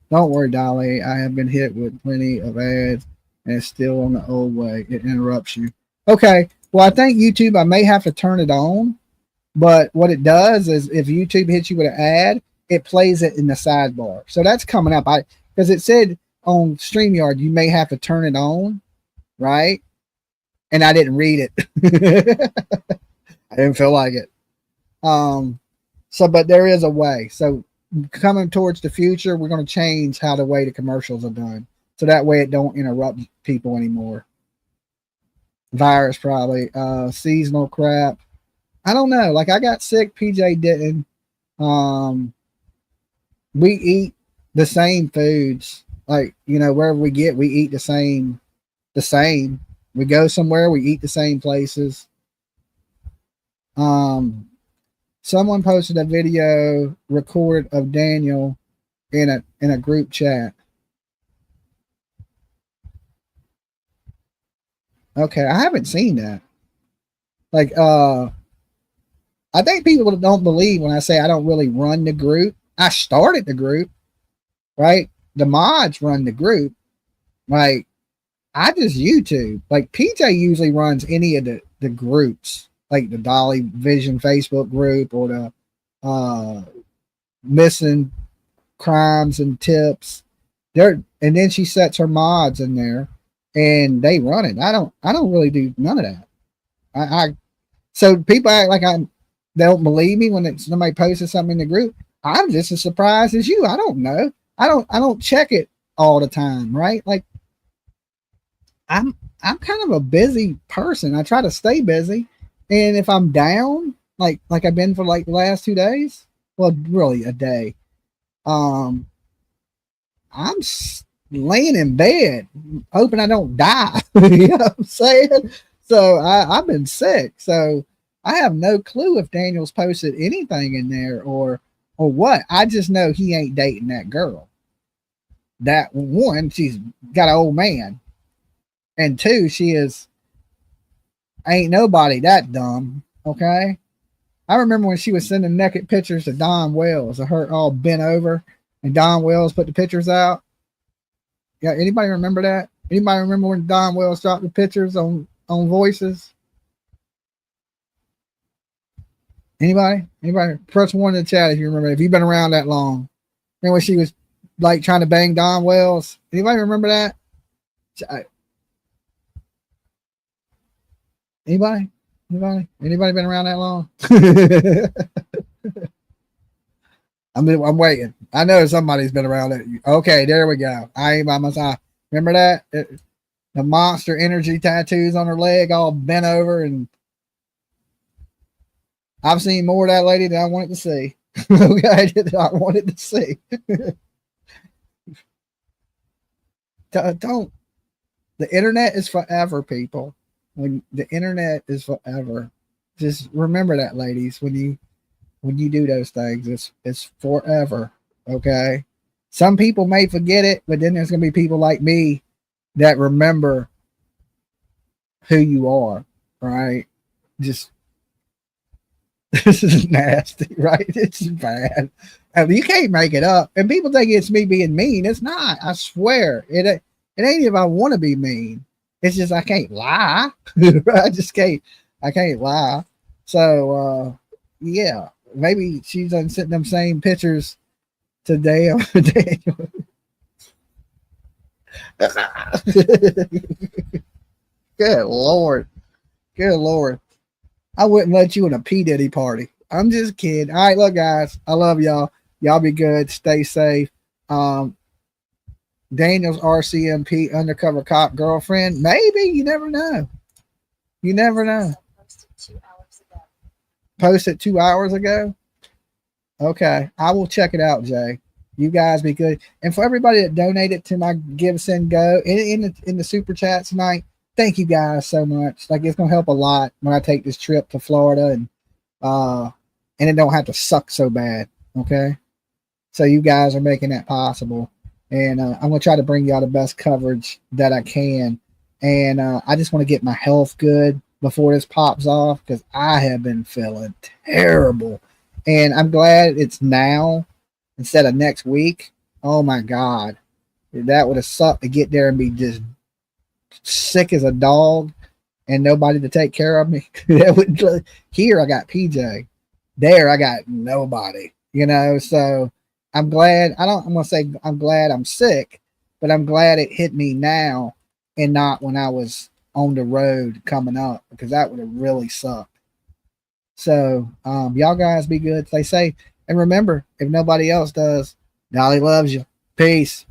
Don't worry, Dolly. I have been hit with plenty of ads and it's still on the old way. It interrupts you. Okay. Well, I think YouTube, I may have to turn it on, but what it does is if YouTube hits you with an ad, it plays it in the sidebar. So that's coming up. Because it said on StreamYard, you may have to turn it on, right? And I didn't read it. I didn't feel like it. But there is a way. So coming towards the future, we're going to change how the way the commercials are done. So that way it don't interrupt people anymore. Virus probably. Seasonal crap. I don't know. Like I got sick, PJ didn't. We eat the same foods. Like, wherever we get, we eat the same. We go somewhere, we eat the same places. Someone posted a video recorded of Daniel in a group chat. Okay, I haven't seen that. Like, I think people don't believe when I say I don't really run the group. I started the group, right? The mods run the group. Like, I just YouTube. Like, PJ usually runs any of the groups, like the Dolly Vision Facebook group or the missing crimes and tips. And then she sets her mods in there and they run it. I don't really do none of that. So people act like they don't believe me when somebody posted something in the group. I'm just as surprised as you. I don't know. I don't check it all the time, right? Like I'm kind of a busy person. I try to stay busy. And if I'm down, like I've been for like the last 2 days, well, really a day, I'm laying in bed, hoping I don't die. You know what I'm saying? So I've been sick. So I have no clue if Daniel's posted anything in there or what. I just know he ain't dating that girl. That one, she's got an old man. And two, ain't nobody that dumb. Okay. I remember when she was sending naked pictures to Don Wells of her all bent over and Don Wells put the pictures out. Yeah. Anybody remember that? Anybody remember when Don Wells dropped the pictures on Voices? Anybody? Press 1 in the chat if you remember. If you've been around that long. Remember when she was like trying to bang Don Wells? Anybody remember that? Anybody been around that long? I'm waiting. I know somebody's been around it. Okay, there we go. I ain't by my side. Remember that? The Monster Energy tattoos on her leg, all bent over, and I've seen more of that lady than I wanted to see. Okay, I wanted to see. Don't. The internet is forever, people. When the internet is forever, just remember that, ladies. When you do those things, it's forever. Okay. Some people may forget it, but then there's gonna be people like me that remember who you are. Right? Just this is nasty, right? It's bad. I mean, you can't make it up. And people think it's me being mean. It's not. I swear. It ain't if I want to be mean. It's just I can't lie. I can't lie. So yeah, maybe she's done sent them same pictures today. Good Lord. I wouldn't let you in a P. Diddy party. I'm just kidding. All right, look, guys. I love y'all. Y'all be good. Stay safe. Daniel's RCMP undercover cop girlfriend. Maybe. You never know. Posted 2 hours ago? Okay. I will check it out, Jay. You guys be good. And for everybody that donated to my Give, Send, Go in the super chat tonight, thank you guys so much. Like, it's gonna help a lot when I take this trip to Florida, and it don't have to suck so bad. Okay, so you guys are making that possible, and I'm gonna try to bring y'all the best coverage that I can. And I just want to get my health good before this pops off, because I have been feeling terrible, and I'm glad it's now instead of next week. Oh my God, that would have sucked to get there and be just sick as a dog and nobody to take care of me. That would, here I got PJ, there I got nobody, you know. So I'm glad. I'm gonna say I'm glad I'm sick, but I'm glad it hit me now and not when I was on the road coming up, because that would have really sucked. So y'all guys be good, stay safe, and remember, if nobody else does, Dolly loves you. Peace.